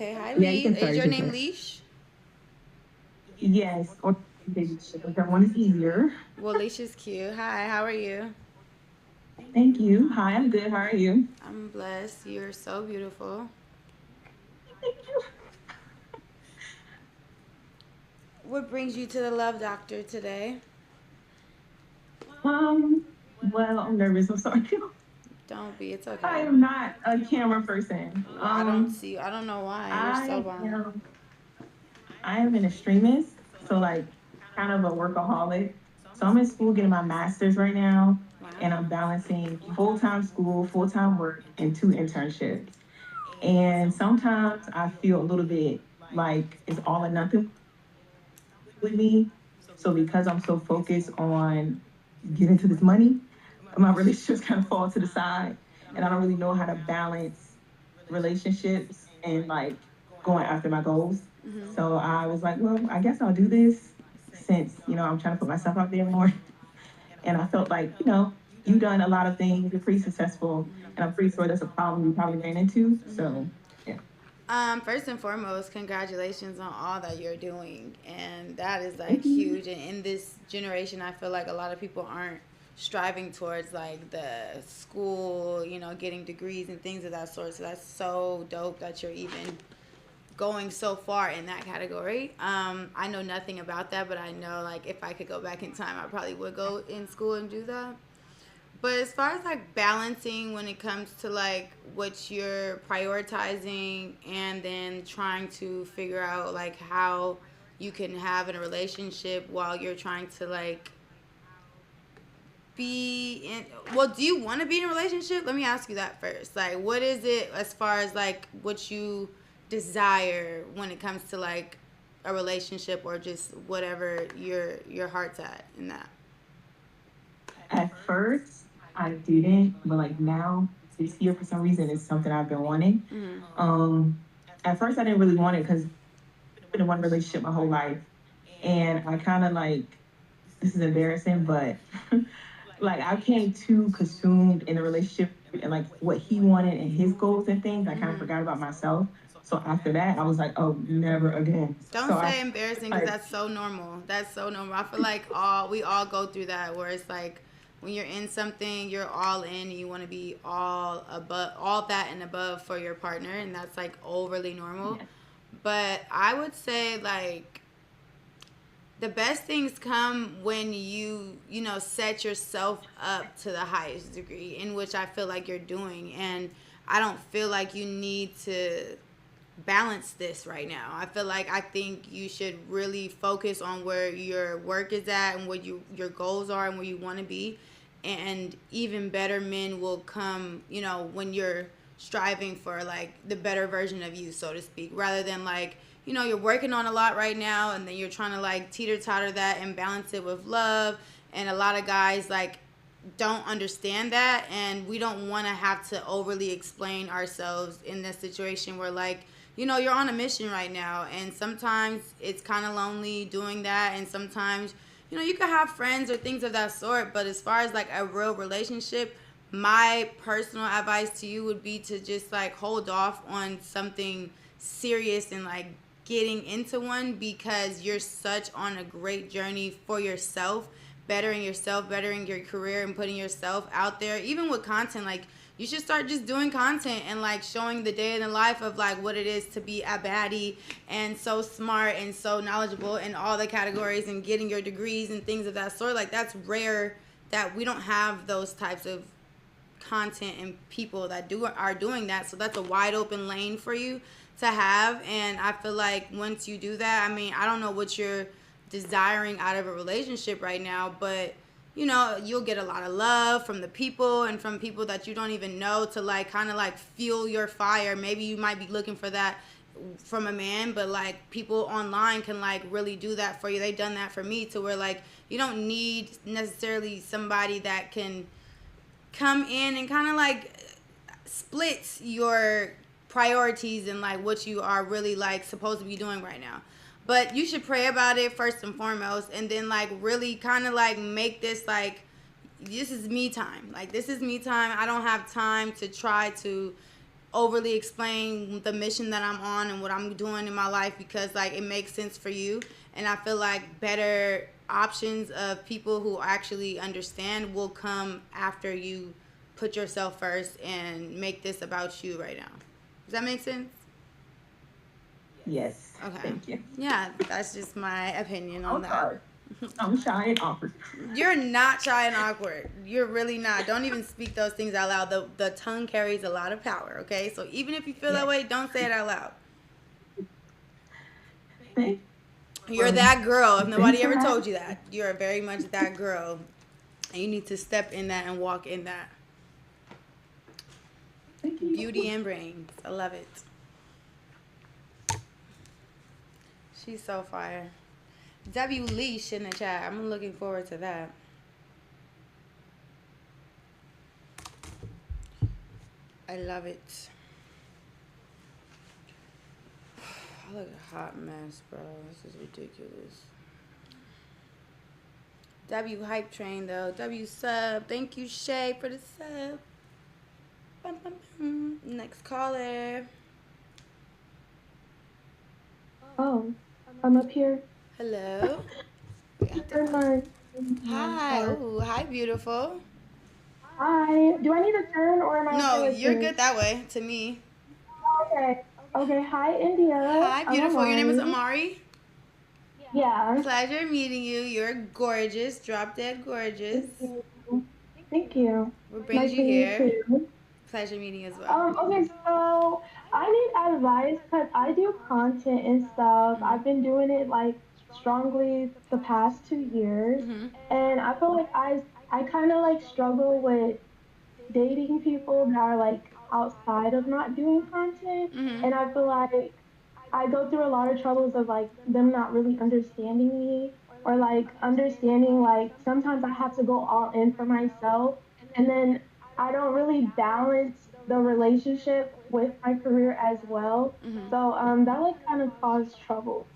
Okay, hi Yeah, you Lee. can Is start. You your can name start. Leash? Yes, or whichever one is easier. Well, Leash is cute. Hi, how are you? Thank you. Hi, I'm good. How are you? I'm blessed. You're so beautiful. Thank you. What brings you to the Love Doctor today? Well, I'm nervous. I'm sorry. Don't be. It's I okay. am not a camera person. Well, I don't see. I don't know why. You're so I bomb. am. I am an extremist, so like kind of a workaholic. So I'm in school getting my master's right now, and I'm Wow. balancing full time school, full time work, and two internships. And sometimes I feel a little bit like it's all or nothing with me. So because I'm so focused on getting to this money, my relationships kind of fall to the side, and I don't really know how to balance relationships and like going after my goals. Mhm. So I was like, well, I guess I'll do this since I'm trying to put myself out there more. And I felt like you've done a lot of things, you're pretty successful, and I'm pretty sure that's a problem you probably ran into. Mhm. So yeah. First and foremost, congratulations on all that you're doing, and that is like Thank you. huge. And in this generation, I feel like a lot of people aren't striving towards like the school, getting degrees and things of that sort. So that's so dope that you're even going so far in that category. I know nothing about that, but I know like if I could go back in time, I probably would go in school and do that. But as far as like balancing when it comes to like what you're prioritizing and then trying to figure out like how you can have in a relationship while you're trying to like be in, well, do you want to be in a relationship? Let me ask you that first. Like what is it as far as like what you desire when it comes to like a relationship or just whatever your heart's at in that? At first, I didn't, but like now, this year for some reason, it's something I've been wanting. Mm-hmm. At first, I didn't really want it because I've been in one relationship my whole life, and I kind of like this is embarrassing, but like I became too consumed in the relationship and like what he wanted and his goals and things. I kind of Mm-hmm. forgot about myself. So after that, I was like, oh, never again. So Don't I say embarrassing because like that's so normal. That's so normal. I feel like all we all go through that where it's like when you're in something, you're all in. And you want to be all above, all that and above for your partner, and that's like overly normal. yeah, But I would say like the best things come when you set yourself up to the highest degree, in which I feel like you're doing. And I don't feel like you need to balance this right now. I think you should really focus on where your work is at and what your goals are and where you want to be. And even better men will come, when you're striving for like the better version of you, so to speak, rather than like, you're working on a lot right now and then you're trying to like teeter totter that and balance it with love. And a lot of guys like don't understand that, and we don't want to have to overly explain ourselves in this situation where like you're on a mission right now, and sometimes it's kind of lonely doing that, and sometimes you can have friends or things of that sort. But as far as like a real relationship, my personal advice to you would be to just like hold off on something serious and like getting into one, because you're such on a great journey for yourself, bettering your career, and putting yourself out there. Even with content, like you should start just doing content and like showing the day in the life of like what it is to be a baddie and so smart and so knowledgeable in all the categories and getting your degrees and things of that sort. Like that's rare that we don't have those types of content and people that are doing that. So that's a wide open lane for you to have. And I feel like once you do that, I mean, I don't know what you're desiring out of a relationship right now, but you'll get a lot of love from the people and from people that you don't even know to like kind of like fuel your fire. Maybe you might be looking for that from a man, but like people online can like really do that for you. They've done that for me, to where like you don't need necessarily somebody that can come in and kind of like splits your priorities and like what you are really like supposed to be doing right now. But you should pray about it first and foremost, and then like really kind of like make this like, this is me time. Like this is me time. I don't have time to try to overly explain the mission that I'm on and what I'm doing in my life because like it makes sense for you. And I feel like better options of people who actually understand will come after you put yourself first and make this about you right now. Does that make sense? Yes. Okay. Thank you. Yeah, that's just my opinion on I'm that. sorry. I'm shy and awkward. You're not shy and awkward. You're really not. Don't even speak those things out loud. The tongue carries a lot of power, okay? So even if you feel that Yes. way, don't say it out loud. Thank You're that girl. If Thanks nobody for ever having told you that, you're very much that girl. And you need to step in that and walk in that. Thank Beauty you. and brains. I love it. She's so fire. W. Leash in the chat. I'm looking forward to that. I love it. I look a hot mess, bro. This is ridiculous. W hype train though. W sub. Thank you, Shay, for the sub. Bum, bum, bum. Next caller. Oh, I'm up here. Hello. We got the Never mind. hi. Sorry. Ooh, hi, beautiful. Hi. Do I need a turn or am I okay No, like you're this? good that way to me. Okay. Okay. Hi, India. Hi, I'm beautiful. Your name is Amari. Amari. Yeah. Pleasure meeting you. You're gorgeous. Drop dead gorgeous. Thank you. Thank you. What brings Nice you meeting you here? too. Pleasure meeting you as well. Okay, so I need advice because I do content and stuff. I've been doing it like strongly the past 2 years, Mm-hmm. and I feel like I kind of like struggle with dating people that are like outside of not doing content. Mm-hmm. And I feel like I go through a lot of troubles of like them not really understanding me or like understanding like sometimes I have to go all in for myself and then I don't really balance the relationship with my career as well. Mm-hmm. So that like kind of caused trouble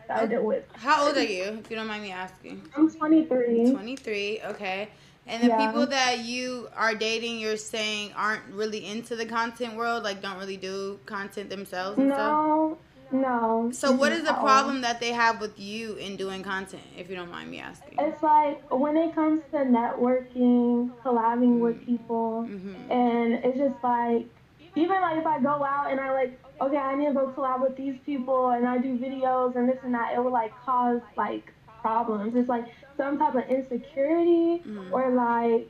that I Oh, deal with. how old are you, if you don't mind me asking? I'm 23. 23, okay. And the Yeah. people that you are dating, you're saying aren't really into the content world, like don't really do content themselves and stuff? No, no, So what is the at all. problem that they have with you in doing content, if you don't mind me asking? It's like when it comes to networking, collabing with people, Mm-hmm. and it's just like even like if I go out and I like okay, I need to go collab with these people and I do videos and this and that, it will like cause like problems. It's like some type of insecurity Mm-hmm. or like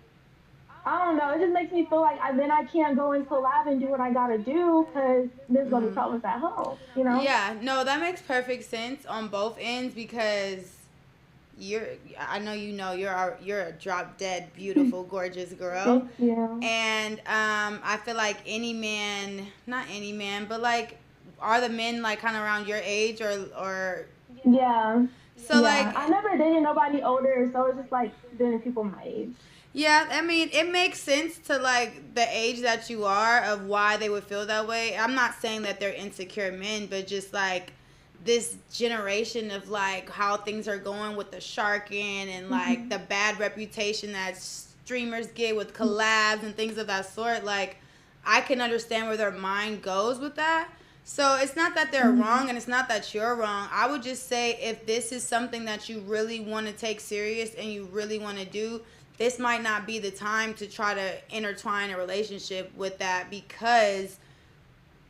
I don't know. It just makes me feel like then I can't go and collab and do what I gotta do because there's gonna be Mm-hmm. problems at home. You know? Yeah, no, that makes perfect sense on both ends because you're I know you know you're a drop dead beautiful gorgeous girl. Thank you. And I feel like any man, not any man, but like are the men like kind of around your age or Yeah. so Yeah, like I never dated nobody older, so it's just like dating people my age. yeah, I mean, it makes sense to like the age that you are of why they would feel that way. I'm not saying that they're insecure men, but just like this generation of like how things are going with the sharking and like Hmm. the bad reputation that streamers get with collabs and things of that sort. Like, I can understand where their mind goes with that. So it's not that they're Hmm. wrong and it's not that you're wrong. I would just say if this is something that you really want to take serious and you really want to do, this might not be the time to try to intertwine a relationship with that because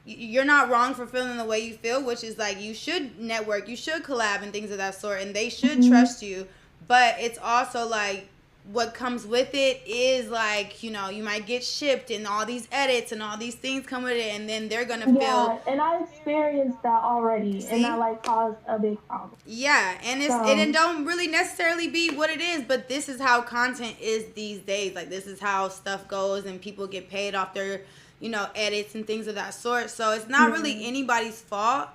you're not wrong for feeling the way you feel, which is like you should network, you should collab and things of that sort, and they should Hmm. trust you. But it's also like what comes with it is like, you might get shipped and all these edits and all these things come with it, and then they're gonna feel, Yeah, and I experienced that already, and that see? like caused a big problem. Yeah, and it So, don't really necessarily be what it is, but this is how content is these days. Like this is how stuff goes, and people get paid off their, edits and things of that sort. So it's not yeah. really anybody's fault.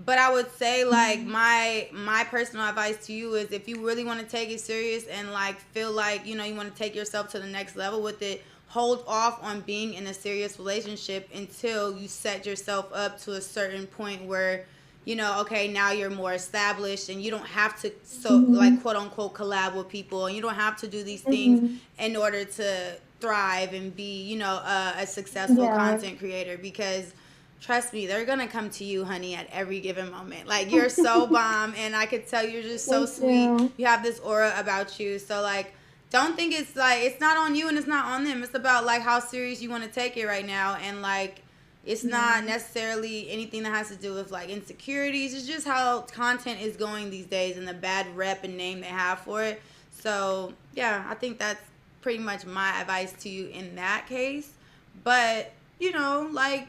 But I would say like Hmm. my personal advice to you is if you really want to take it serious and like feel like you want to take yourself to the next level with it, hold off on being in a serious relationship until you set yourself up to a certain point where okay, now you're more established and you don't have to so Hmm. like quote unquote collab with people and you don't have to do these things Hmm. in order to thrive and be, a successful Yeah. content creator, because trust me, they're gonna come to you, honey, at every given moment. Like, you're so bomb, and I could tell you're just so Thank sweet. you. You have this aura about you. So, like, don't think it's like it's not on you and it's not on them. It's about like how serious you want to take it right now, and like it's not Yeah. necessarily anything that has to do with like insecurities. It's just how content is going these days and the bad rep and name they have for it. So yeah, I think that's pretty much my advice to you in that case. But like,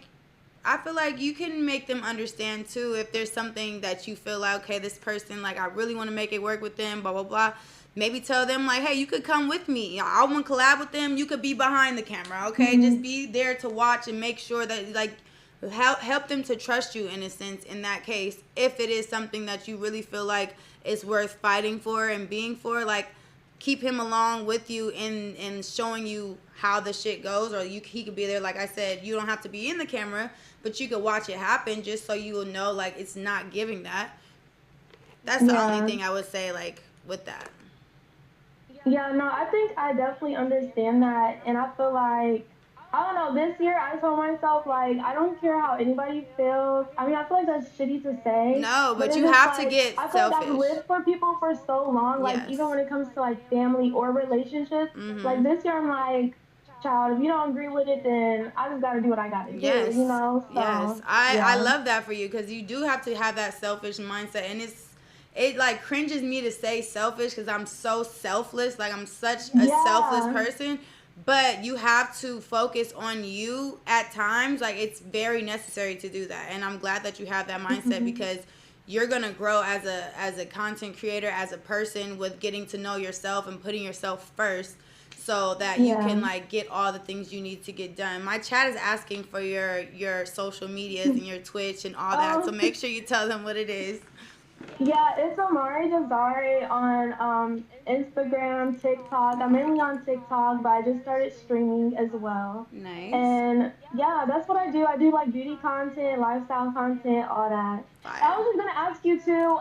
I feel like you can make them understand too if there's something that you feel like, okay, this person, like, I really want to make it work with them, blah blah blah. Maybe tell them like, hey, you could come with me. I want to collab with them. You could be behind the camera, okay? Just Mhm. be there to watch and make sure that, like, help them to trust you in a sense. In that case, if it is something that you really feel like is worth fighting for and being for, like, keep him along with you in showing you how the shit goes, or he could be there. Like I said, you don't have to be in the camera, but you could watch it happen just so you will know, like, it's not giving that. That's the only Yeah. thing I would say, like, with that. Yeah, no, I think I definitely understand that. And I feel like, I don't know, this year I told myself, like, I don't care how anybody feels. I mean, I feel like that's shitty to say, No, but but it's you just have to like, get I feel like I've selfish. lived for people for so long, like, Yes. even when it comes to like family or relationships. Like, Mhm. this year I'm like, child, if you don't agree with it, then I just gotta do what I gotta do, Yes. you know? Yes. So, I yeah. love that for you, because you do have to have that selfish mindset, and it like cringes me to say selfish because I'm so selfless. Like, I'm such a selfless Yeah. person. But you have to focus on you at times. Like, it's very necessary to do that, and I'm glad that you have that mindset, Hmm. because you're gonna grow as a content creator, as a person, with getting to know yourself and putting yourself first, so that you can, Yeah. like, get all the things you need to get done. My chat is asking for your social medias and your Twitch and all that, so um, make sure you tell them what it is. Yeah, it's Amari Desari on Instagram, TikTok. I'm mainly on TikTok, but I just started streaming as well. Nice. And yeah, that's what I do. I do like beauty content, lifestyle content, all that. I Fire. was just gonna ask you too.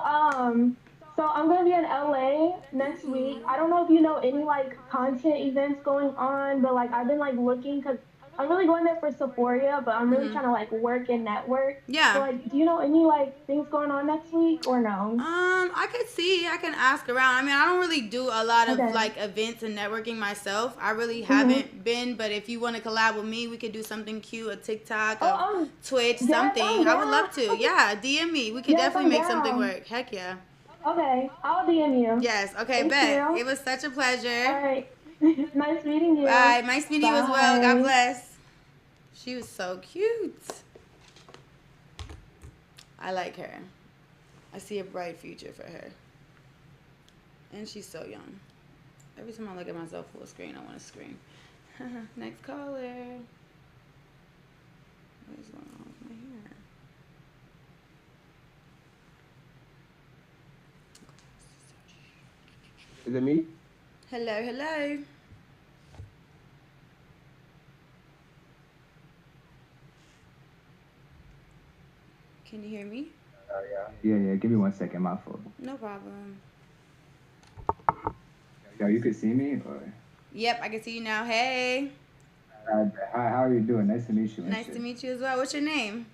So I'm gonna be in LA next week. Ooh. I don't know if you know any like content events going on, but like I've been like looking because I'm really going there for Sephora, but I'm really Mhm. trying to like work and network. So Yeah. like, do you know any like things going on next week or no? I could see. I can ask around. I mean, I don't really do a lot of Okay. like events and networking myself. I really Mhm. haven't been. But if you want to collab with me, we could do something cute, a TikTok, Oh, a Twitch, yes, something. I'm I would down. love to. Yeah, DM me. We could Yes, definitely I'm make something down. work. Heck yeah. Okay, I'll DM you. Yes. Okay. Thank Bet. you. It was such a All pleasure. right. Nice meeting you. Bye. Nice meeting you as well. God Bye. bless. She was so cute. I like her. I see a bright future for her. And she's so young. Every time I look at myself full screen, I want to scream. Next caller. What is going on with my hair? Is it me? Hello, hello. Can you hear me? Yeah, yeah. Give me 1 second, my fault. No problem. Yo, you could see me, or Yep, I can see you now. Hey. hi, how are you doing? Nice to meet you and Nice to shit. meet you as well. What's your name?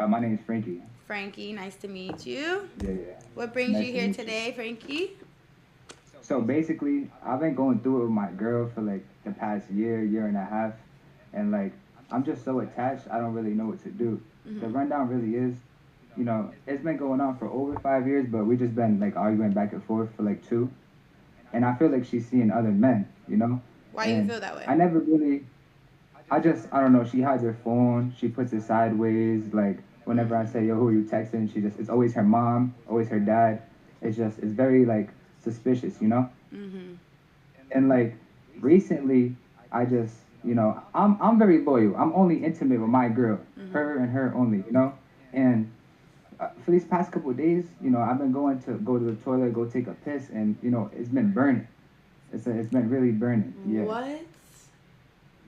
My name is Frankie. Frankie. Nice to meet you. Yeah, yeah. What brings Nice you to here meet you. today, Frankie? So basically, I've been going through it with my girl for like the past year and a half, and like I'm just so attached. I don't really know what to do. The Mm-hmm. rundown really is, it's been going on for over 5 years, but we just been like arguing back and forth for like two, and I feel like she's seeing other men. Why you And feel that way? I never really I don't know. She hides her phone. She puts it sideways. Like whenever I say, "Yo, who are you texting?" It's always her mom, always her dad. It's very like suspicious. Mm-hmm. And like recently, I just, I'm very loyal. I'm only intimate with my girl, Mm-hmm. her and her only. And for these past couple of days, I've been going to go to the toilet, go take a piss, and it's been burning. It's been really burning. Yeah. What?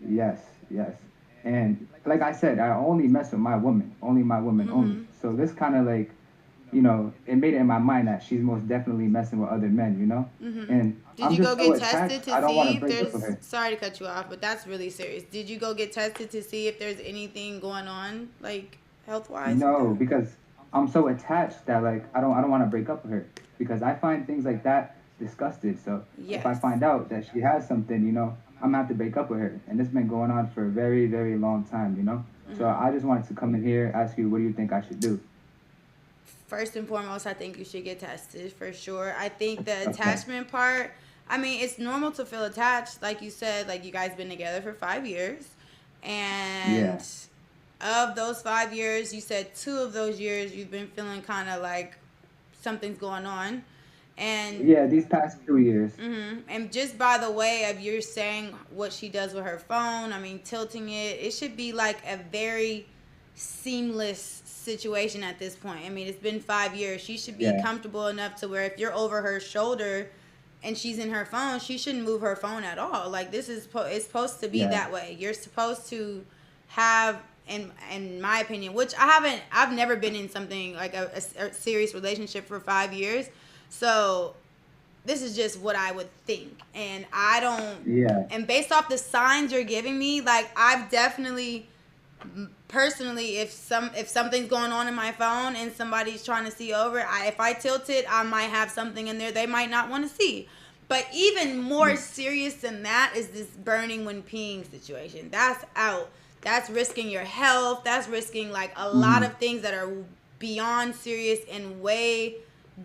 Yes, yes. And like I said, I only mess with my woman, only my woman only. Mm-hmm. So this kind of like, it made it in my mind that she's most definitely messing with other men, and Did I'm you go just so get tested attached. to I don't want see to if break up with there's? her. Sorry to cut you off, but that's really serious. Did you go get tested to see if there's anything going on, like health wise with No, that? because I'm so attached that like I don't want to break up with her because I find things like that disgusted. So if I Yes. find out that she has something, I'm gonna have to break up with her, and it's been going on for a very very long time. So I just wanted to come in here, ask you, what do you think I should do? First and foremost, I think you should get tested for sure. I think the Okay. attachment part, I mean, it's normal to feel attached. Like you said, like you guys been together for 5 years. And Yeah. of those 5 years, you said 2 of those years you've been feeling kind of like something's going on. And Yeah, these past 2 years. and just by the way of you saying what she does with her phone, I mean, tilting it, it should be like a very seamless situation at this point. I mean, it's been 5 years. She should be Yeah. comfortable enough to where if you're over her shoulder and she's in her phone, she shouldn't move her phone at all. Like this is it's supposed to be Yeah. that way. You're supposed to have, in my opinion, which I've never been in something like a serious relationship for 5 years. So this is just what I would think. And I don't, Yeah. and based off the signs you're giving me, like I've definitely personally, if something's going on in my phone and somebody's trying to see over, if I tilt it, I might have something in there they might not want to see. But even more Yeah. serious than that is this burning when peeing situation. That's out. That's risking your health. That's risking like a lot Mhm. of things that are beyond serious and way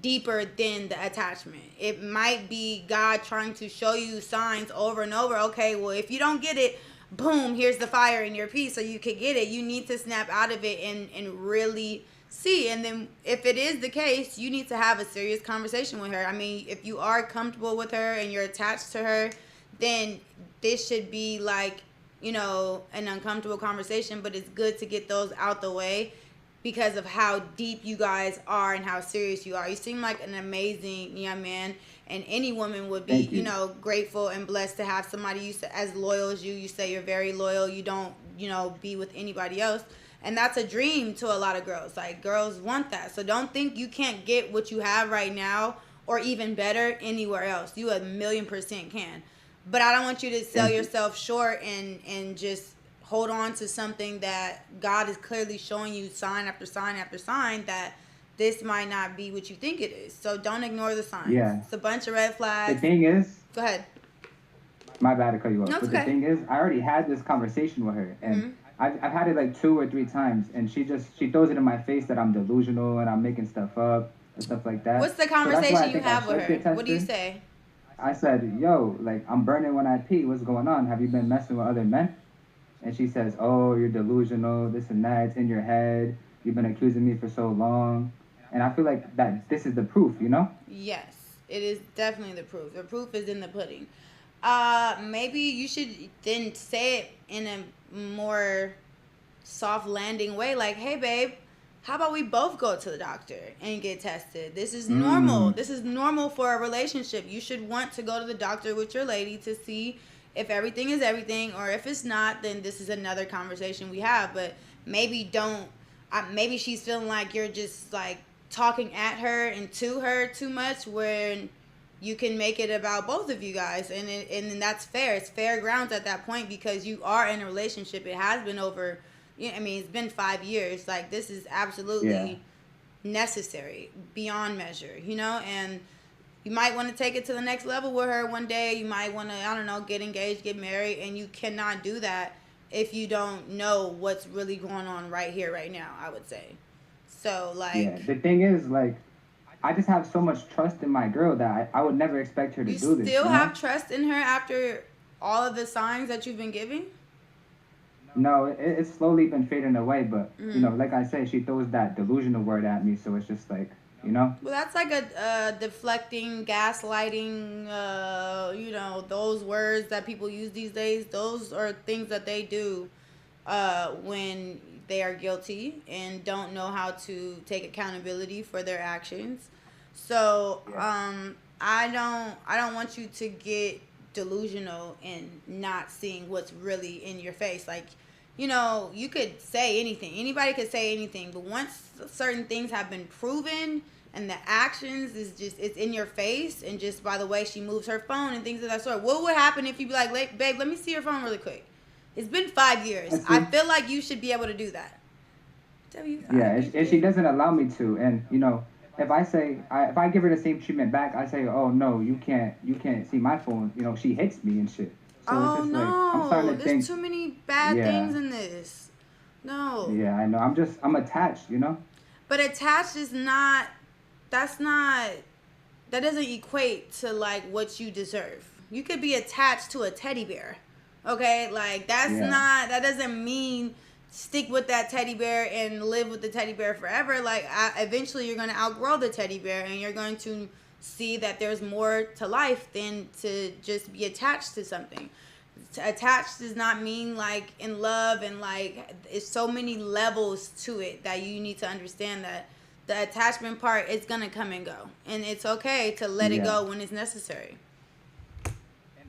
deeper than the attachment. It might be God trying to show you signs over and over. Okay, well, if you don't get it, boom, here's the fire in your piece so you could get it. You need to snap out of it and really see. And then if it is the case, you need to have a serious conversation with her. I mean, if you are comfortable with her and you're attached to her, then this should be like, an uncomfortable conversation, but it's good to get those out the way because of how deep you guys are and how serious you are. You seem like an amazing young man, and any woman would be, Thank you. grateful and blessed to have somebody as loyal as you. You say you're very loyal. You don't, be with anybody else. And that's a dream to a lot of girls. Like, girls want that. So don't think you can't get what you have right now or even better anywhere else. You 1,000,000% can. But I don't want you to sell Thank you. yourself short and just hold on to something that God is clearly showing you sign after sign after sign that this might not be what you think it is. So don't ignore the signs. Yeah. It's a bunch of red The flags. thing is, Go ahead. my bad to cut you off, No, it's but the okay. thing is, I already had this conversation with her, and I've had it like 2 or 3 times, and she throws it in my face that I'm delusional and I'm making stuff up and stuff like What's that. the So that's why conversation I you think I have with should her? get What do you tested. say? I said, "Yo, like I'm burning when I pee. What's going on? Have you been messing with other men?" And she says, "Oh, you're delusional. This and that. It's in your head. You've been accusing me for so long." And I feel like that this is the proof. Yes, it is definitely the proof. The proof is in the pudding. Maybe you should then say it in a more soft landing way, like, "Hey, babe, how about we both go to the doctor and get tested? This is normal. Mm. This is normal for a relationship. You should want to go to the doctor with your lady to see if everything is everything, or if it's not, then this is another conversation we have. But maybe don't. Maybe she's feeling like you're just like talking at her and to her too much, when you can make it about both of you guys, and that's fair. It's fair grounds at that point because you are in a relationship. It has been over. I mean, it's been 5 years. Like, this is Yeah. absolutely necessary beyond measure, and you might want to take it to the next level with her one day. You might want to, I don't know, get engaged, get married, and you cannot do that if you don't know what's really going on right here, right now, I would say. So, Yeah. like, The thing is, like, I just have so much trust in my girl that I would never expect her to you do this. still have trust in her after all of the signs that you've been giving? No, it's slowly been fading away, but Mm-hmm. like I say, she throws that delusional word at me, so it's just like, you know, Well, that's like a deflecting, gaslighting, those words that people use these days. Those are things that they do when they are guilty and don't know how to take accountability for their actions. So yeah, I don't want you to get delusional and not seeing what's really in your face. Like, you could say anything. Anybody could say anything, but once certain things have been proven and the actions is just it's in your face, and just by the way she moves her phone and things of that sort. What would happen if you be like, babe, let me see your phone really quick? It's been 5 years. I feel like you should be able to do that. Yeah, and she doesn't allow me to. And if I say if I give her the same treatment back, I say, oh no, you can't see my phone. She hits me and shit. So it's Oh just like I'm starting no, to there's think. too many bad Yeah, things in this. No. yeah, I know. I'm attached. But attached is not, that's not, that doesn't equate to like what you deserve. You could be attached to a teddy bear. Okay? Like Yeah, that doesn't mean stick with that teddy bear and live with the teddy bear forever. Like eventually you're going to outgrow the teddy bear, and you're going to see that there's more to life than to just be attached to something. Attached does not mean like in love, and like it's so many levels to it that you need to understand that the attachment part is gonna come and go, and it's okay to let it yeah. go when it's necessary.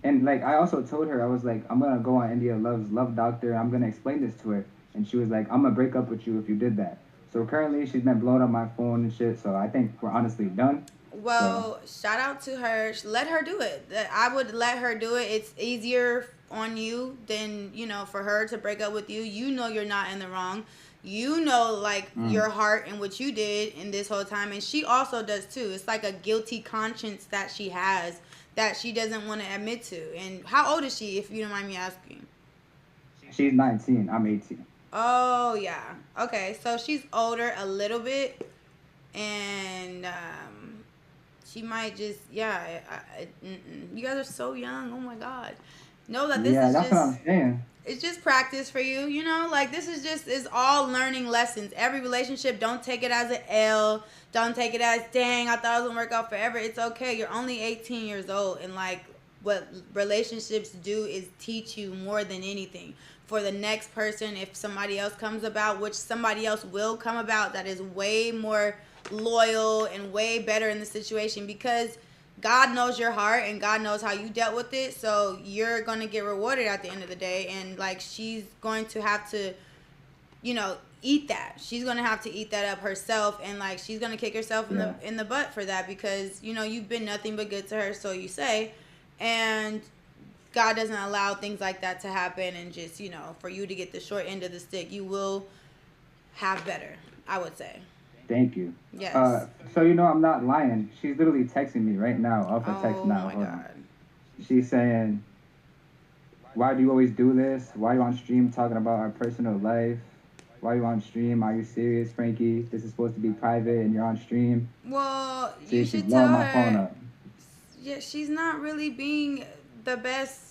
And like I also told her, I was like, I'm gonna go on India Love's Love Doctor. I'm gonna explain this to her, and she was like, I'm gonna break up with you if you did that. So currently, she's been blowing up my phone and shit. So I think we're honestly done. So Well, shout out to her. Let her do it. I would let her do it. It's easier on you than, for her to break up with you. You're not in the wrong. Like mm, your heart and what you did in this whole time. And she also does too. It's like a guilty conscience that she has that she doesn't want to admit to. And how old is she, if you don't mind me asking? she's 19. I'm 18. Oh, yeah. Okay. So she's older a little bit. And she might just, yeah. You guys are so young. Oh my God. Know that this Yeah, is that's what just, I'm saying. it's just practice for you. Like this is just, is all learning lessons. Every relationship, don't take it as an L. Don't take it as, dang, I thought it was gonna work out forever. It's okay. You're only 18 years old, and like what relationships do is teach you more than anything. For the next person, if somebody else comes about, which somebody else will come about, that is way more loyal and way better in the situation, because God knows your heart and God knows how you dealt with it. So you're going to get rewarded at the end of the day. And like she's going to have to, eat that. She's going to have to eat that up herself. And like she's going to kick herself in the Yeah, in the butt for that, because, you've been nothing but good to her, so you say. And God doesn't allow things like that to happen, and just, for you to get the short end of the stick. You will have better, I would say. thank you. Yes. So I'm not lying. She's literally texting me right now off a text Oh now. my Hold on. God. She's saying, "Why do you always do this? Why are you on stream talking about our personal life? Why are you on stream? Are you serious, Frankie? This is supposed to be private, and you're on stream." Well, you See, she's should blowing tell my phone her, up. yeah, she's not really being the best.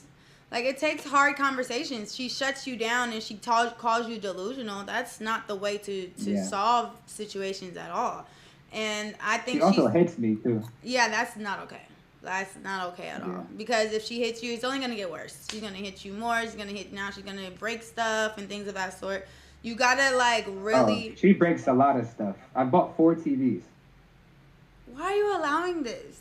Like, it takes hard conversations. She shuts you down and she calls you delusional. That's not the way to Yeah. solve situations at all. And I She think also she's, hits me too. yeah, that's not okay. That's not okay at Yeah. all. Because if she hits you, it's only going to get worse. She's going to hit you more. She's going to hit now. She's going to break stuff and things of that sort. You got to, like, Oh, really. she breaks a lot of stuff. I bought 4 TVs. Why are you allowing this?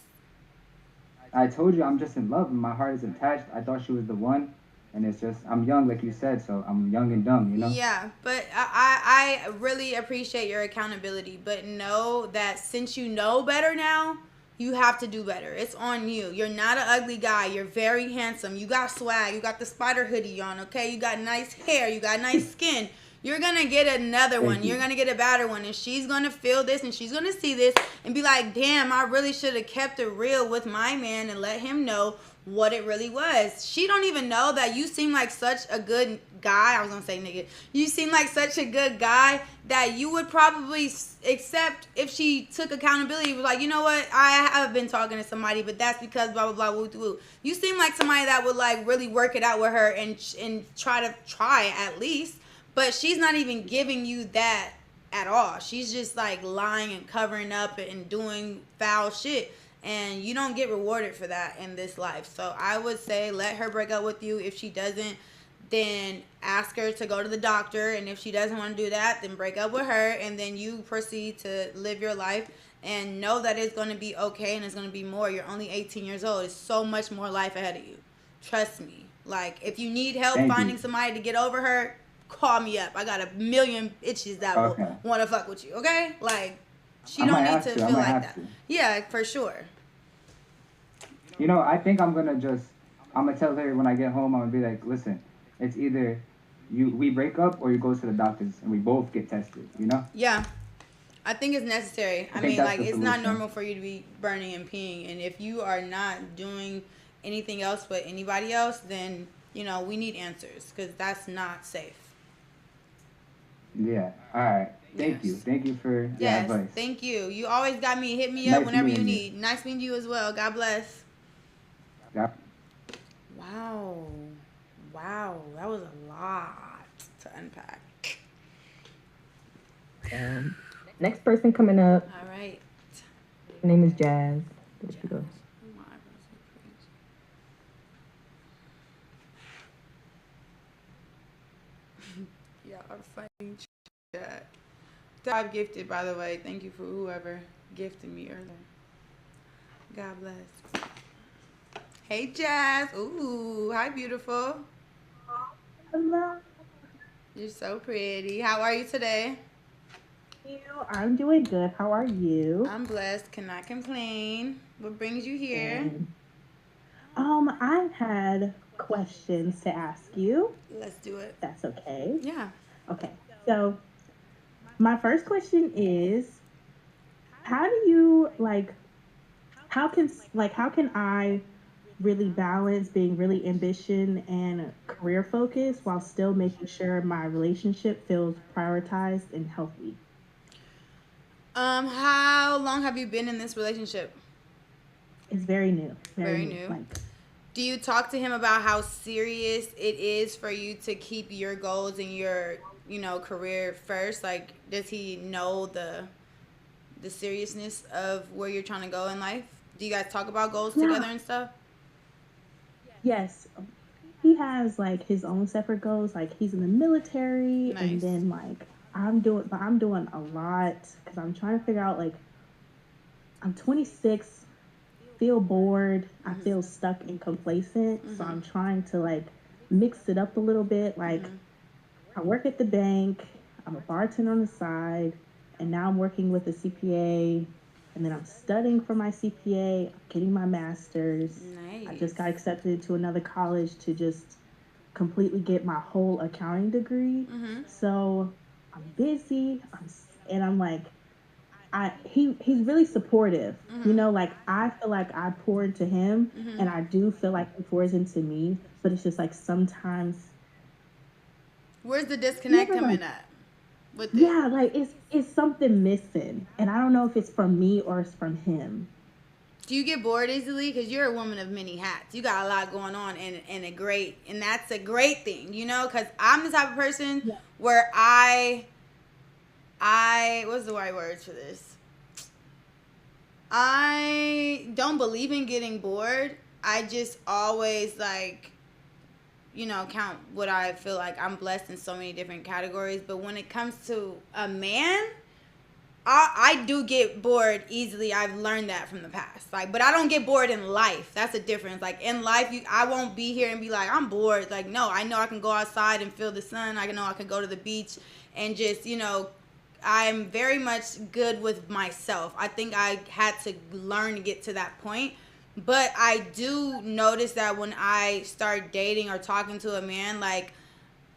I told you I'm just in love and my heart is attached. I thought she was the one, and it's just I'm young, like you said, so I'm young and dumb. Yeah, but I really appreciate your accountability. But know that since you know better now, you have to do better. It's on you. You're not an ugly guy. You're very handsome. You got swag. You got the spider hoodie on, okay? You got nice hair. You got nice skin. You're going to get another Thank one. You're you. going to get a better one. And she's going to feel this and she's going to see this and be like, damn, I really should have kept it real with my man and let him know what it really was. She don't even know that you seem like such a good guy. I was going to say nigga. You seem like such a good guy that you would probably accept if she took accountability. Was like, you know what? I have been talking to somebody, but that's because blah, blah, blah, woo, woo. You seem like somebody that would like really work it out with her and try at least. But she's not even giving you that at all. She's just like lying and covering up and doing foul shit. And you don't get rewarded for that in this life. So I would say let her break up with you. If she doesn't, then ask her to go to the doctor. And if she doesn't want to do that, then break up with her. And then you proceed to live your life. And know that it's going to be okay and it's going to be more. You're only 18 years old. It's so much more life ahead of you. Trust me. Like, if you need help Thank finding you. somebody to get over her, call me up. I got a million itches that will Okay. want to fuck with you, okay? Like, she I don't might need have to to. I feel might like have that. to. Yeah, for sure. You know, I think I'm gonna tell her when I get home. I'm gonna be like, listen, it's either we break up or you go to the doctors and we both get tested. You know, Yeah. I think it's necessary. I I think mean, that's like, the it's not solution. normal for you to be burning and peeing. And if you are not doing anything else but anybody else, then, we need answers because that's not safe. Yeah. All right. Thank you. Yes. Thank you for the Yes. advice. Thank you. You always got me. Hit me up Nice whenever you meeting you. need. Nice meeting you as well. God bless. Yeah. Wow. Wow. That was a lot to unpack. Um, Next person coming up, All right. her name is Jazz. There Jazz. she goes. Oh my eyebrows are crazy. Yeah, I'm fighting chat. I'm gifted, by the way. Thank you for whoever gifted me earlier. God bless. Hey, Jazz. Ooh, hi, beautiful. Hello, You're so pretty. How are you today? you. I'm doing good. How are you? I'm blessed. Cannot complain. What brings you here? And I had questions to ask you. Let's do it. That's okay. Yeah. Okay. So my first question is, how do you how can I really balance being really ambition and career focused while still making sure my relationship feels prioritized and healthy? How long have you been in this relationship? It's very new. Very Very new. new. Like, Do you talk to him about how serious it is for you to keep your goals and your, career first? Like, does he know the seriousness of where you're trying to go in life? Do you guys talk about goals yeah. together and stuff? Yes, he has like his own separate goals. Like he's in the military, and Nice. then like I'm doing a lot because I'm trying to figure out like I'm 26, feel bored, I Mhm. feel stuck and complacent, so Mhm. I'm trying to like mix it up a little bit. Like Mhm. I work at the bank, I'm a bartender on the side, and now I'm working with a CPA, and then I'm studying for my CPA, I'm getting my master's. I Nice. just got accepted into another college to just completely get my whole accounting degree. Mhm. So I'm busy, and I'm like, he's really supportive. You Mhm. know, like I feel like I pour into him, Mhm. and I do feel like he pours into me. But it's just like sometimes Where's the you disconnect ever like coming at with it? yeah, like it's something missing, and I don't know if it's from me or it's from him. Do you get bored easily? Because you're a woman of many hats. You got a lot going on, and that's a great thing, Because I'm the type of person Yeah. where what's the right words for this? I don't believe in getting bored. I just always count what I feel like I'm blessed in so many different categories. But when it comes to a man, I do get bored easily. I've learned that from the past. But I don't get bored in life. That's a difference. Like in life, I won't be here and be like, I'm bored. Like, no, I know I can go outside and feel the sun. I know I can go to the beach and just, I'm very much good with myself. I think I had to learn to get to that point. But I do notice that when I start dating or talking to a man, like,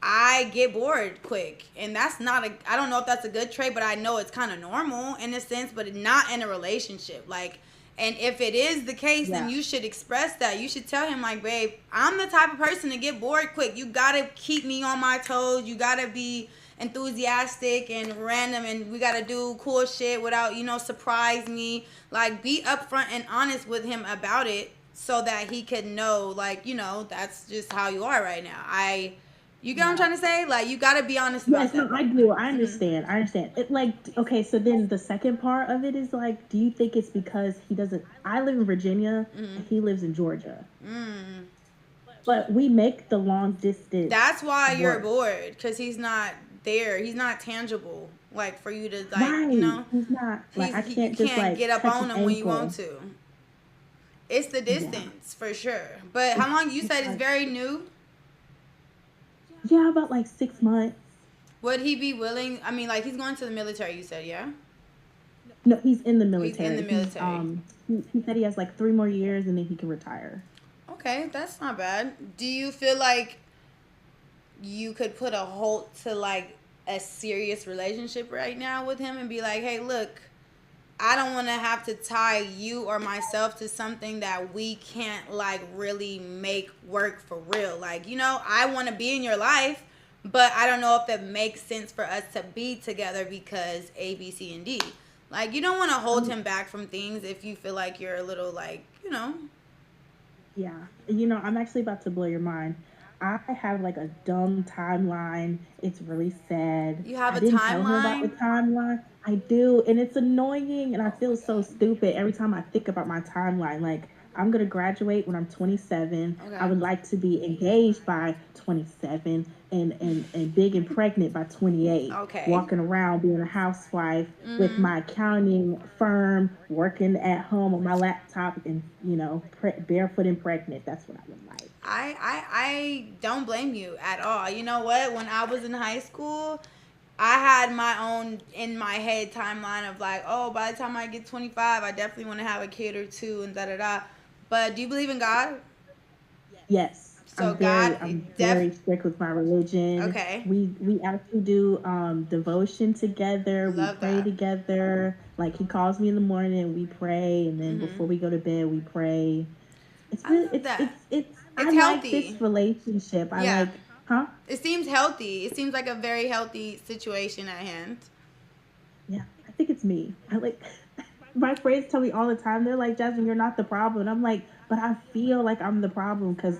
I get bored quick. And that's not I don't know if that's a good trait, but I know it's kind of normal in a sense, but not in a relationship. Like, and if it is the case, then Yeah. you should express that. You should tell him, like, babe, I'm the type of person to get bored quick. You gotta keep me on my toes. You gotta be enthusiastic and random, and we gotta do cool shit without, surprise me. Like, be upfront and honest with him about it so that he can know, like, that's just how you are right now. You get what I'm Yeah. trying to say? Like, you gotta be honest about Yes, that. no, I do. I Mm-hmm. understand. I understand. It like okay, so then the second part of it is like, do you think it's because he doesn't? I live in Virginia Mm-hmm. and he lives in Georgia, Mm. but we make the long distance That's why you're work. bored, because he's not there. He's not tangible. Like, for you to, like, Right? He's not like I you can't just can't like get up touch on his him when you want ankle. to. It's the Yeah. distance, for sure. But how It's long? You it's said it's like very new? yeah, about like 6 months. Would he be willing? I mean, like he's going to the military. You said, yeah. No, he's in the He's in military. the military. He said he has like 3 more years and then he can retire. Okay, that's not bad. Do you feel like you could put a halt to like a serious relationship right now with him and be like, hey, look, I don't want to have to tie you or myself to something that we can't like really make work for real. Like, I want to be in your life, but I don't know if it makes sense for us to be together because A, B, C, and D. Like, you don't want to hold him back from things if you feel like you're a little like. Yeah. I'm actually about to blow your mind. I have like a dumb timeline. It's really sad. You have I a didn't tell him about the timeline? timeline. I do, and it's annoying, and I feel so stupid every time I think about my timeline. Like, I'm gonna graduate when I'm 27. I Okay. would like to be engaged by 27 and big and pregnant by 28. Okay. Walking around being a housewife with Mm-hmm. my accounting firm, working at home on my laptop, and barefoot and pregnant. That's what I would like. I don't blame you at all. You know what? When I was in high school, I had my own in my head timeline of like, oh, by the time I get 25, I definitely want to have a kid or two and da da da. But do you believe in God? Yes, So God, I'm def very strict with my religion. okay, We actually do devotion together. We love pray that. together. Like he calls me in the morning and we pray, and then Mhm. before we go to bed we pray. It's I really love that. it's I It's like this healthy. relationship. I Yeah. like, huh? It seems healthy. It seems like a very healthy situation at hand. Yeah, I think it's me. I like my friends tell me all the time. They're like, Jasmine, you're not the problem. And I'm like, but I feel like I'm the problem because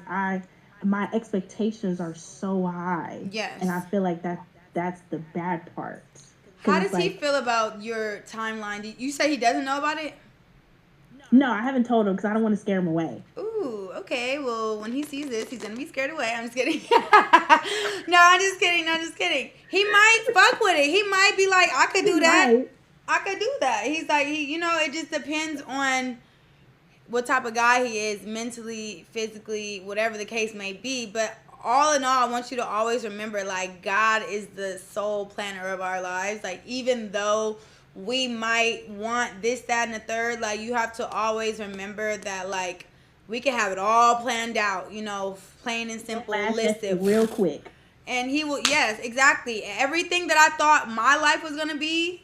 my expectations are so high, and I Yes. feel like that's the bad part. How Because it's does he like, feel about your timeline? You say he doesn't know about it? no, I haven't told him because I don't want to scare him away. Ooh, okay. Well, when he sees this, he's gonna be scared away. I'm just kidding. No, I'm just kidding. No, I'm just kidding. He might fuck with it. He might be like, I could do that. Right? I could do that. He's like, it just depends on what type of guy he is, mentally, physically, whatever the case may be. But all in all, I want you to always remember, like, God is the sole planner of our lives. Like, even though we might want this, that, and the third, like, you have to always remember that, like, we can have it all planned out, plain and simple, Flash that shit listed. real quick. And he will, yes, exactly. Everything that I thought my life was going to be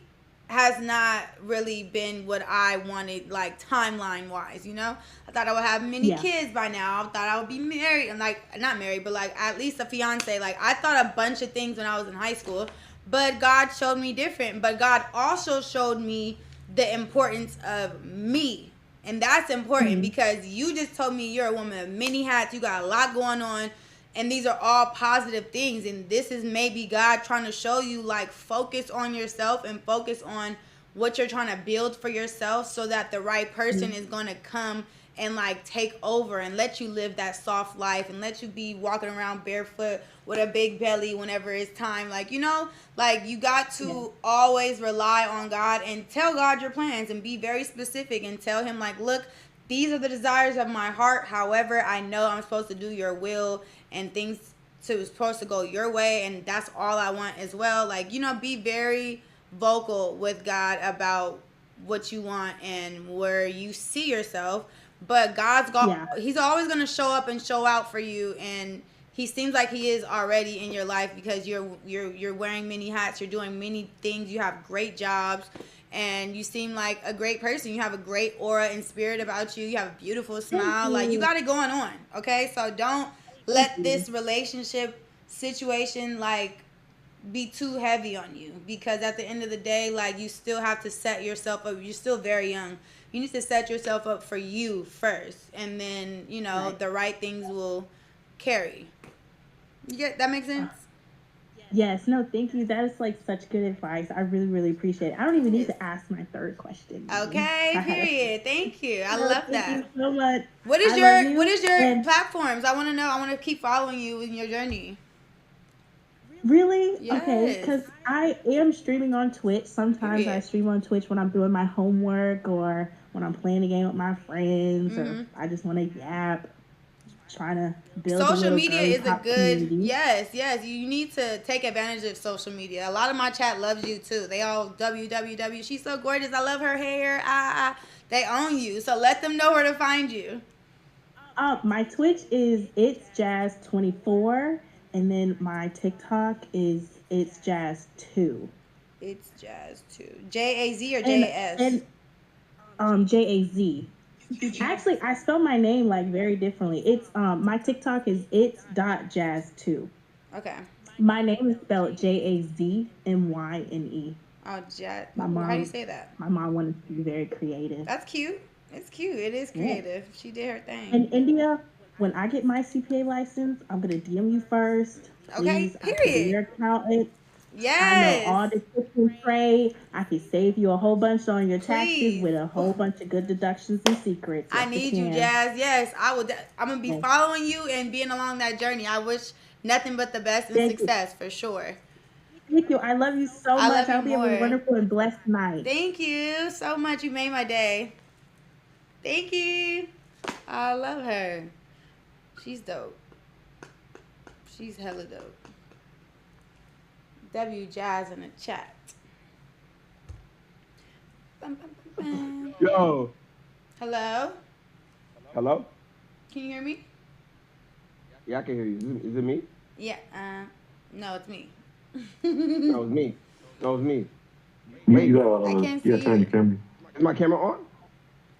has not really been what I wanted, like timeline wise, I thought I would have many Yeah. kids by now. I thought I would be married and like, not married, but like at least a fiance. Like I thought a bunch of things when I was in high school, but God showed me different. But God also showed me the importance of me. And that's important because you just told me you're a woman of many hats. You got a lot going on. And these are all positive things. And this is maybe God trying to show you, like, focus on yourself and focus on what you're trying to build for yourself so that the right person is going to come and, like, take over and let you live that soft life and let you be walking around barefoot with a big belly whenever it's time. Like, like you got to always rely on God and tell God your plans and be very specific and tell him, like, look, these are the desires of my heart. However, I know I'm supposed to do your will and things supposed to go your way, and that's all I want as well. Like, be very vocal with God about what you want and where you see yourself. But he's always going to show up and show out for you, and he seems like he is already in your life because you're wearing many hats, you're doing many things, you have great jobs, and you seem like a great person. You have a great aura and spirit about you. You have a beautiful smile. Like, you got it going on, okay? So don't let this relationship situation, like, be too heavy on you, because at the end of the day, like, you still have to set yourself up. You're still very young. You need to set yourself up for you first, and then, the right things will carry. You get that? Makes sense? Yes, no, thank you. That is like such good advice. I really, really appreciate it. I don't even need to ask my third question. Okay, period. Thank you. I love that. Thank you so much. What is your And platforms? I want to know. I want to keep following you in your journey. really? Yes. Okay, because I am streaming on Twitch. Sometimes I stream on Twitch when I'm doing my homework or when I'm playing a game with my friends or I just want to yap. trying to build a Social little media girly is a pop good, community. yes. You need to take advantage of social media. A lot of my chat loves you too. They all www. She's so gorgeous. I love her hair. They own you. So let them know where to find you. My Twitch is it's Jazz 24, and then my TikTok is it's Jazz 2, It's Jazz too. JAZ or and JAS? and JAZ. Actually, I spell my name like very differently. It's my TikTok is it's dot jazz 2. Okay. My name is spelled JAZMYNE. Oh, Jazz. My How do you mom, say that? my mom wanted to be very creative. That's cute. It's cute. It is Yeah. creative. She did her In thing. India, when I get my CPA license, I'm gonna DM you first. Okay. Please, I can be Period. your accountant. I know Yes. all the tips and trade. I can save you a whole bunch on your taxes Please. with a whole bunch of good deductions and secrets. I Yes, I need you, can. Jazz. Yes, I will. I'm gonna be Yes. following you and being along that journey. I wish nothing but the best and Thank you. success for sure. Thank you. I love you so I much. love I you hope you have a more. wonderful and blessed night. Thank you so much. You made my day. Thank you. I love her. She's dope. She's hella dope. W Jazz in the chat. Bum, bum, bum, bum. Yo, Hello? hello? Can you hear me? Yeah, I can hear you. Is it me? Yeah. No, it's me. No, it's me. No, it's me. You, Wait, I can't you see gotta turn you. the camera. is my camera on?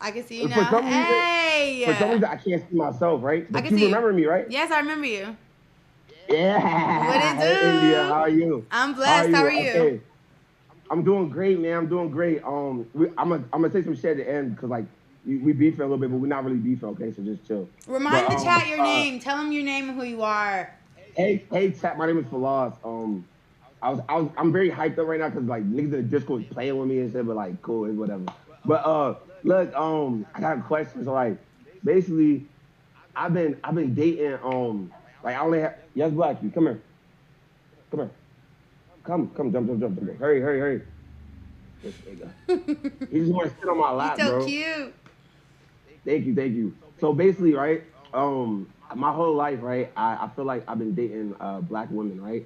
I can see you For now. some reason, Hey! for some reason, I can't see myself, right? I But can you see you. remember me, right? Yes, I remember you. Yeah. What it Hey, India, do? how are you? I'm blessed. How are you? Okay, I'm doing great, man. I'm doing great. I'm gonna say some shit at the end because like we beefing a little bit, but we're not really beefing. Okay, so just chill. Remind But the chat your name. Tell them your name and who you are. hey, chat. My name is Falas. I'm very hyped up right now because like niggas in the Discord playing with me and shit, but like cool, it's whatever. But look, I got a question. So like, basically, I've been dating like I only have yes, Black, you come here, come here, jump, hurry. Yes, there you go. He just want to sit on my You lap, so bro. cute. Thank you. So basically, right, my whole life, right, I feel like I've been dating Black women, right?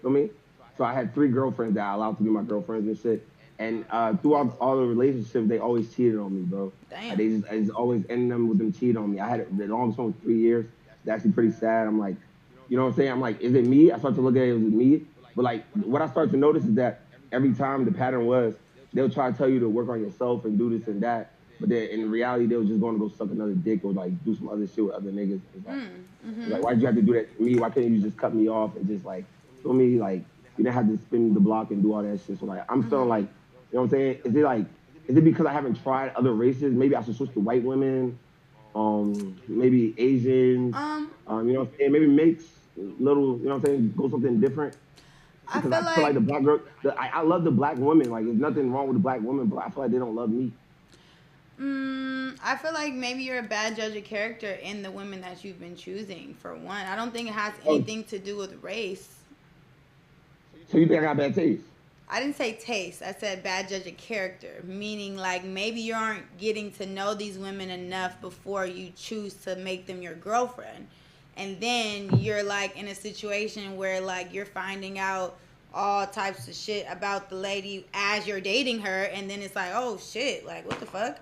Feel me? So I had 3 girlfriends that I allowed to be my girlfriends and shit. And throughout all the relationships, they always cheated on me, bro. Damn. I just always ended them with them cheating on me. I had the longest one was 3 years. It's actually pretty sad. I'm like, you know what I'm saying? I'm like, is it me? I start to look at it, was it me? But like, what I start to notice is that every time the pattern was, they'll try to tell you to work on yourself and do this and that. But then in reality, they were just going to go suck another dick or like do some other shit with other niggas. It's like, why'd you have to do that to me? Why couldn't you just cut me off and just like, feel me? Like, you didn't have to spin the block and do all that shit. So like, I'm feeling like, you know what I'm saying? Is it because I haven't tried other races? Maybe I should switch to white women, maybe Asians, you know what I'm saying? Maybe mix little, you know what I'm saying? Go something different. I Because feel I feel like like the black girl, I love the black women. Like, there's nothing wrong with the black women, but I feel like they don't love me. I feel like maybe you're a bad judge of character in the women that you've been choosing. For one, I don't think it has anything to do with race. So you think I got bad taste? I didn't say taste. I said bad judge of character, meaning like maybe you aren't getting to know these women enough before you choose to make them your girlfriend. And then you're like in a situation where like you're finding out all types of shit about the lady as you're dating her, and then it's like, oh shit, like what the fuck?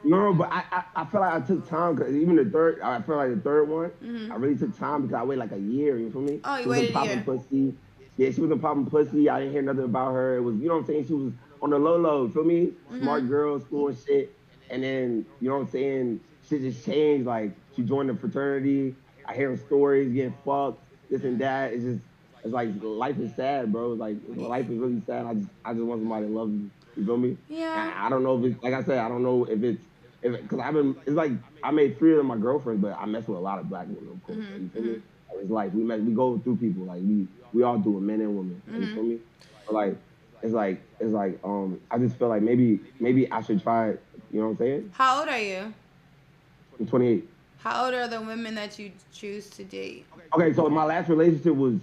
No, but I feel like I took time because even I feel like the third one, I really took time because I waited like a year. You feel me? Oh, you She wasn't waited a popping year. pussy. Yeah, she wasn't popping pussy. I didn't hear nothing about her. It was, you know what I'm saying? She was on the low. Feel me? Smart girl, school and shit. And then, you know what I'm saying? Shit just changed. Like she joined the fraternity. I hear her stories, getting fucked, this and that. It's like life is sad, bro. It's like life is really sad. I just want somebody to love you. You feel me? And Yeah. I don't know if it's like I said. I don't know if it's because it's like I made 3 of them my girlfriends, but I mess with a lot of black women, of course. Like, you feel me? Like, it's like we go through people. Like we all do it, men and women. Like, you feel me? But like it's like I just feel like maybe I should try it. You know what I'm saying? How old are you? I'm 28. How old are the women that you choose to date? Okay, so my last relationship was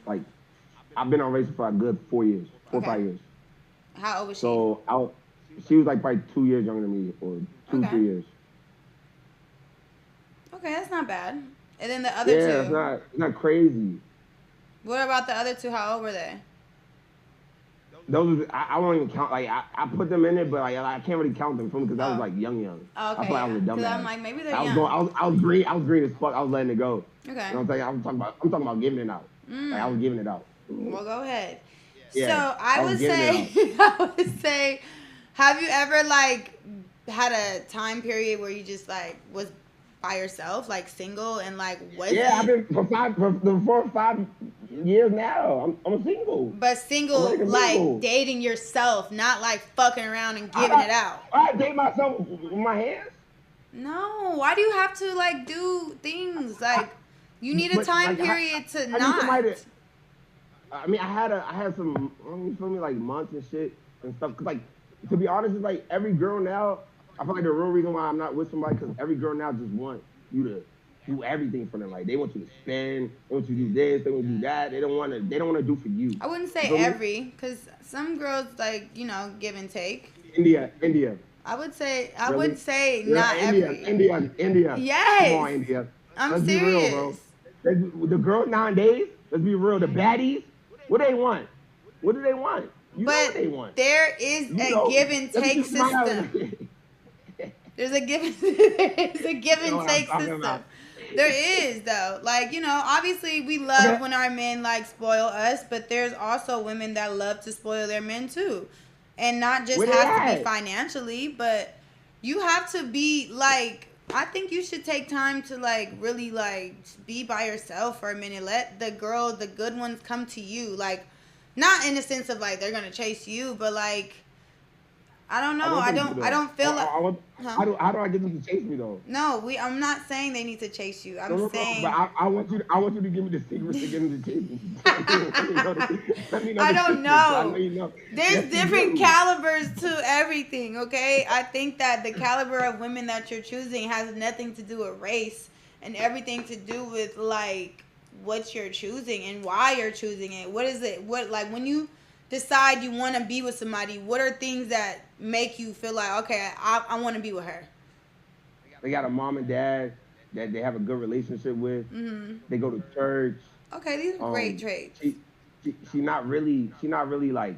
like I've been on a relationship for a good 4 years, 4 or 5 years. How old was she? So she was like probably 2 years younger than me, or 2, Okay. 3 years. Okay, that's not bad. And then the other Yeah, two. it's not crazy. What about the other two? How old were they? Those I won't even count. Like I put them in it, but like I can't really count them for me because I was Oh. like young. Oh, I okay, feel like I yeah. was a Because I'm dumbass. like, maybe they're I was going. young. I was green as fuck. I was letting it go. Okay. You know what I'm saying? I'm talking about giving it out. Like I was giving it out. Well, go ahead. Yeah, So I would giving say, it I would say, have you ever like had a time period where you just like was by yourself, like single, and like wasn't? Yeah, I've been for 4 or 5 years now. I'm single. But I'm single, ready to like mingle. dating yourself, not like fucking around and giving it out. I date myself with my hands. No, why do you have to like do things like? You need a But, time like, period to I need not. somebody to, I mean, I had some, you feel me, like months and shit and stuff. Cause like, to be honest, it's like every girl now. I feel like the real reason why I'm not with somebody because every girl now just want you to do everything for them. Like they want you to spend, they want you to do this, they want you to do that. They don't want to do for you. I wouldn't say You feel me? every, because some girls like give and take. India. I would say Really? not every. India. Yes. Come on, India. I'm Let's serious. be real, bro. The girls nowadays, let's be real, the baddies, what they want? What do they want? You know But what they want. there is You a know, give and let me take just smile. system. There's a give You know and what I'm take talking system. about. There is though. Like, obviously we love Okay. when our men like spoil us, but there's also women that love to spoil their men too. And not just Where they has to be at? financially, but you have to be like, I think you should take time to like really like be by yourself for a minute. Let the good ones come to you. Like, not in the sense of like they're gonna chase you, but like, I don't know. I don't feel like. How do I get them to chase me though? No, I'm not saying they need to chase you. I'm saying. But I want you to give me the secrets to get them to chase me. Let me know I the don't secrets, know. so I know you know. There's Yes, you different do. calibers to everything, okay? I think that the caliber of women that you're choosing has nothing to do with race and everything to do with like what you're choosing and why you're choosing it. What is it? What, like, when you decide you want to be with somebody, what are things that make you feel like, okay, I want to be with her? They got a mom and dad that they have a good relationship with. Mm-hmm. They go to church. Okay, these are great traits. She not really like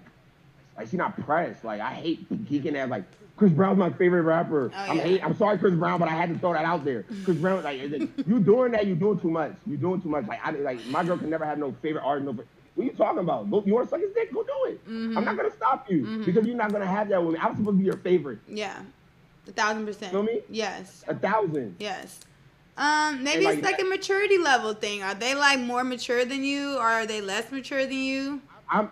she's not pressed. Like I hate geeking at like Chris Brown's my favorite rapper. Oh, yeah. I'm sorry, Chris Brown, but I had to throw that out there. Chris Brown, like you doing that, you doing too much. You doing too much. Like my girl can never have no favorite artist. What are you talking about? Go, you want to suck his dick? Go do it. Mm-hmm. I'm not gonna stop you Mm-hmm. because you're not gonna have that with me. I'm supposed to be your favorite. Yeah, 1,000%. Feel me? Yes. 1,000. Yes. Maybe And it's like a maturity level thing. Are they like more mature than you, or are they less mature than you? I'm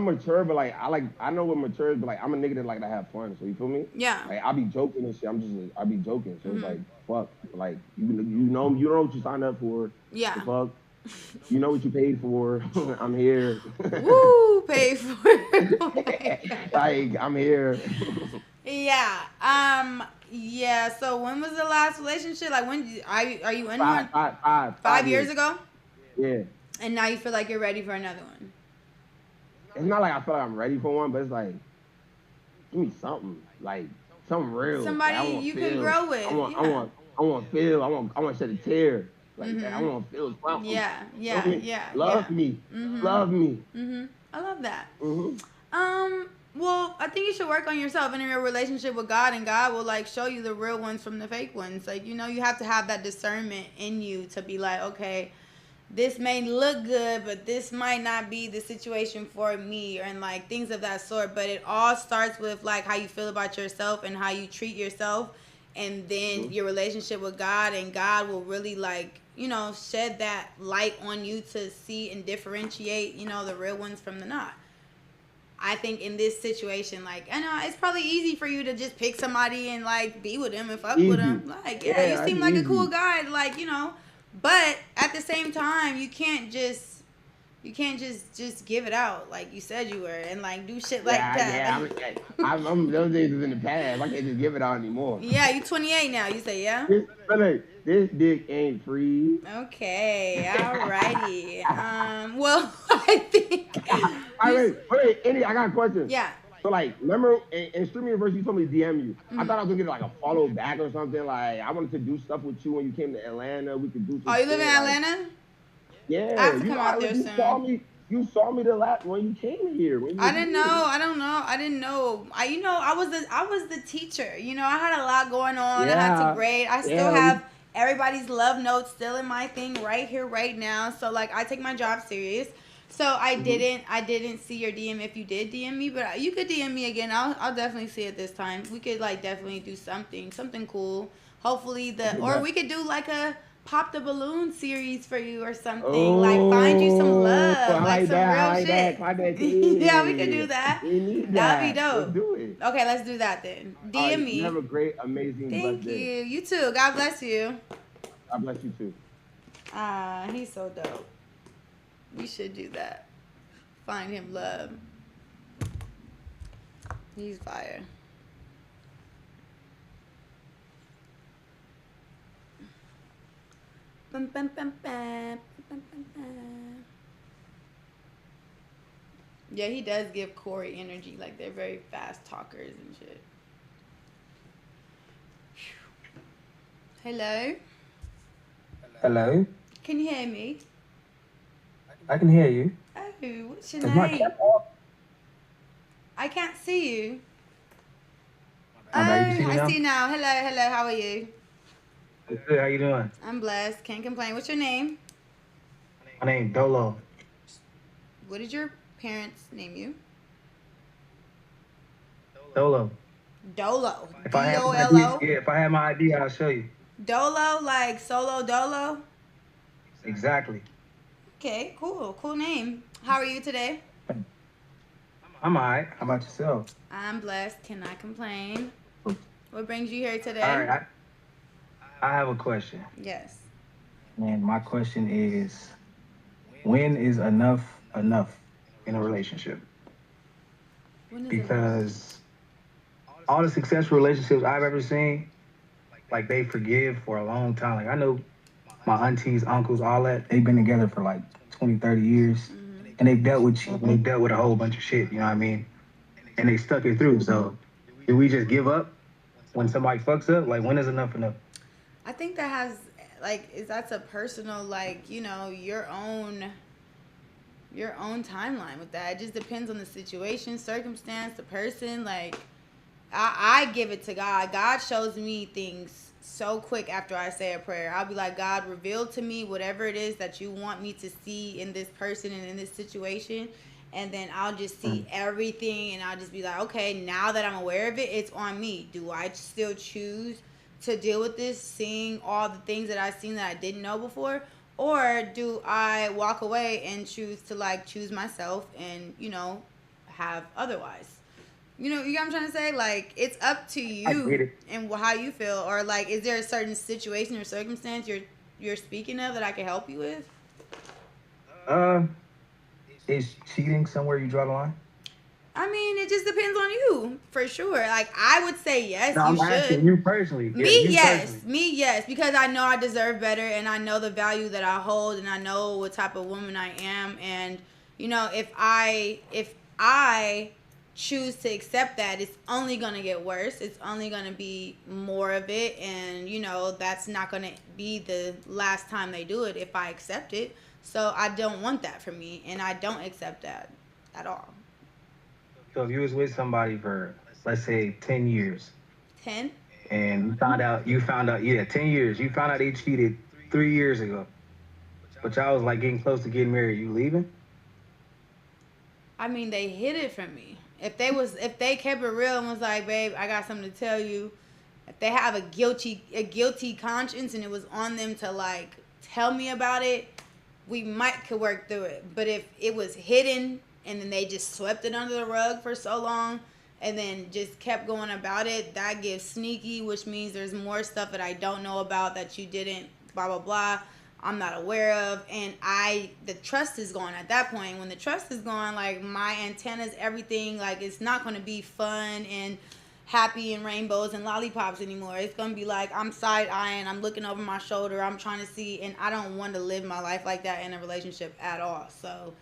mature, but like I know what mature is, but like I'm a nigga that like to have fun. So you feel me? Yeah. Like I be joking and shit. I be joking. So Mm-hmm. it's like fuck. Like you know what you signed up for. Yeah. The fuck. You know what you paid for. I'm here. Woo, pay for it. Like I'm here. Yeah. Yeah. So when was the last relationship? Like are you in one? 5 years ago? Yeah. And now you feel like you're ready for another one. It's not like I feel like I'm ready for one, but it's like give me something. Like something real. Somebody like, I want you feel. can grow with. I want feel. I want to shed a tear. Like Mm-hmm. I want to feel something. Yeah. Love me. Mm-hmm. Love me. Mm-hmm. I love that. Mm-hmm. Well, I think you should work on yourself and in your relationship with God, and God will like show you the real ones from the fake ones. Like, you have to have that discernment in you to be like, okay, this may look good, but this might not be the situation for me, and like things of that sort. But it all starts with like how you feel about yourself and how you treat yourself, and then your relationship with God, and God will really like, shed that light on you to see and differentiate, the real ones from the not. I think in this situation, like, I know it's probably easy for you to just pick somebody and like be with them and fuck with them. Like, yeah, you seem like a cool guy, like, but at the same time, you can't just give it out like you said you were and like do shit like that. Yeah, I'm those days is in the past. I can't just give it out anymore. Yeah, you 28 now. You say, yeah? This dick ain't free. Okay, alrighty. Well, I think. Wait, Andy, I got a question. Yeah. So like, remember in Stream University, you told me to DM you. I Mhm. thought I was gonna get like a follow back or something. Like I wanted to do stuff with you when you came to Atlanta. We could do Oh, some you live in shit. Like Atlanta? I yeah, have to you come know, out there you saw soon. me. You saw me the last when you came here when you I was didn't here. know. I don't know. I didn't know. I was the teacher. I had a lot going on. I had to Yeah, grade. I still yeah. We have everybody's love notes still in my thing right here, right now. So like, I take my job serious. So mhm. I didn't see your DM if you did DM me, but you could DM me again. I'll definitely see it this time. We could like definitely do something cool. Hopefully Okay, or bet. we could do like a pop the balloon series for you or something. Like find you some Oh, love, I like like some that. I real like that. shit. Climate Yeah, we could King. do that. We need That'd be that. Let's dope. do it. Okay, let's do that then. All right. DM You have me. a great, amazing, blessed Thank you. day. You too. God bless you. God bless you too. Ah, he's so dope. We should do that. Find him love. He's fire. Bum, bum, bum, bum, bum, bum, bum. Yeah, he does give Corey energy. Like they're very fast talkers and shit. Hello? Hello, Can you hear me? I can hear you. Oh, what's your Is my name? camera on? I can't see you. Oh, My bad. You see me I now? see now. Hello. How are you? Good. How you doing? I'm blessed. Can't complain. What's your name? My name Dolo. What did your parents name you? Dolo. Dolo. If I have my ID, Dolo. yeah. If I have my ID, I'll show you. Dolo, like solo dolo. Exactly. Okay, cool. Cool name. How are you today? I'm alright. How about yourself? I'm blessed. Cannot complain. What brings you here All today? right. I have a question, Yes. and my question is, when is enough in a relationship? When is enough? Because all the successful relationships I've ever seen, like they forgive for a long time. Like I know my aunties, uncles, all that, they've been together for like 20, 30 years. Mm-hmm. And they've dealt with shit. They've dealt with a whole bunch of shit, you know what I mean? And they stuck it through. So do we just give up when somebody fucks up? Like when is enough enough? I think that has that's a personal your own timeline with that. It just depends on the situation, circumstance, the person. Like I give it to God. God shows me things so quick after I say a prayer. I'll be like, God, reveal to me whatever it is that you want me to see in this person and in this situation. And then I'll just see everything and I'll just be like, okay, now that I'm aware of it, it's on me. Do I still choose to deal with this, seeing all the things that I've seen that I didn't know before? Or do I walk away and choose to choose myself and, have otherwise? You know what I'm trying to say? Like, it's up to I get you it. and how you feel. Or like, is there a certain situation or circumstance you're speaking of that I can help you with? Uh, is cheating somewhere you draw the line? I mean, it just depends on you, for sure. Like, I would say yes, No, you I'm asking should. you personally. Yeah, Me, you yes. personally. Me, yes. Because I know I deserve better and I know the value that I hold and I know what type of woman I am. And, if I choose to accept that, it's only going to get worse. It's only going to be more of it. And, that's not going to be the last time they do it if I accept it. So I don't want that for me. And I don't accept that at all. So if you was with somebody for, let's say, 10 years, 10? and yeah, 10 years, you found out they cheated 3 years ago, but y'all was like getting close to getting married, you leaving? I mean, they hid it from me. If they kept it real and was like, babe, I got something to tell you. If they have a guilty conscience and it was on them to tell me about it, we could work through it. But if it was hidden and then they just swept it under the rug for so long and then just kept going about it, that gives sneaky, which means there's more stuff that I don't know about that you didn't, blah, blah, blah. I'm not aware of, and the trust is gone at that point. When the trust is gone, my antennas, everything, it's not going to be fun and happy and rainbows and lollipops anymore. It's going to be I'm side eyeing, I'm looking over my shoulder, I'm trying to see, and I don't want to live my life like that in a relationship at all. So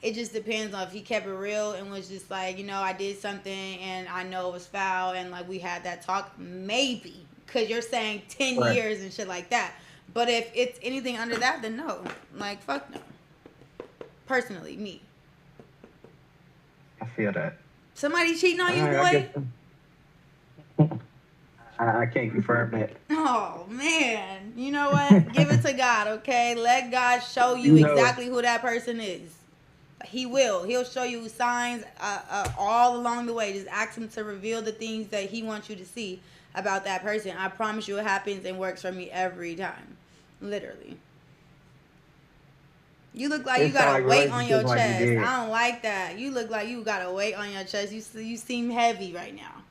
it just depends on if he kept it real and was just like, I did something and I know it was foul and like we had that talk, maybe. Because you're saying 10 Right. years and shit like that. But if it's anything under that, then no. Like, fuck no. Personally, me. I feel that. Somebody cheating on you, I boy? guess I can't confirm that. Oh, man. You know what? Give it to God, okay? Let God show you You know, exactly who that person is. He will. He'll show you signs all along the way. Just ask him to reveal the things that he wants you to see about that person. I promise you it happens and works for me every time. Literally. You look like you it sound got a like weight on your relationships like you chest. did. I don't like that. You look like you got a weight on your chest. You seem heavy right now.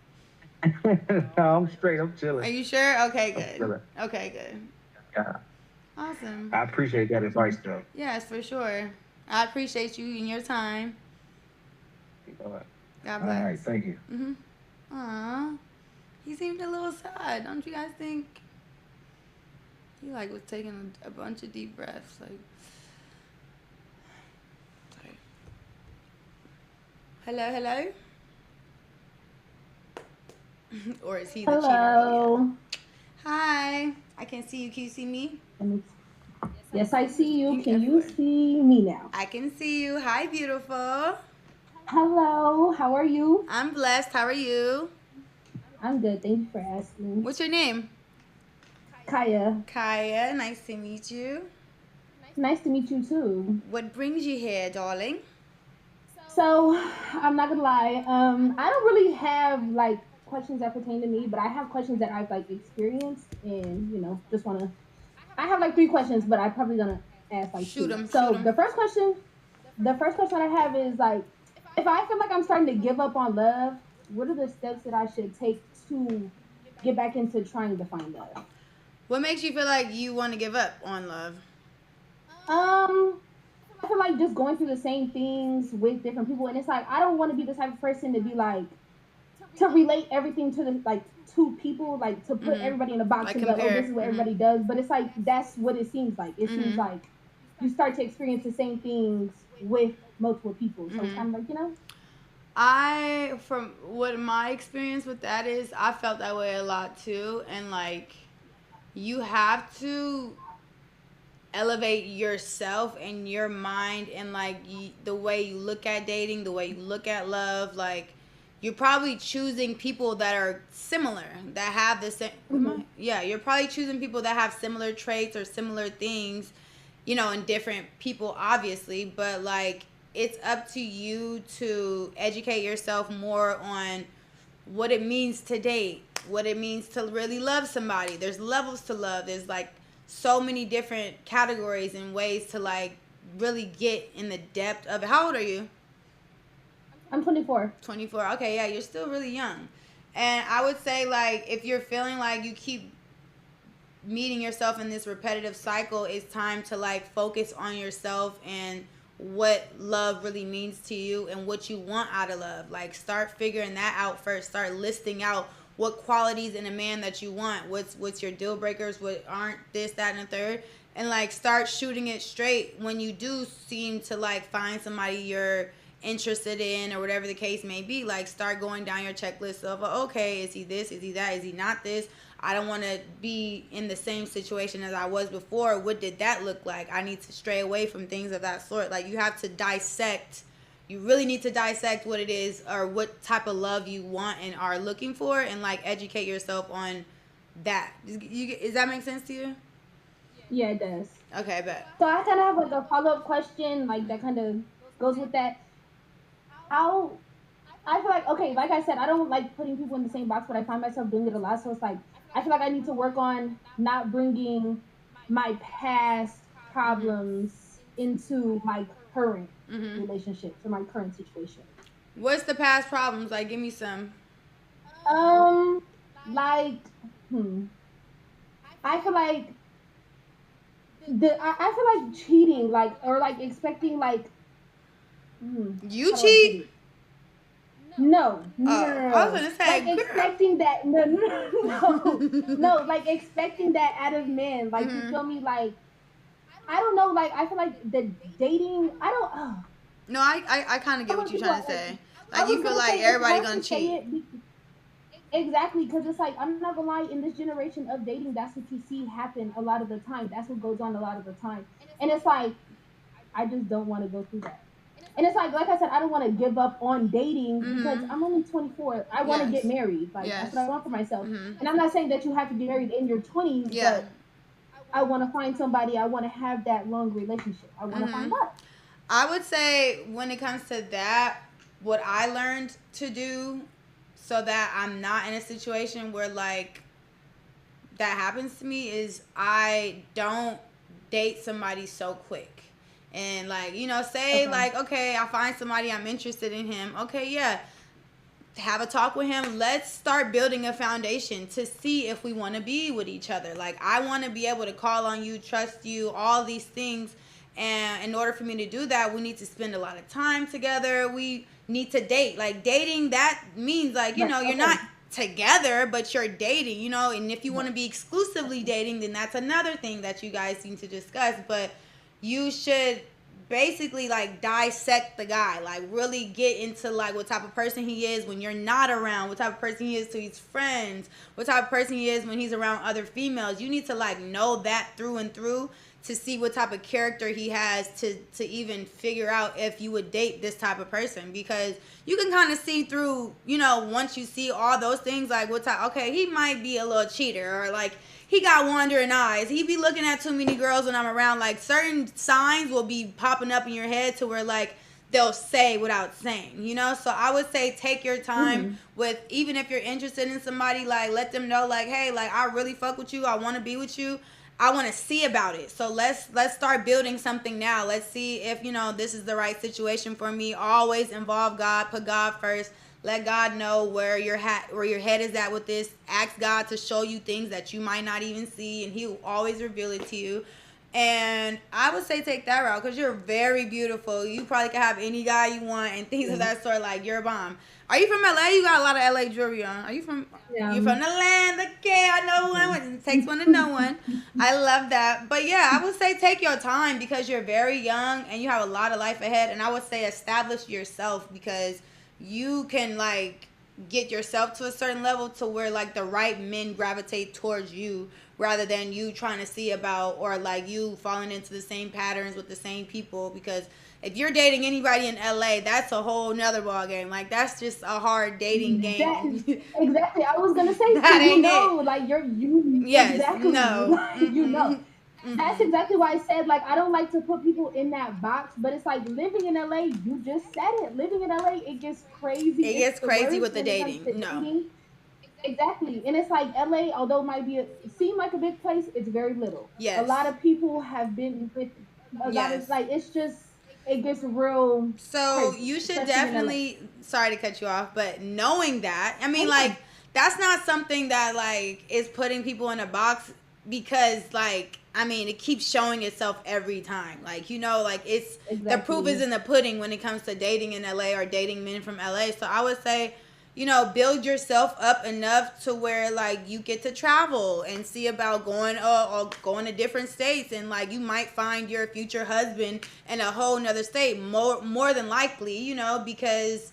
No, I'm straight. I'm Are chilling. you sure? Okay, I'm good. chilling. Okay, good. Yeah. Awesome. I appreciate that advice, though. Yes, for sure. I appreciate you and your time. All God right, bless. thank you. Aww. He seemed a little sad. Don't you guys think? He like was taking a bunch of deep breaths. Like, sorry. Hello? Or is he the cheater? Hello. Hi. I can see you. Can you see me? Yes, I see you. Looking Can you everywhere. see me now? I can see you. Hi, beautiful. Hello. How are you? I'm blessed. How are you? I'm good. Thank you for asking. What's your name? Kaya. Kaya. Nice to meet you. Nice to meet you too. What brings you here, darling? So, I'm not gonna lie. I don't really have like questions that pertain to me, but I have questions that I've like experienced, and just wanna. I have like three questions, but I'm probably gonna ask like Shoot two. 'em. So the first question I have is like, if I feel like I'm starting to give up on love, what are the steps that I should take to get back into trying to find love? What makes you feel like you want to give up on love? I feel like just going through the same things with different people, and it's like I don't want to be the type of person to be like to relate everything to the like to people, like to put everybody in a box Like and be like, oh, compare. this is what everybody does. But it's like that's what it seems like. It seems Mhm. like you start to experience the same things with multiple people. So it's kind of like From what my experience with that is, I felt that way a lot too. And like, you have to elevate yourself and your mind and like the way you look at dating, the way you look at love. Like, you're probably choosing people that are similar, that have the same. Yeah, you're probably choosing people that have similar traits or similar things, in different people, obviously. But like, it's up to you to educate yourself more on what it means to date, what it means to really love somebody. There's levels to love. There's like so many different categories and ways to like really get in the depth of it. How old are you? I'm 24. 24. Okay, yeah, you're still really young. And I would say like if you're feeling like you keep meeting yourself in this repetitive cycle, it's time to like focus on yourself and what love really means to you and what you want out of love. Like, start figuring that out first. Start listing out what qualities in a man that you want. What's your deal breakers, what aren't this, that, and the third. And like, start shooting it straight when you do seem to like find somebody you're interested in or whatever the case may be. Like, start going down your checklist of, okay, is he this, is he that, is he not this? I don't want to be in the same situation as I was before. What did that look like? I need to stray away from things of that sort. Like, you have to dissect. You really need to dissect what it is or what type of love you want and are looking for, and like educate yourself on that. Does that make sense to you? Yeah, it does. Okay, I bet. So I kind of have like a follow-up question, like that kind of goes with that. How I feel like, okay, like I said, I don't like putting people in the same box, but I find myself doing it a lot. So it's like I feel like I need to work on not bringing my past problems into my current relationships or my current situation. What's the past problems? Like, give me some. Like, I feel like I feel like cheating, like, or like expecting, like, You how do I put cheat? it? No. I was gonna say, like girl. expecting that. No, like expecting that out of men. Like, you feel me? Like, I don't know. Like, I feel like the dating. I don't. No, I kind of get what you're trying to say. I Like, was you feel gonna like say it's everybody hard gonna to say cheat. it exactly because it's like I'm not gonna lie. In this generation of dating, that's what you see happen a lot of the time. That's what goes on a lot of the time, and it's like I just don't want to go through that. And it's like I said, I don't want to give up on dating because Mm-hmm. I'm only 24. I want to get Yes. married. Like that's what Yes. I want for myself. Mm-hmm. And I'm not saying that you have to get married in your 20s, Yeah. but I want to find somebody. I want to have that long relationship. I want to Mm-hmm. find love. I would say when it comes to that, what I learned to do so that I'm not in a situation where like that happens to me is I don't date somebody so quick. And like, say Okay. like, okay, I find somebody, I'm interested in him. Okay, yeah. Have a talk with him. Let's start building a foundation to see if we want to be with each other. Like, I want to be able to call on you, trust you, all these things. And in order for me to do that, we need to spend a lot of time together. We need to date. Like, dating, that means like, Right. you're Okay. not together, but you're dating, and if you want to Right. be exclusively dating, then that's another thing that you guys need to discuss. But you should basically like dissect the guy, like really get into like what type of person he is when you're not around, what type of person he is to his friends, what type of person he is when he's around other females. You need to like know that through and through to see what type of character he has to even figure out if you would date this type of person, because you can kind of see through, once you see all those things, like what type, okay, he might be a little cheater, or like he got wandering eyes, he be looking at too many girls when I'm around. Like certain signs will be popping up in your head to where like they'll say without saying, so I would say take your time with, even if you're interested in somebody, like let them know like, hey, like I really fuck with you, I want to be with you, I want to see about it. So let's start building something now. Let's see if this is the right situation for me. Always involve God, put God first. Let God know where your head is at with this. Ask God to show you things that you might not even see, and He will always reveal it to you. And I would say take that route because you're very beautiful. You probably can have any guy you want and things of that sort. Like, you're a bomb. Are you from LA? You got a lot of LA jewelry on. Are you from? Yeah. You're from the land. Okay, I know one. It takes one to know one. I love that. But yeah, I would say take your time because you're very young and you have a lot of life ahead. And I would say establish yourself, because you can like get yourself to a certain level to where like the right men gravitate towards you, rather than you trying to see about, or like you falling into the same patterns with the same people. Because if you're dating anybody in LA, that's a whole nother ball game. Like, that's just a hard dating game. Exactly. I was gonna say, That so ain't it. like you Yes, exactly, no. like That's exactly why I said like I don't like to put people in that box, but it's like living in LA. You just said it. Living in LA, it gets crazy. It It's gets the crazy worst with the when it comes to dating. No. dating. Exactly, and it's like LA, although it might be seem like a big place, it's very little. A Yes. lot of people have been with a lot of Yes. like it's just it gets real So crazy, you should especially in LA. definitely, sorry to cut you off, but knowing that, I mean, like, that's not something that like is putting people in a box, because like, I mean, it keeps showing itself every time. Like, like it's the proof is Exactly. in the pudding when it comes to dating in LA or dating men from LA. So I would say, build yourself up enough to where like you get to travel and see about going or going to different states, and like you might find your future husband in a whole nother state, more than likely, because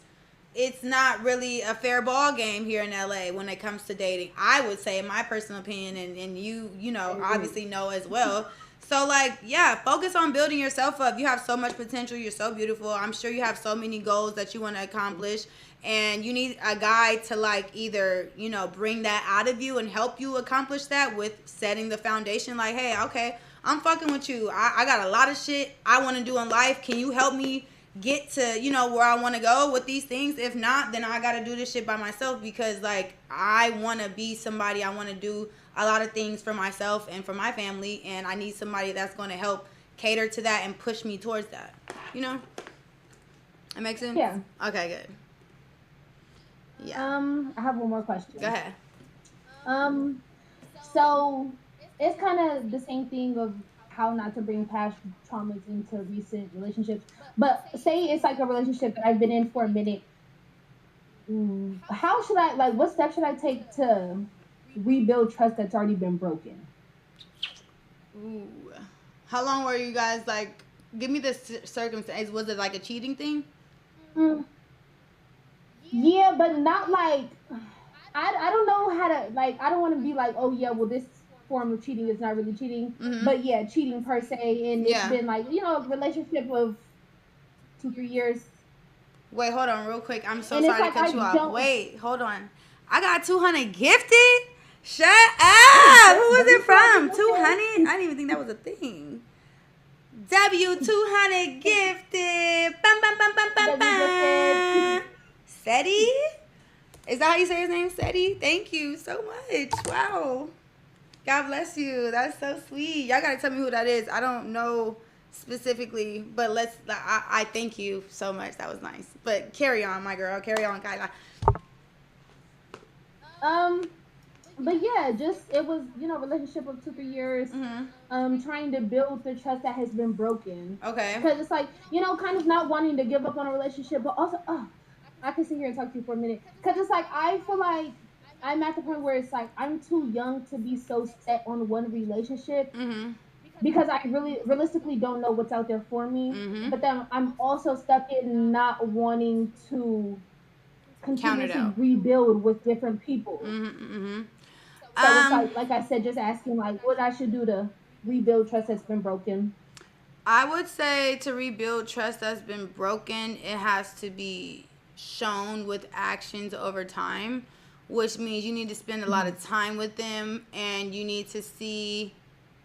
it's not really a fair ball game here in LA when it comes to dating. I would say, in my personal opinion, and obviously know as well. So like, yeah, focus on building yourself up. You have so much potential. You're so beautiful. I'm sure you have so many goals that you want to accomplish, and you need a guy to like either, bring that out of you and help you accomplish that with setting the foundation. Like, hey, okay, I'm fucking with you. I got a lot of shit I want to do in life. Can you help me get to where I want to go with these things? If not, then I got to do this shit by myself, because like I want to be somebody. I want to do a lot of things for myself and for my family, and I need somebody that's going to help cater to that and push me towards that. That makes sense? Yeah. Okay, good. Yeah. I have one more question. Go ahead. So it's kind of the same thing of how not to bring past traumas into recent relationships. But say it's like a relationship that I've been in for a minute. How should I like? What steps should I take to rebuild trust that's already been broken? Ooh. How long were you guys like Give me the circumstance. Was it like a cheating thing? Mm, yeah, but not like I don't know how to like I don't want to be like, oh yeah, well this form of cheating is not really cheating, Mm-hmm. but yeah, cheating per se, and it's Yeah. been like a relationship of 2 3 years, Wait, hold on, real quick. I'm so and it's sorry to like cut I you off. don't. Wait, hold on. I got 200 gifted. Shut up. Who was it from? 200? I didn't even think that was a thing. W200 gifted. Bum, bum, bum, bum, bum, bum. Seti? Is that how you say his name? Seti? Thank you so much. Wow. God bless you. That's so sweet. Y'all gotta tell me who that is. I don't know specifically, but I thank you so much. That was nice. But carry on, my girl. Carry on, Kyla. Um, but yeah, just it was relationship of 2 3 years, trying to build the trust that has been broken. Okay. Because it's like kind of not wanting to give up on a relationship, but also I can sit here and talk to you for a minute because it's like I feel like I'm at the point where it's like I'm too young to be so set on one relationship Mm-hmm. because I really realistically don't know what's out there for me. Mm-hmm. But then I'm also stuck in not wanting to Count it continuously out. rebuild with different people. Mm-hmm. Mm-hmm. So it's like I said, just asking like what I should do to rebuild trust that's been broken. I would say to rebuild trust that's been broken, it has to be shown with actions over time, which means you need to spend a lot of time with them and you need to see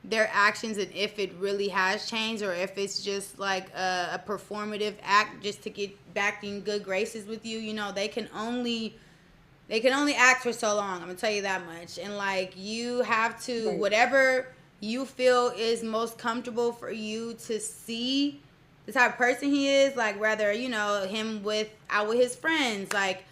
their actions and if it really has changed or if it's just like a performative act just to get back in good graces with you. They can only act for so long. I'm gonna tell you that much. And like you have to Right. whatever you feel is most comfortable for you to see the type of person he is, like rather, him out with his friends, like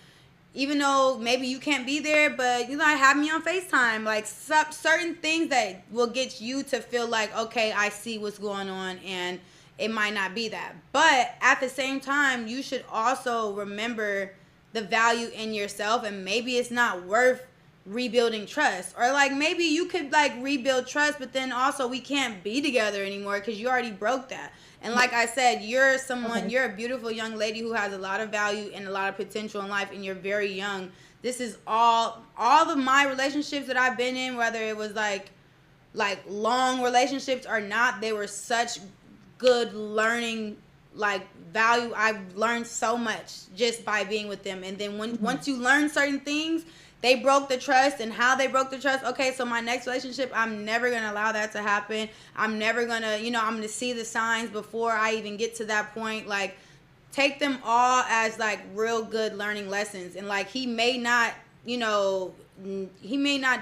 even though maybe you can't be there, but have me on FaceTime, like certain things that will get you to feel like, okay, I see what's going on, and it might not be that. But at the same time, you should also remember the value in yourself, and maybe it's not worth rebuilding trust, or like maybe you could like rebuild trust, but then also we can't be together anymore because you already broke that. And like I said, you're a beautiful young lady who has a lot of value and a lot of potential in life, and you're very young. This is all of my relationships that I've been in, whether it was like long relationships or not, they were such good learning, like value. I've learned so much just by being with them. And then once you learn certain things, they broke the trust, and how they broke the trust. Okay, so my next relationship, I'm never going to allow that to happen. I'm never going to, I'm going to see the signs before I even get to that point. Like, take them all as, like, real good learning lessons. And, like, he may not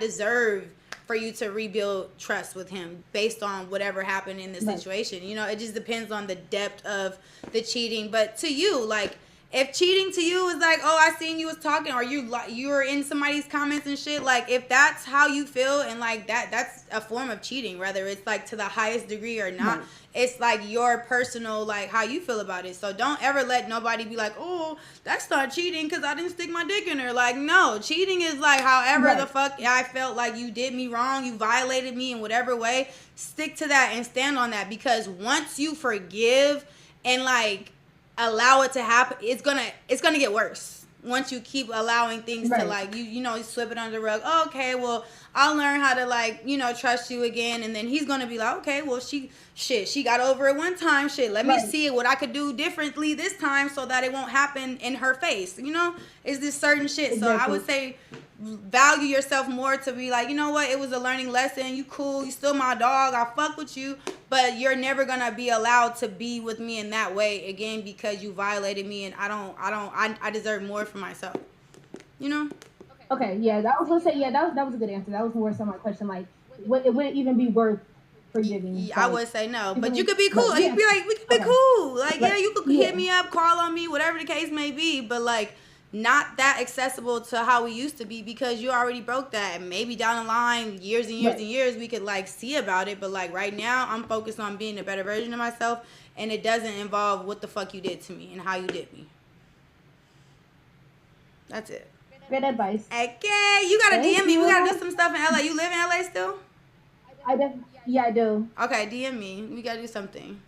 deserve for you to rebuild trust with him based on whatever happened in the situation. It just depends on the depth of the cheating. But to you, like, if cheating to you is like, oh, I seen you was talking, or you're in somebody's comments and shit, like if that's how you feel, and like that's a form of cheating, whether it's like to the highest degree or not. It's like your personal, like how you feel about it. So don't ever let nobody be like, oh, that's not cheating because I didn't stick my dick in her. Like, no, cheating is like however the fuck I felt like you did me wrong, you violated me in whatever way. Stick to that and stand on that, because once you forgive and like allow it to happen, it's gonna get worse once you keep allowing things to like you slip it under the rug. Oh, okay, well, I'll learn how to like trust you again, and then he's gonna be like, okay, well, she got over it one time, let me see what I could do differently this time so that it won't happen in her face. Is this certain shit. So I would say value yourself more, to be like, what, it was a learning lesson, you cool, you still my dog, I fuck with you, but you're never gonna be allowed to be with me in that way again because you violated me, and I deserve more for myself. Okay, yeah, that was gonna say, yeah, that was a good answer. That was more so my question, like, it wouldn't even be worth forgiving. I would say no, but you could be cool. You could be like, we could be cool. Like, yeah, you could hit me up, call on me, whatever the case may be, but like not that accessible to how we used to be, because you already broke that. And maybe down the line, years and years and years, we could like see about it. But like right now, I'm focused on being a better version of myself, and it doesn't involve what the fuck you did to me and how you did me. That's it. Good advice. Okay, you gotta DM me. We gotta do some stuff in LA. You live in LA still? Yeah, I do. Okay, DM me. We gotta do something.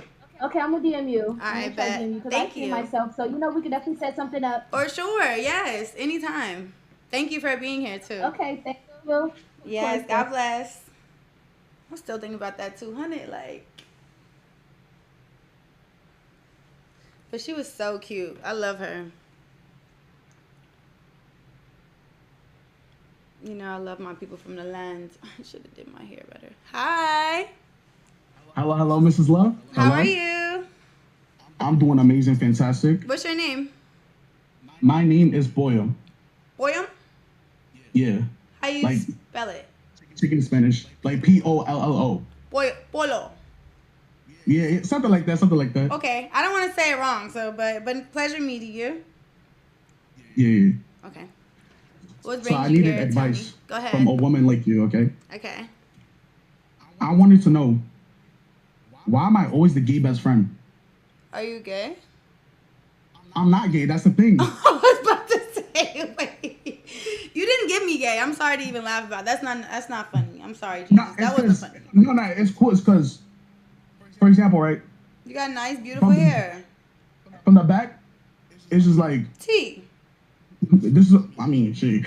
Okay, I'm gonna DM you. All I'm right, gonna try to DM bet. you because I Thank see you. myself. So we could definitely set something up. For sure. Yes. Anytime. Thank you for being here too. Okay, thank you. Of course, Yes. God thank bless. I'm still thinking about that 200. Like, but she was so cute. I love her. You know, I love my people from the land. I should have did my hair better. Hi. Hello, hello, Mrs. Love. How Hello. are you? I'm doing amazing, fantastic. What's your name? My name is Boyum. Boyum? Yeah. How you Like spell it? chicken in Spanish, like Pollo. Polo. Yeah, something like that, something like that. Okay. I don't want to say it wrong, so but pleasure meeting you. Yeah. Okay. What So brings I you needed here? advice Go ahead. from a woman like you, okay? Okay. I wanted to know, why am I always the gay best friend? Are you gay? I'm not gay, that's the thing. I was about to say, wait. You didn't give me gay. I'm sorry to even laugh about it. That's not funny. I'm sorry, Jesus. No, That wasn't funny. No, it's cool. It's because, for example, right? You got nice, beautiful hair. From the back, it's just like, T. this is, I mean, shit.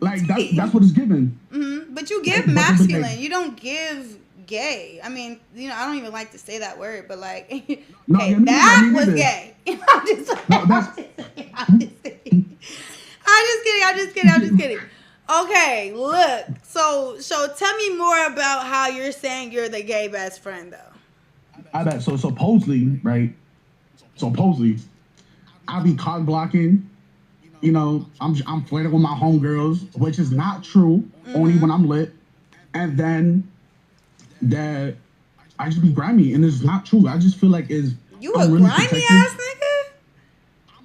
Like, that's what it's given. Mm-hmm. But you give Like, masculine. like, You don't give gay. I mean, you know, I don't even like to say that word, but like, No, okay, yeah, me that neither, me was neither. gay. I'm just No, that's- I'm just kidding. Okay, look. So tell me more about how you're saying you're the gay best friend, though. I bet. So supposedly, right? Supposedly, I be cock blocking. You know, I'm flirting with my homegirls, which is not true. Only when I'm lit. And then that I just be grimy, and it's not true. I just feel like You I'm a really grimy protective. ass nigga?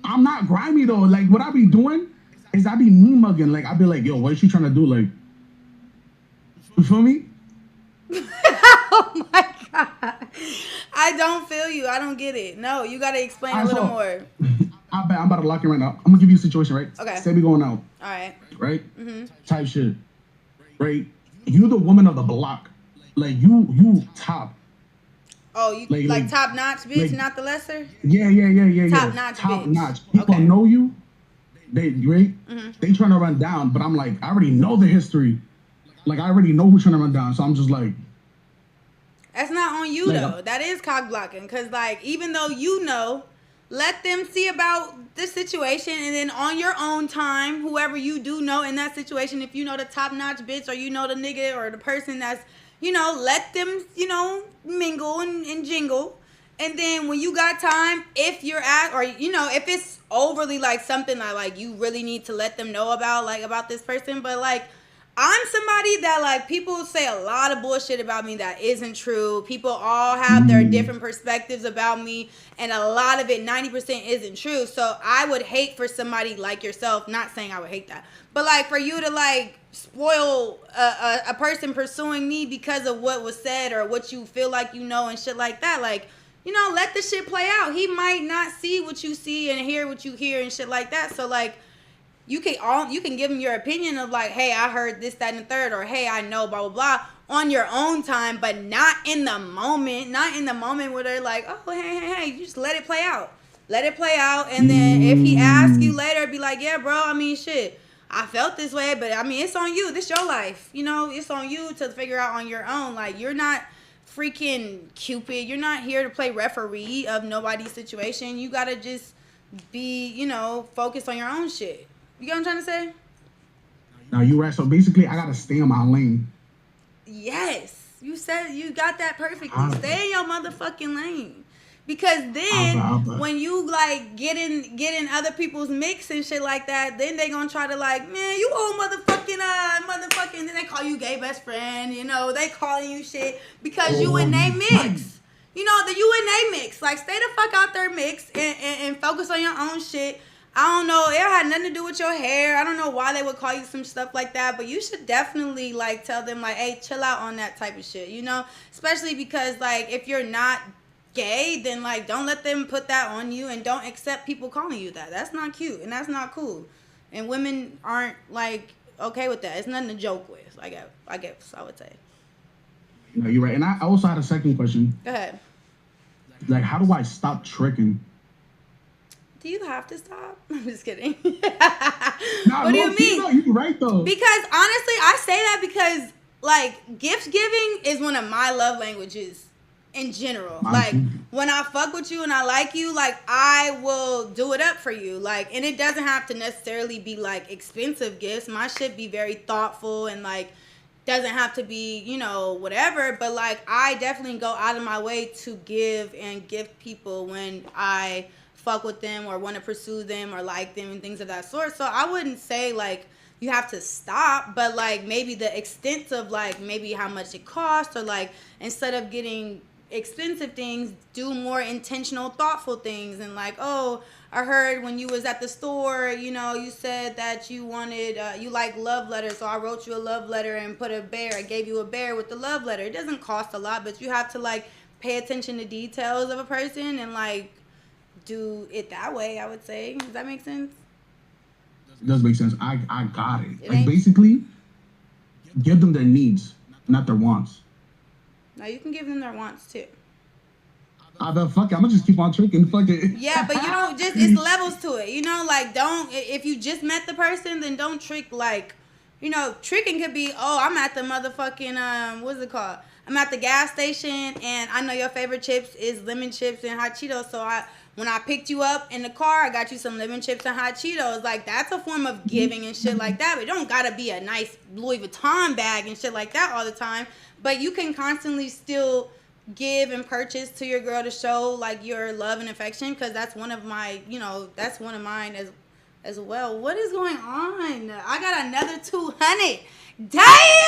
I'm not grimy though. Like what I be doing is I be mean mugging. Like I be like, yo, what is she trying to do? Like, you feel me? Oh my god. I don't feel you. I don't get it. No, you gotta explain a little more. I bet I'm about to lock you right now. I'm gonna give you a situation, right? Okay. Say we going out. All right. Right? Type shit. Right? You the woman of the block. Like you top. Oh, you like top notch bitch, not the lesser? Yeah. Top notch Top bitch. notch. People Okay. know you. They right? They trying to run down, but I'm like, I already know the history. Like I already know who's trying to run down. So I'm just like, that's not on you like, though. That is cock blocking. Cause like even though you know, let them see about the situation, and then on your own time, whoever you do know in that situation, if you know the top notch bitch or you know the nigga or the person that's, you know, let them, you know, mingle and jingle. And then when you got time, if you're at, or, you know, if it's overly like something that like you really need to let them know about, like about this person. But like, I'm somebody that like people say a lot of bullshit about me that isn't true. People all have their different perspectives about me, and a lot of it, 90% isn't true. So I would hate for somebody like yourself, not saying I would hate that, but like for you to like spoil a person pursuing me because of what was said or what you feel like you know and shit like that. Like, you know, let the shit play out. He might not see what you see and hear what you hear and shit like that. So like, you can give him your opinion of like, hey, I heard this, that, and the third, or hey, I know, blah, blah, blah, on your own time, but not in the moment. Not in the moment where they're like, oh, hey, you just let it play out. Let it play out, and then if he asks you later, be like, yeah, bro, I mean, shit, I felt this way, but I mean, it's on you. This your life. You know, it's on you to figure out on your own. Like, you're not freaking Cupid. You're not here to play referee of nobody's situation. You gotta just be, you know, focused on your own shit. You get what I'm trying to say? no, you right. So basically, I gotta stay in my lane. Yes. You said you got that perfectly. Stay in your motherfucking lane. Because then when you like get in other people's mix and shit like that, then they gonna try to like, man, you old motherfucking, then they call you gay best friend, you know, they calling you shit because you in they mix. You know, that you in they mix. Like, stay the fuck out their mix and focus on your own shit. I don't know. It had nothing to do with your hair. I don't know why they would call you some stuff like that, but you should definitely like tell them like, hey, chill out on that type of shit, you know? Especially because like if you're not gay, then like don't let them put that on you, and don't accept people calling you that. That's not cute and that's not cool. And women aren't like okay with that. It's nothing to joke with. I guess I would say. No, you're right. And I also had a second question. Go ahead. Like, how do I stop tricking? Do you have to stop? I'm just kidding. Nah, What do low you key, mean? no, you're right though. Because honestly, I say that because like gift giving is one of my love languages in general. Mine Like too. when I fuck with you and I like you, like I will do it up for you. Like, and it doesn't have to necessarily be like expensive gifts. My shit be very thoughtful and like doesn't have to be, you know, whatever, but like I definitely go out of my way to give and gift people when I fuck with them or want to pursue them or like them and things of that sort. So I wouldn't say like you have to stop, but like maybe the extent of like maybe how much it costs, or like instead of getting expensive things, do more intentional, thoughtful things. And like, oh, I heard when you was at the store, you know, you said that you wanted, you like love letters, so I wrote you a love letter and put a bear. I gave you a bear with the love letter. It doesn't cost a lot, but you have to like pay attention to details of a person and like do it that way, I would say. Does that make sense? It does make sense. I got it. It Like ain't- basically, give them their needs, not their wants. No, you can give them their wants too. I thought, fuck it, I'm gonna just keep on tricking. Fuck it. Yeah, but you don't just, it's levels to it. You know, like don't, if you just met the person, then don't trick like, you know, tricking could be, oh, I'm at the motherfucking, what's it called? I'm at the gas station and I know your favorite chips is lemon chips and hot Cheetos. So when I picked you up in the car, I got you some lemon chips and hot Cheetos. Like that's a form of giving and shit like that. But it don't gotta be a nice Louis Vuitton bag and shit like that all the time. But you can constantly still give and purchase to your girl to show like your love and affection, because that's one of my, you know, that's one of mine as well. What is going on? I got another 200. Damn!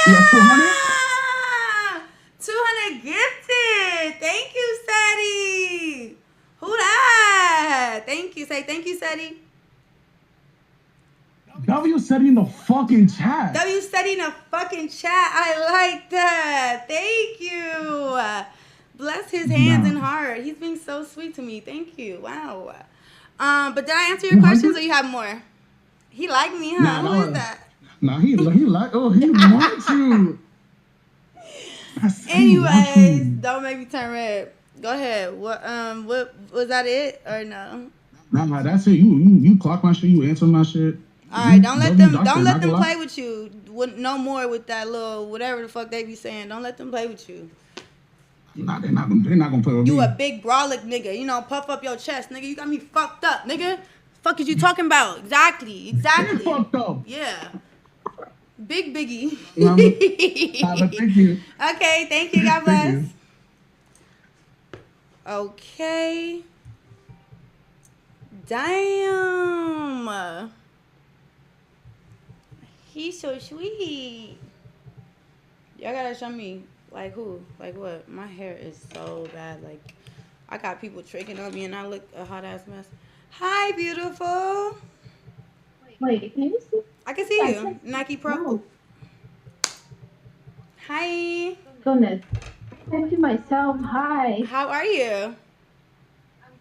You got 200? 200 gifted. Thank you, Sadie. Who that? Thank you. Say thank you, Sadie. W said in the fucking chat. W Sadie in the fucking chat. I like that. Thank you. Bless his hands and heart. He's being so sweet to me. Thank you. Wow. But did I answer your questions or you have more? He liked me, huh? Nah, Who no. is that? Nah, he like, oh, he wants you. I said he wants Anyways, you. don't make me turn red. Go ahead. What was that it or no? Nah, that's it. You clock my shit. You answer my shit. All right, don't let them Not gonna lie. play with you. No more with that little whatever the fuck they be saying. Don't let them play with you. Nah, they're not gonna play with You me. a big brolic nigga. You know, puff up your chest, nigga. You got me fucked up, nigga. Fuck is you talking about? Exactly. Fucked up. Yeah. Big Biggie. Nah, but thank you. Okay, thank you. God Thank bless. you. Okay. Damn. He's so sweet. Y'all gotta show me. Like who? Like what? My hair is so bad. Like I got people tricking on me and I look a hot ass mess. Hi, beautiful. Wait, can you see? I can see you. Nike Pro. No. Hi. Goodness. I see myself. Hi. How are you?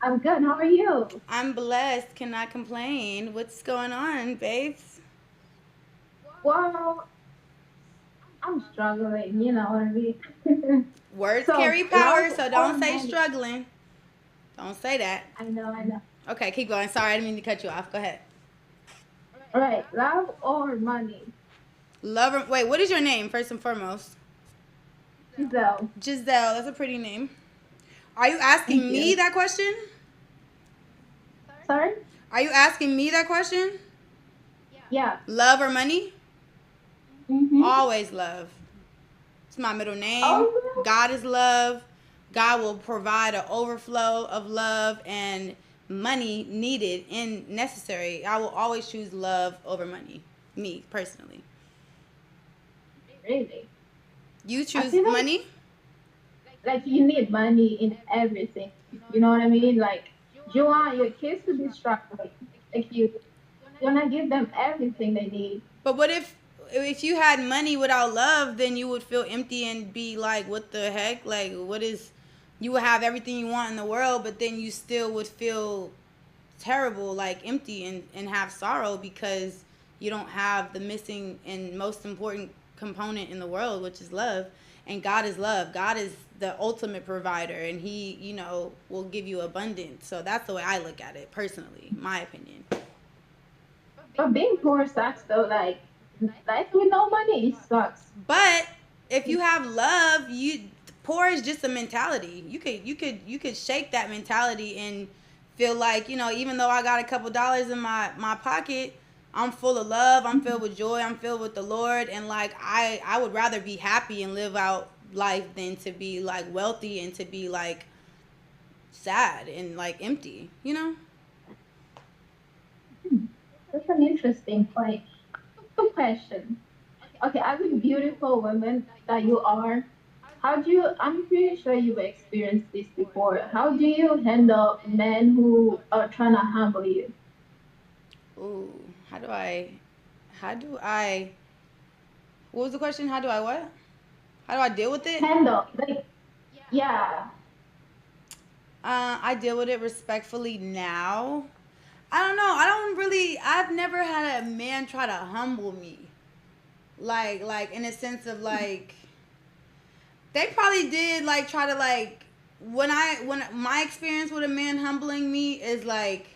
I'm good. How are you? I'm blessed. Cannot complain. What's going on, babes? Well, I'm struggling. You know what I mean? Words So, carry power, love so don't or say money? struggling. Don't say that. I know. Okay, keep going. Sorry, I didn't mean to cut you off. Go ahead. All right, love or money? Lover. Wait, what is your name, first and foremost? Giselle. Giselle. That's a pretty name. Are you asking Thank me you. that question? Sorry? Are you asking me that question? Yeah. Love or money? Mm-hmm. Always love. It's my middle name. Oh. God is love. God will provide an overflow of love and money needed and necessary. I will always choose love over money. Me, personally. Really? You choose feel like- money? Like, you need money in everything. You know what I mean? Like, you want your kids to be struggling. Like, you want to give them everything they need. But what if you had money without love, then you would feel empty and be like, what the heck? Like, you would have everything you want in the world, but then you still would feel terrible, like empty and have sorrow because you don't have the missing and most important component in the world, which is love. And God is love. God is the ultimate provider, and he, will give you abundance. So that's the way I look at it personally, my opinion. But being poor sucks though. Like life with no money, it sucks. But if you have love, poor is just a mentality. You could shake that mentality and feel like, even though I got a couple dollars in my pocket, I'm full of love, I'm filled with joy, I'm filled with the Lord, and like I would rather be happy and live out life than to be like wealthy and to be like sad and like empty. That's an interesting point. Good question. Okay, as a beautiful woman that you are, how do you, I'm pretty sure you've experienced this before. How do you handle men who are trying to humble you? Ooh, how do I, what was the question? How do I what? How do I deal with it? Handle, like, yeah. I deal with it respectfully now. I don't know. I've never had a man try to humble me. Like in a sense of like, they probably did like try to like, when my experience with a man humbling me is like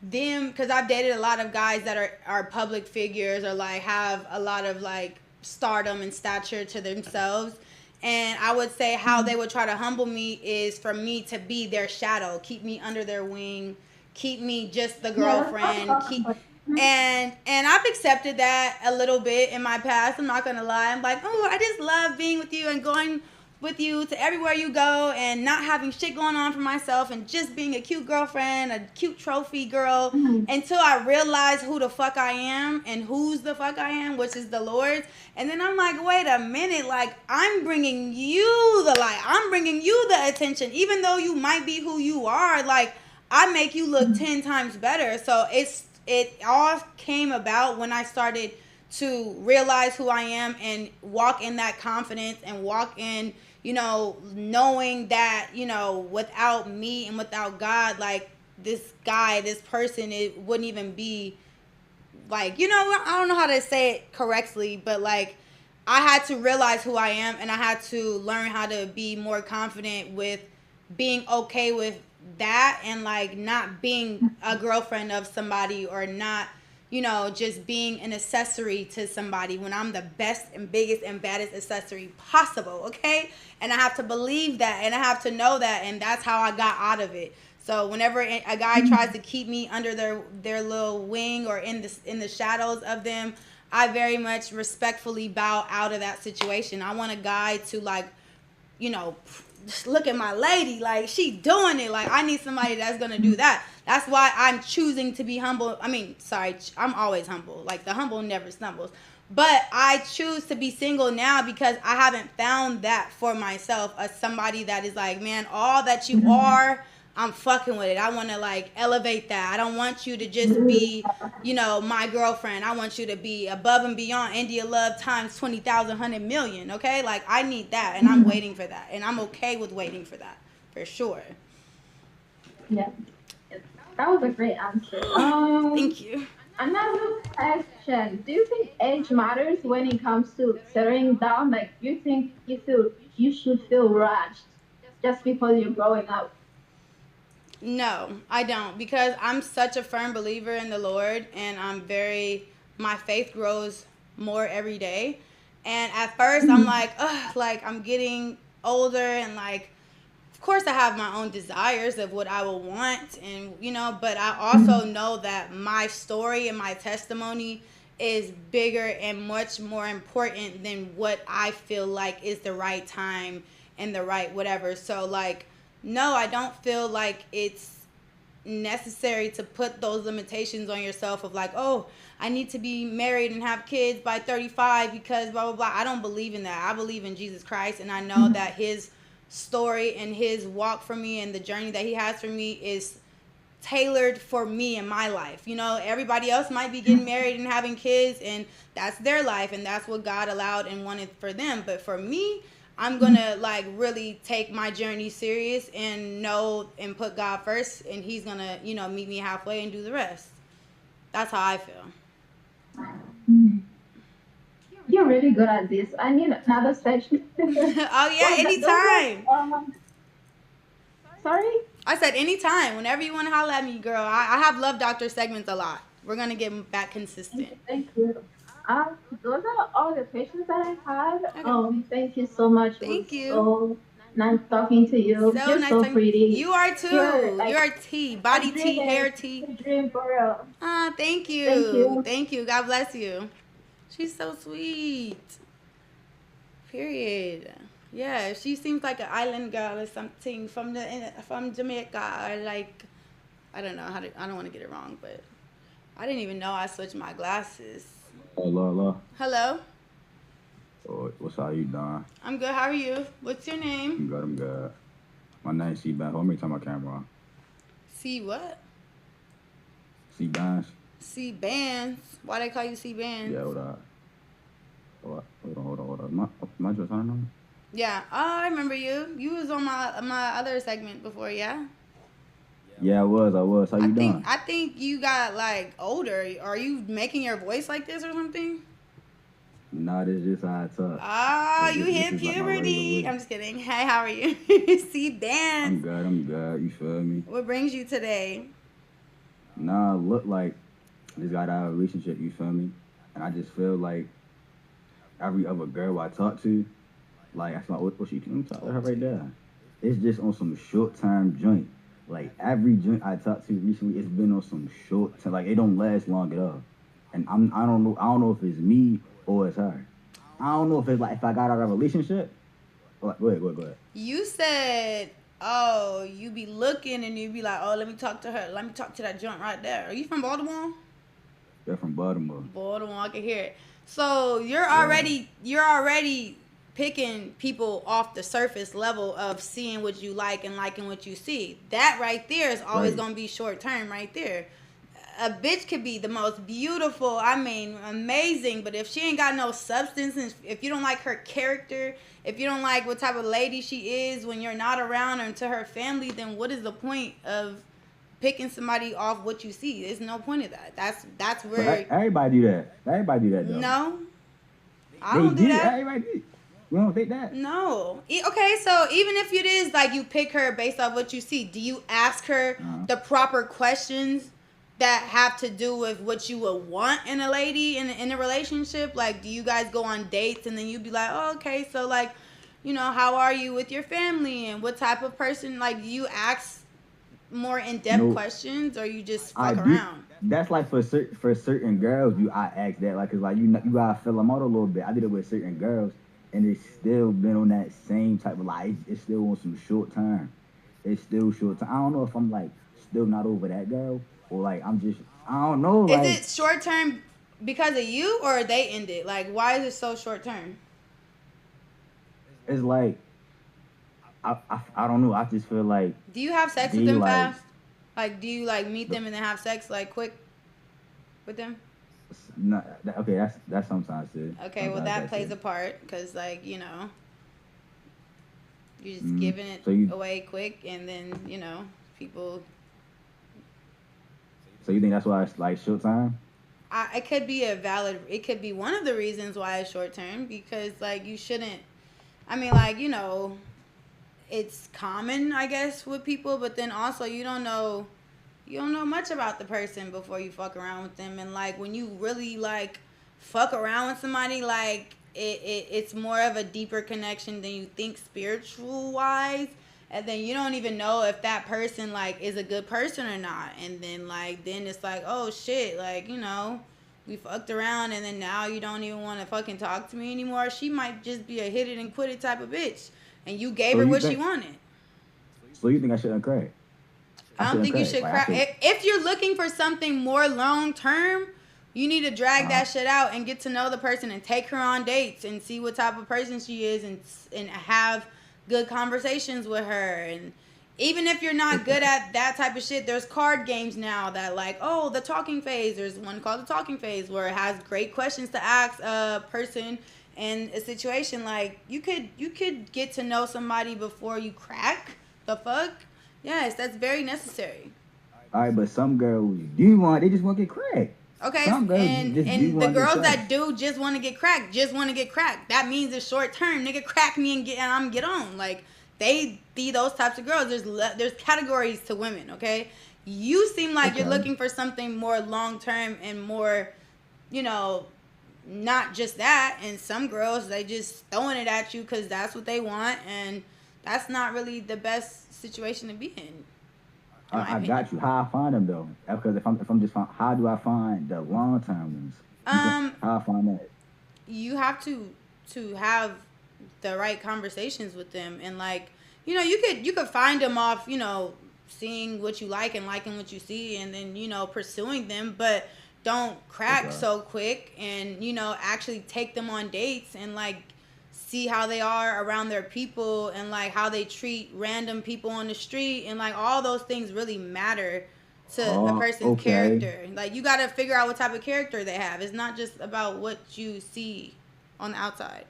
them, because I've dated a lot of guys that are public figures or like have a lot of like stardom and stature to themselves. And I would say how they would try to humble me is for me to be their shadow, keep me under their wing, keep me just the Yeah, that's girlfriend, keep awesome. and I've accepted that a little bit in my past. I'm not gonna lie. I'm like, oh, I just love being with you and going with you to everywhere you go and not having shit going on for myself and just being a cute girlfriend, a cute trophy girl, Mhm. until I realize who the fuck I am and whose the fuck I am, which is the Lord's. And then I'm like, wait a minute, like I'm bringing you the light. I'm bringing you the attention. Even though you might be who you are, like I make you look 10 times better. So it all came about when I started to realize who I am and walk in that confidence and walk in, knowing that, without me and without God, like this person, it wouldn't even be like, I don't know how to say it correctly, but like I had to realize who I am and I had to learn how to be more confident with being okay with that and like not being a girlfriend of somebody or not, just being an accessory to somebody when I'm the best and biggest and baddest accessory possible, okay? And I have to believe that and I have to know that, and that's how I got out of it. So whenever a guy tries to keep me under their little wing or in the shadows of them, I very much respectfully bow out of that situation. I want a guy to like, just look at my lady, like she doing it. Like I need somebody that's gonna do that. That's why I'm choosing to be humble. I mean, sorry, I'm always humble. Like the humble never stumbles. But I choose to be single now because I haven't found that for myself as somebody that is like, man, all that you are, I'm fucking with it. I want to like elevate that. I don't want you to just be, my girlfriend. I want you to be above and beyond India Love times 20,000, 100,000,000. Okay, like I need that, and I'm waiting for that, and I'm okay with waiting for that, for sure. Yeah, that was a great answer. Thank you. Another question. Do you think age matters when it comes to settling down? Like, do you think you should feel rushed just because you're growing up? No, I don't, because I'm such a firm believer in the Lord, and my faith grows more every day. And at first, I'm like, ugh, like I'm getting older, and like, of course, I have my own desires of what I will want, and but I also know that my story and my testimony is bigger and much more important than what I feel like is the right time and the right whatever. So like, no, I don't feel like it's necessary to put those limitations on yourself of like, oh, I need to be married and have kids by 35 because blah blah blah. I don't believe in that. I believe in Jesus Christ, and I know that his story and his walk for me and the journey that he has for me is tailored for me in my life. Everybody else might be getting married and having kids, and that's their life, and that's what God allowed and wanted for them. But for me, I'm gonna like really take my journey serious and know and put God first, and he's gonna, meet me halfway and do the rest. That's how I feel. You're really good at this. I need another section. Oh yeah, Well, those anytime. are sorry. I said anytime. Whenever you want to holler at me, girl. I have love doctor segments a lot. We're gonna get back consistent. Thank you. Those are all the questions that I had. Okay. Thank you so much. It Thank was you. so nice talking to you. So You're nice so talking. pretty. You are You're too. You like are tea, a body tea, dream, hair tea. a dream for real. Ah, thank Thank you. you. Thank you. God bless you. She's so sweet. Period. Yeah, she seems like an island girl or something from Jamaica or like I don't know how to. I don't want to get it wrong, but I didn't even know I switched my glasses. Hello, hello. Hello. Oh, what's how you doing? I'm good. How are you? What's your I'm name? good, I'm good. My name's C-Bands. Let me turn my camera on. C what? C-Bands? C bands. Why they call you C bands? Yeah, hold on. Hold on. Am I just on? Yeah. Oh, I remember you. You was on my other segment before, yeah. Yeah, I was. How you doing? I think you got like older. Are you making your voice like this or something? Nah, this is just how I talk. Ah, you This hit is like my regular puberty. voice. I'm just kidding. Hey, how are you? C bands. I'm good. You feel me? What brings you today? Nah, look like I just got out of a relationship, you feel me? And I just feel like every other girl I talk to, like, I feel like, what she can talk to her right there. It's just on some short-term joint. Like, every joint I talked to recently, it's been on some short-term, like, it don't last long at all. And I don't know if it's me or it's her. I don't know if it's like, if I got out of a relationship. Like, go ahead. You said, oh, you be looking and you be like, oh, let me talk to her. Let me talk to that joint right there. Are you from Baltimore? They're from Baltimore. Baltimore, I can hear it. So you're already picking people off the surface level of seeing what you like and liking what you see. That right there is always Right. gonna be short term right there. A bitch could be the most beautiful, I mean, amazing, but if she ain't got no substance, and if you don't like her character, if you don't like what type of lady she is when you're not around or to her family, then what is the point of picking somebody off what you see? There's no point of that. That's where. But everybody do that. Everybody do that, though. No, I They don't do that. Everybody do. You don't think that? No. Okay, so even if it is like you pick her based off what you see, do you ask her the proper questions that have to do with what you would want in a lady in a relationship? Like, do you guys go on dates and then you be like, oh, okay, so like, you know, how are you with your family and what type of person? Like, do you ask more in-depth questions or you just fuck around? That's like for certain girls, I ask that, like, cause like you gotta fill them out a little bit. I did it with certain girls, and it's still been on that same type of like it's still on some short term. It's still short term. I don't know if I'm like still not over that girl or like I don't know. Like, is it short term because of you or they ended? Like, why is it so short term? It's like I don't know. I just feel like. Do you have sex with them fast? Like, do you like meet them and then have sex like quick with them? No, okay, that's sometimes it. Okay, well that plays a part because like you're just giving it away quick and then people. So you think that's why it's like short term? It could be one of the reasons why it's short term because like you shouldn't. I mean, like it's common, I guess, with people, but then also you don't know much about the person before you fuck around with them, and like when you really like fuck around with somebody, like it's more of a deeper connection than you think spiritual wise, and then you don't even know if that person like is a good person or not, and then it's like, oh shit, like we fucked around and then now you don't even want to fucking talk to me anymore. She might just be a hit it and quit it type of bitch. And you gave her what she wanted. So you think I shouldn't cry? I don't think you should cry. If you're looking for something more long term, you need to drag that shit out and get to know the person and take her on dates and see what type of person she is and have good conversations with her. And even if you're not good at that type of shit, there's card games now that like, oh, the talking phase. There's one called the talking phase where it has great questions to ask a person in a situation. Like you could get to know somebody before you crack. The fuck? Yes, that's very necessary. All right, but some girls they just want to get cracked. Okay, Some girls just do and the want to get girls cracked. that do just want to get cracked, just want to get cracked. That means it's short term. Nigga, crack me and I'm get on. Like they be those types of girls. There's categories to women. Okay, you seem like you're Okay. looking for something more long term and more, you know, not just that. And some girls they just throwing it at you because that's what they want, and that's not really the best situation to be in. In my I opinion. got you. How I find them though? Because if I'm just how do I find the long term ones? How I find that? You have to have the right conversations with them, and like, you know, you could find them off, you know, seeing what you like and liking what you see, and then, you know, pursuing them, but don't crack Okay. so quick, and, you know, actually take them on dates and like see how they are around their people, and like how they treat random people on the street, and like all those things really matter to a Oh, person's okay. character. Like you got to figure out what type of character they have. It's not just about what you see on the outside.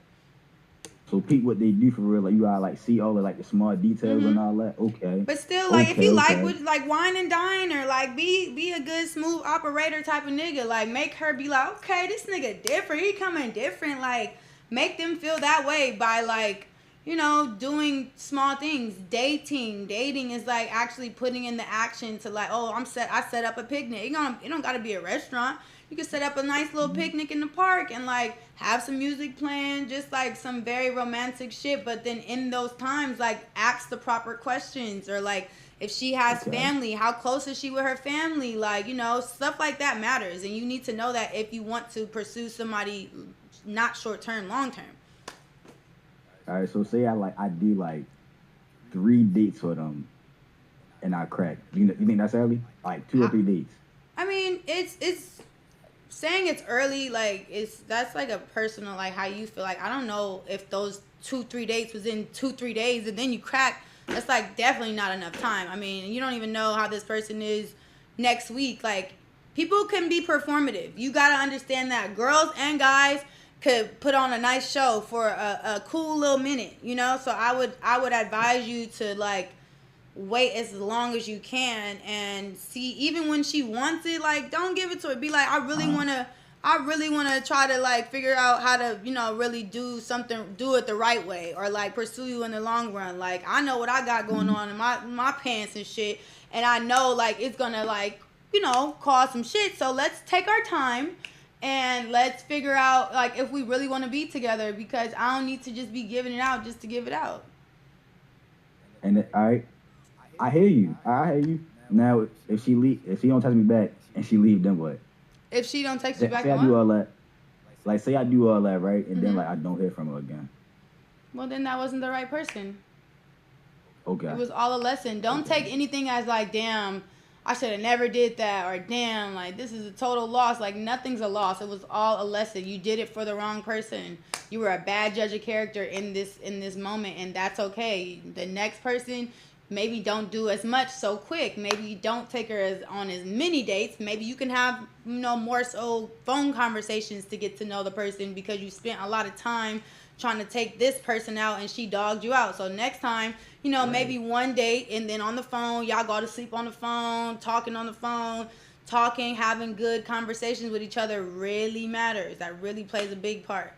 So peep what they do for real. Like you gotta like see all the like the small details and Mhm. all that. Okay. But still, like if Okay. you like Okay. what, like wine and dine, or like be a good smooth operator type of nigga. Like make her be like, okay, this nigga different. He coming different. Like make them feel that way by like, you know, doing small things. Dating is like actually putting in the action to like, oh, I set up a picnic. It don't gotta be a restaurant. You can set up a nice little picnic in the park and like have some music playing, just like some very romantic shit. But then in those times, like ask the proper questions, or like if she has Okay. family, how close is she with her family? Like, you know, stuff like that matters, and you need to know that if you want to pursue somebody, not short term, long term. All right. So say I do like 3 dates with them and I crack. You think that's early? Like 2 or 3 dates. I mean, it's saying it's early, like that's like a personal, like how you feel. Like I don't know if those 2-3 dates was in 2-3 days and then you crack. That's like definitely not enough time. I mean, you don't even know how this person is next week. Like people can be performative. You gotta understand that girls and guys could put on a nice show for a cool little minute, you know. So I would advise you to like wait as long as you can and see. Even when she wants it, like don't give it to her. Be like, I really want to try to like figure out how to, you know, really do it the right way, or like pursue you in the long run. Like I know what I got going on in my pants and shit, and I know like it's gonna like, you know, cause some shit. So let's take our time and let's figure out like if we really want to be together, because I don't need to just be giving it out just to give it out. All right. I hear you. I hear you. Now if she don't text me back and she leave, then what? If she don't text you back, Say I on do what? all that. Like say I do all that, right? And then Mhm. like I don't hear from her again. Well, then that wasn't the right person. Okay. It was all a lesson. Don't take anything as like, damn, I should have never did that, or damn, like this is a total loss. Like nothing's a loss. It was all a lesson. You did it for the wrong person. You were a bad judge of character in this moment, and that's okay. The next person, maybe don't do as much so quick. Maybe you don't take her on as many dates. Maybe you can have, you know, more so phone conversations to get to know the person, because you spent a lot of time trying to take this person out and she dogged you out. So next time, you know, maybe one date, and then on the phone, y'all go to sleep on the phone, talking on the phone, having good conversations with each other really matters. That really plays a big part.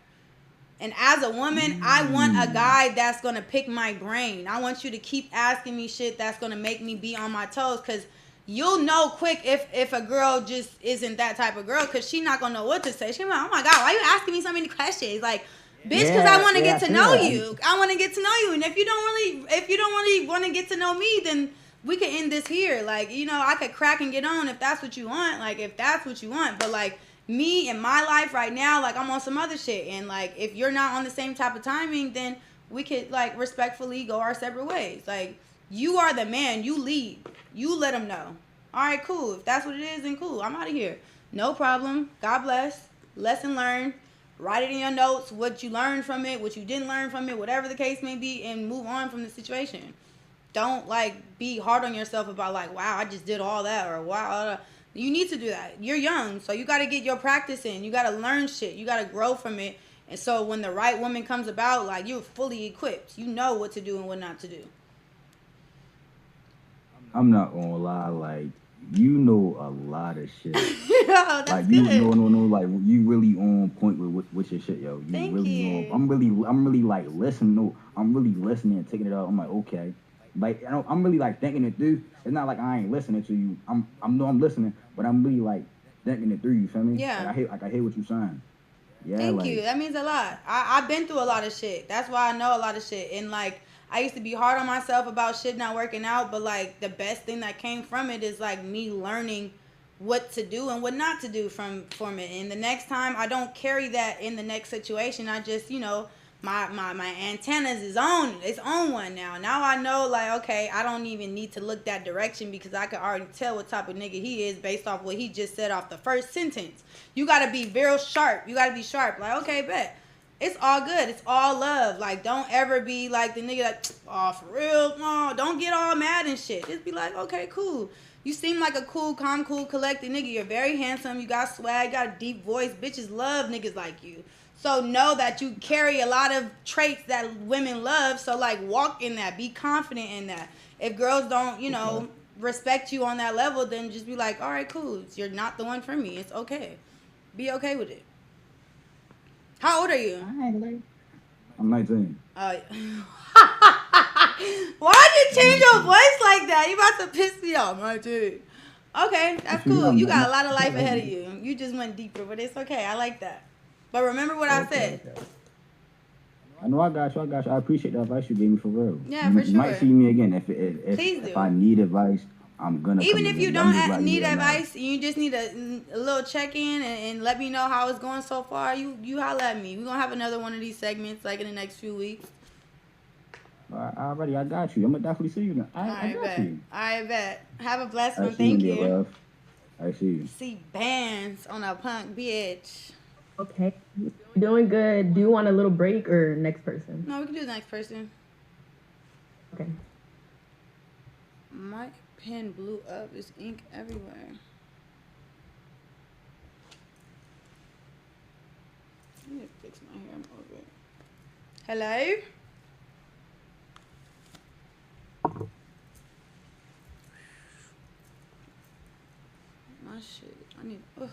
And as a woman, I want a guy that's going to pick my brain. I want you to keep asking me shit that's going to make me be on my toes, because you'll know quick if a girl just isn't that type of girl, because she's not going to know what to say. She's going to be like, oh my God, why are you asking me so many questions? Like, bitch, because I want to Yeah, get I to feel know that. you. I want to get to know you. And if you don't really want to get to know me, then we could end this here. Like, you know, I could crack and get on if that's what you want. Like, if that's what you want. But like, me in my life right now, like I'm on some other shit, and like if you're not on the same type of timing, then we could like respectfully go our separate ways. Like, you are the man, you lead, you let them know. All right, cool. If that's what it is, then cool, I'm out of here. No problem. God bless. Lesson learned. Write it in your notes, what you learned from it, what you didn't learn from it, whatever the case may be, and move on from the situation. Don't like be hard on yourself about like, wow, I just did all that, or wow. You need to do that. You're young, so you got to get your practice in. You got to learn shit. You got to grow from it. And so when the right woman comes about, like you're fully equipped. You know what to do and what not to do. I'm not gonna lie, like you know a lot of shit. Yo, that's Like you, good. no, like you really on point with your shit, yo. You Thank really on. you. I'm really like listening. No, I'm really listening and taking it out. I'm like, okay, like I'm really like thinking it through. It's not like I ain't listening to you. I'm listening, but I'm really like thinking it through. You feel me? Yeah. Like I hear what you saying. Yeah, Thank you. like That means a lot. I've been through a lot of shit. That's why I know a lot of shit. And like, I used to be hard on myself about shit not working out, but like the best thing that came from it is like me learning what to do and what not to do from it. And the next time I don't carry that in the next situation. I just, my antennas is on it's on one now. Now I know like, okay, I don't even need to look that direction because I can already tell what type of nigga he is based off what he just said off the first sentence. You gotta be real sharp. You gotta be sharp. Like, okay, bet. It's all good. It's all love. Like, don't ever be like the nigga that, oh, for real? No, don't get all mad and shit. Just be like, okay, cool. You seem like a cool, calm, cool, collected nigga. You're very handsome. You got swag. You got a deep voice. Bitches love niggas like you. So know that you carry a lot of traits that women love. So, like, walk in that. Be confident in that. If girls don't, respect you on that level, then just be like, all right, cool. You're not the one for me. It's okay. Be okay with it. How old are you? I'm 19. Why'd you change your voice like that? You about to piss me off, my dude. Okay, that's cool. You got a lot of life ahead of you. You just went deeper, but it's okay. I like that. But remember what I said. Okay. I know I got you. I appreciate the advice you gave me for real. Yeah, for sure. You might see me again Please do. if I need advice. I'm gonna even come if again. you don't need advice, you just need a little check-in and let me know how it's going so far. You holla at me. We're gonna have another one of these segments like in the next few weeks. I got you. I'm gonna definitely see you now. I got you. I bet. Have a blessed one. See Thank you, you. love. I see you. See bands on a punk bitch. Okay. Doing good. Do you want a little break or next person? No, we can do the next person. Okay. My pen blew up. There's ink everywhere. I need to fix my hair. I'm over it. Hello? My shit. I need to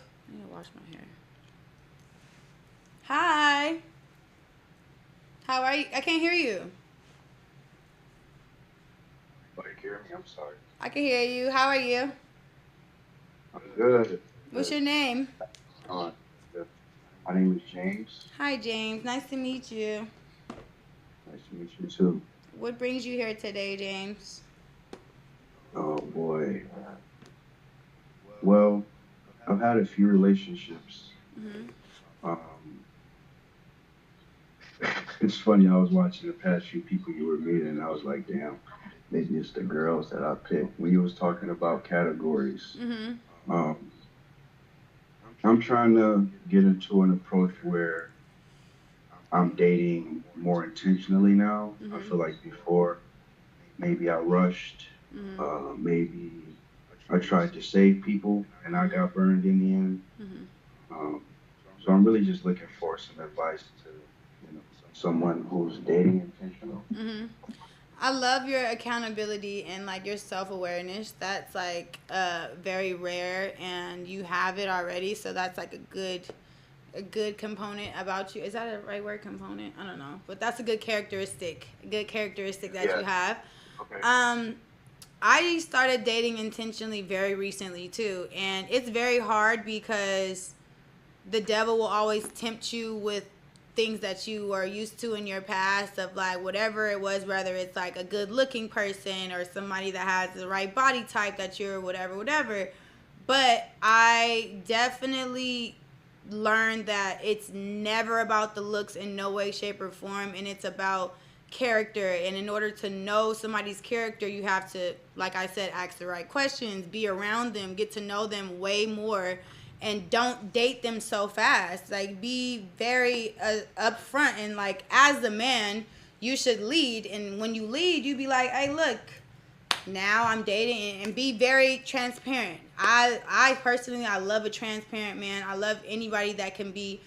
wash my hair. Hi. How are you? I can't hear you. You hear me? I'm sorry. I can hear you. How are you? I'm good. What's your name? My name is James. Hi, James. Nice to meet you. Nice to meet you too. What brings you here today, James? Oh boy. Well, I've had a few relationships. It's funny. I was watching the past few people you were meeting, and I was like, damn, they just the girls that I picked. When you was talking about categories, I'm trying to get into an approach where I'm dating more intentionally now. I feel like before, maybe I rushed, maybe I tried to save people and I got burned in the end. So I'm really just looking for some advice to someone who's dating intentional. I love your accountability and like your self-awareness. That's like very rare, and you have it already. So that's like a good component about you. Is that a right word, component? I don't know, but that's a good characteristic. A good characteristic that you have. Okay. I started dating intentionally very recently too, and it's very hard because the devil will always tempt you with things that you are used to in your past of like whatever it was, whether it's like a good looking person or somebody that has the right body type that you're whatever. But I definitely learned that it's never about the looks in no way, shape, or form, and it's about character. And in order to know somebody's character, you have to, like I said, ask the right questions, be around them, get to know them way more, and don't date them so fast. Like, be very upfront, and like as the man, you should lead. And when you lead, you be like, hey, look, now I'm dating, and be very transparent. I personally, I love a transparent man. I love anybody that can be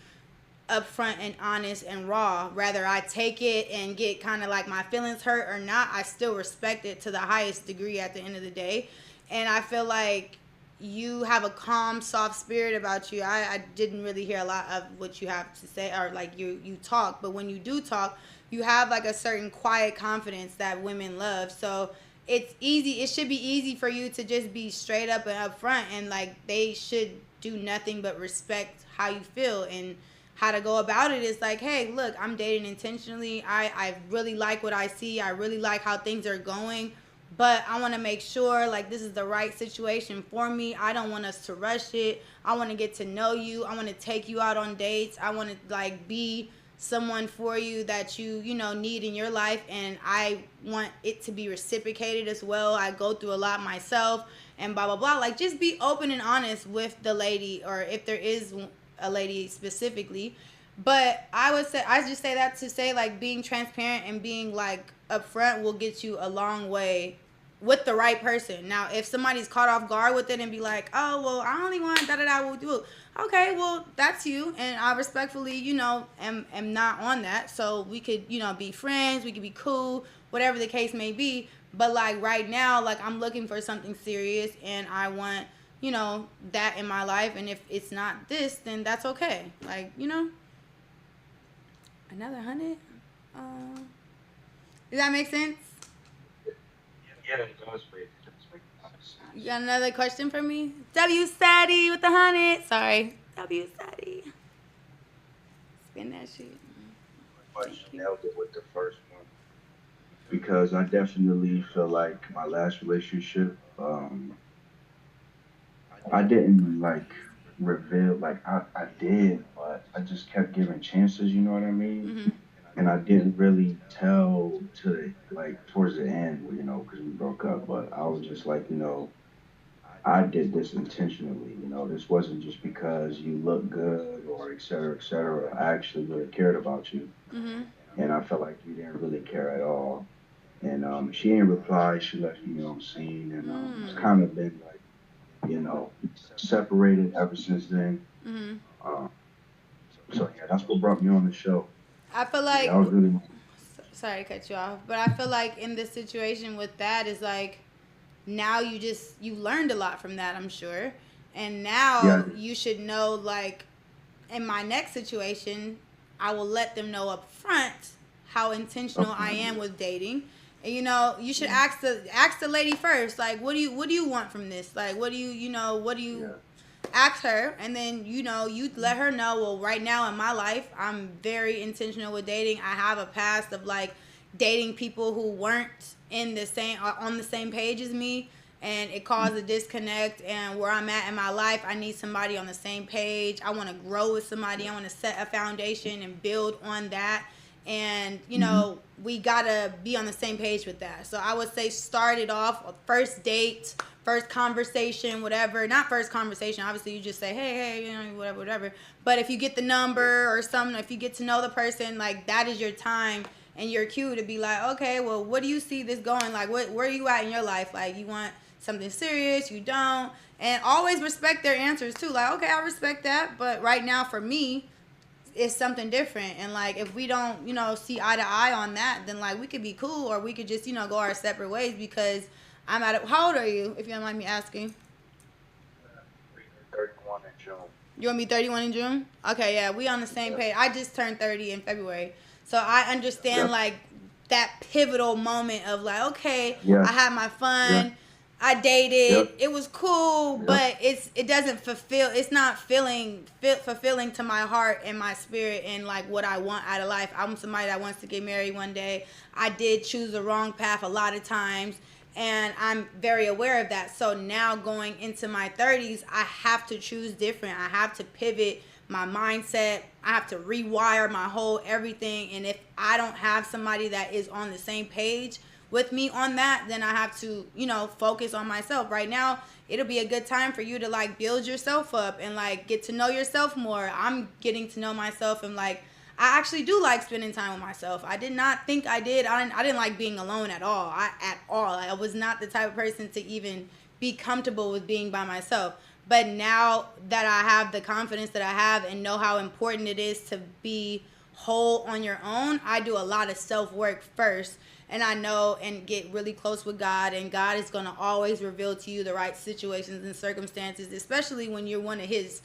upfront and honest and raw. Whether I take it and get kind of like my feelings hurt or not, I still respect it to the highest degree at the end of the day. And I feel like you have a calm, soft spirit about you. I didn't really hear a lot of what you have to say, or like you talk, but when you do talk, you have like a certain quiet confidence that women love. So it's easy. It should be easy for you to just be straight up and upfront, and like they should do nothing but respect how you feel. And how to go about it is like, hey, look, I'm dating intentionally. I really like what I see. I really like how things are going, but I want to make sure like this is the right situation for me. I don't want us to rush it. I want to get to know you. I want to take you out on dates. I want to like be someone for you that you know need in your life, and I want it to be reciprocated as well. I go through a lot myself, and blah blah blah. Like, just be open and honest with the lady, or if there is a lady specifically. But I just say that to say like being transparent and being like upfront will get you a long way with the right person. Now, if somebody's caught off guard with it and be like, oh, well, I only want da da da, we'll do it. Okay, well, that's you. And I respectfully, am not on that. So we could, be friends. We could be cool, whatever the case may be. But like right now, like I'm looking for something serious, and I want, that in my life. And if it's not this, then that's okay. Like, another 100. Does that make sense? Yeah, it does make sense. You got another question for me? W Sadie with the 100. Sorry. W Sadie. Spin that shit. But you nailed it with the first one. Because I definitely feel like my last relationship, I didn't like reveal, like I did, but I just kept giving chances, you know what I mean? Mm-hmm. And I didn't really tell to like towards the end, because we broke up, but I was just like, I did this intentionally, this wasn't just because you look good or et cetera, et cetera. I actually really cared about you. Mm-hmm. And I felt like you didn't really care at all. And she didn't reply. She left me on scene, and it's kind of been like, separated ever since then. Mm-hmm. So yeah, that's what brought me on the show. I feel like, yeah, I was really sorry to cut you off, but I feel like in this situation with that is like, now you learned a lot from that, I'm sure. And now you should know, like, in my next situation, I will let them know up front how intentional I am with dating. And you should ask the lady first, like, what do you want from this? Like, what do you ask her, and then you let her know, well, right now in my life, I'm very intentional with dating. I have a past of like dating people who weren't on the same page as me, and it caused a disconnect. And where I'm at in my life, I need somebody on the same page. I want to grow with somebody. I want to set a foundation and build on that. And we gotta be on the same page with that. So I would say start it off, first date, first conversation, whatever. Not first conversation, obviously you just say, hey, whatever. But if you get the number or something, if you get to know the person, like, that is your time and your cue to be like, okay, well, what do you see this going? Like, where are you at in your life? Like, you want something serious, you don't. And always respect their answers too. Like, okay, I respect that, but right now for me, it's something different. And like, if we don't see eye to eye on that, then like we could be cool, or we could just go our separate ways. Because I'm at how old are you, if you don't mind me asking? 31 in June. You want me 31 in June? Okay, yeah, we on the same page. I just turned 30 in February, so I understand like that pivotal moment of like, okay, I had my fun, I dated, it was cool, but it doesn't fulfill. It's not fulfilling to my heart and my spirit and like what I want out of life. I'm somebody that wants to get married one day. I did choose the wrong path a lot of times, and I'm very aware of that. So now going into my 30s, I have to choose different. I have to pivot my mindset. I have to rewire my whole everything. And if I don't have somebody that is on the same page with me on that, then I have to, focus on myself. Right now, it'll be a good time for you to like build yourself up and like get to know yourself more. I'm getting to know myself, and like, I actually do like spending time with myself. I did not think I did. I didn't like being alone at all. I was not the type of person to even be comfortable with being by myself. But now that I have the confidence that I have and know how important it is to be whole on your own. I do a lot of self work first, and I know and get really close with God, and God is going to always reveal to you the right situations and circumstances, especially when you're one of his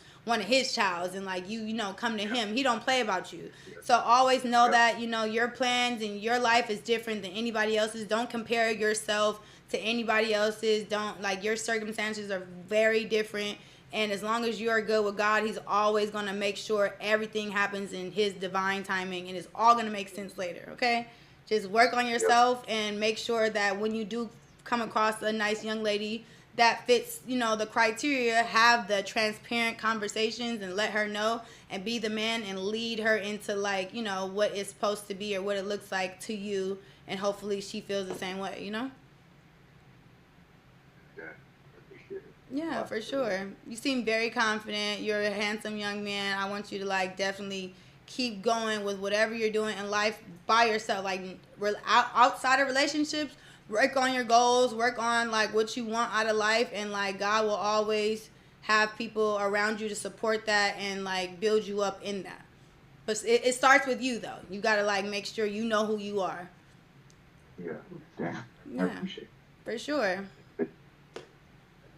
childs, and like you know, come to him. He don't play about you. So always know that, you know, your plans and your life is different than anybody else's. Don't compare yourself to anybody else's. Don't, like, your circumstances are very different. And as long as you are good with God, he's always going to make sure everything happens in his divine timing, and it's all going to make sense later, okay? Just work on yourself and make sure that when you do come across a nice young lady that fits, you know, the criteria, have the transparent conversations and let her know, and be the man and lead her into, like, you know, what it's supposed to be or what it looks like to you, and hopefully she feels the same way, you know? Yeah, for sure. You seem very confident. You're a handsome young man. I want you to, like, definitely keep going with whatever you're doing in life by yourself. Like, outside of relationships, work on your goals, work on, like, what you want out of life, and, like, God will always have people around you to support that and, like, build you up in that. But it starts with you, though. You got to, like, make sure you know who you are. Yeah, damn. Yeah, I appreciate it. For sure.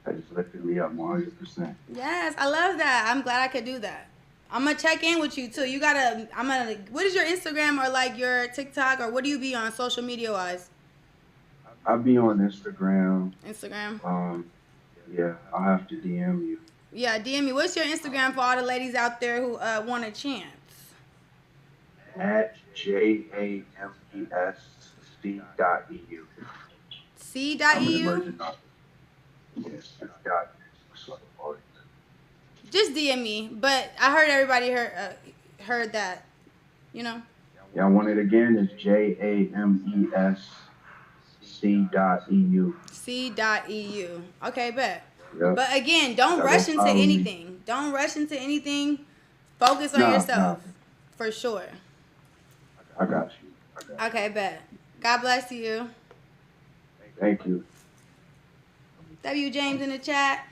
That just lifted me up 100%. Yes, I love that. I'm glad I could do that. I'm gonna check in with you too. What is your Instagram or, like, your TikTok, or what do you be on social media wise? I'll be on Instagram. Instagram. Yeah, I'll have to DM you. Yeah, DM me. What's your Instagram for all the ladies out there who want a chance? At JAMESC.EU. C.EU? Yes, it's dot. Just DM me. But I heard everybody heard that. You know? Yeah, I want it again. It's JAMESC.EU. C.EU. Okay, bet. Yep. But again, don't rush into anything. Don't rush into anything. Focus on yourself. For sure. I got you. Okay, bet. God bless you. Thank you. W. James in the chat.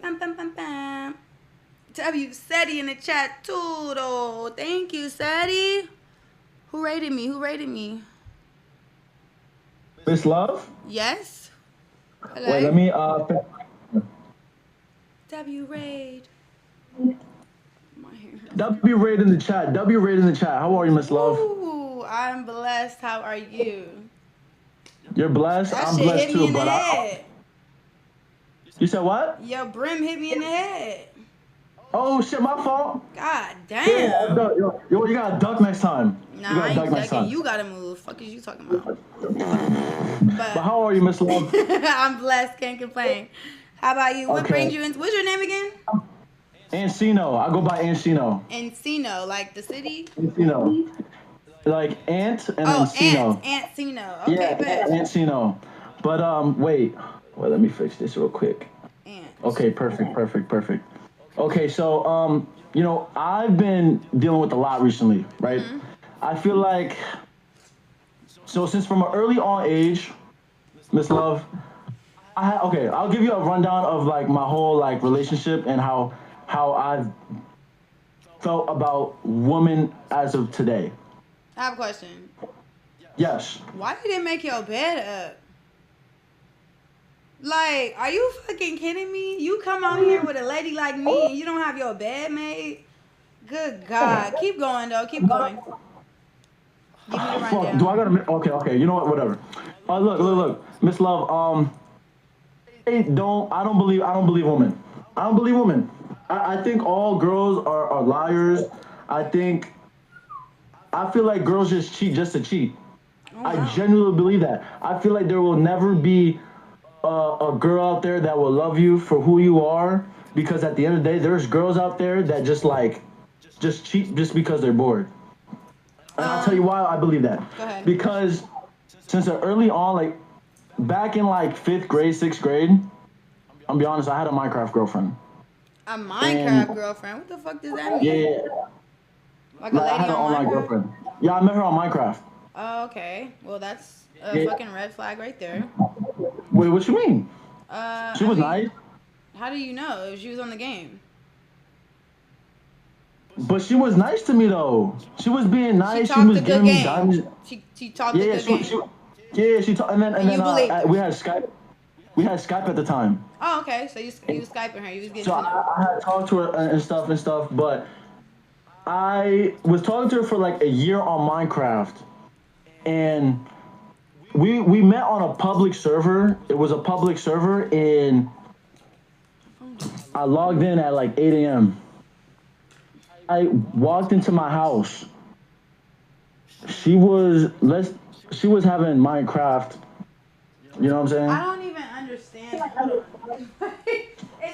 Bam, bam, bam, bam. W. Seti in the chat too, though. Thank you, Seti. Who rated me? Miss Love? Yes. Hello? Wait, let me W. Raid. W raid in the chat. W raid in the chat. How are you, Miss Love? Ooh, I'm blessed. How are you? You're blessed. That I'm shit blessed hit too, me in the but head. You said what? Your brim hit me in the head. Oh shit, my fault. God damn. Yeah, yo, you gotta duck next time. Nah, I ain't ducking. You gotta move. Fuck is you talking about? But how are you, Miss Love? I'm blessed. Can't complain. How about you? What brings you in? What's your name again? Encino. I go by Encino. Encino, like the city? Encino. Like Ant and Encino. Encino. Okay, yeah, bet. Encino. But wait, let me fix this real quick. Okay, perfect. Okay, so you know, I've been dealing with a lot recently, right? Mm-hmm. I feel like since from an early on age, Miss Love, I'll give you a rundown of, like, my whole, like, relationship and how I've felt about women as of today. I have a question. Yes. Why did they make your bed up? Like, are you fucking kidding me? You come out here with a lady like me and you don't have your bed made? Good God. Keep going, though. Keep going. Give me the rundown. Do I gotta? Okay. You know what? Whatever. Look, Miss Love. I don't believe women. I don't believe women. I think all girls are liars. I feel like girls just cheat just to cheat. Oh, wow. I genuinely believe that. I feel like there will never be a girl out there that will love you for who you are, because at the end of the day, there's girls out there that just cheat just because they're bored. And I'll tell you why I believe that. Go ahead. Because since early on, like back in like 5th grade, 6th grade, I'll be honest, I had a Minecraft girlfriend. A Minecraft girlfriend? What the fuck does that mean? Yeah. Like a lady I had an on online Minecraft? girlfriend. Yeah, I met her on Minecraft. Oh, okay. Well, that's a fucking red flag right there. Wait, what you mean? She was nice. How do you know if she was on the game? But she was nice to me though. She was being She nice. She talked was a good giving me game. diamonds. She talked Yeah, a yeah, good game. yeah, she talked, and then And you believed her. we had Skype. We had Skype at the time. Oh, okay. So you was Skyping her. You was getting So to know. I had talked to her and stuff, but I was talking to her for like a year on Minecraft, and we met on a public server. It was a public server, and I logged in at like 8 a.m. I walked into my house. She was having Minecraft. You know what I'm saying? I don't even understand. Is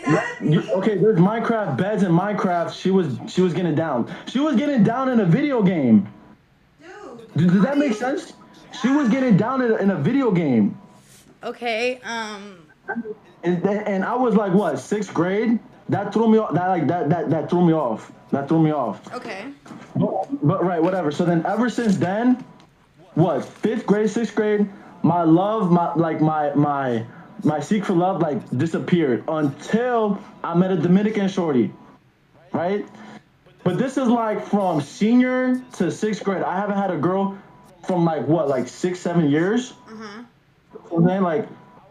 that a thing? Okay, there's Minecraft beds in Minecraft. She was getting down. She was getting down in a video game. Dude. Does that make sense? She was getting down in a video game. Okay. And I was like, what, 6th grade? That threw me off. That threw me off. That threw me off. Okay. But right, whatever. So then ever since then, what, 5th grade, 6th grade, my love, my seek for love like disappeared until I met a Dominican shorty, right? But this is like from senior to 6th grade. I haven't had a girl from like 6, 7 years. And then like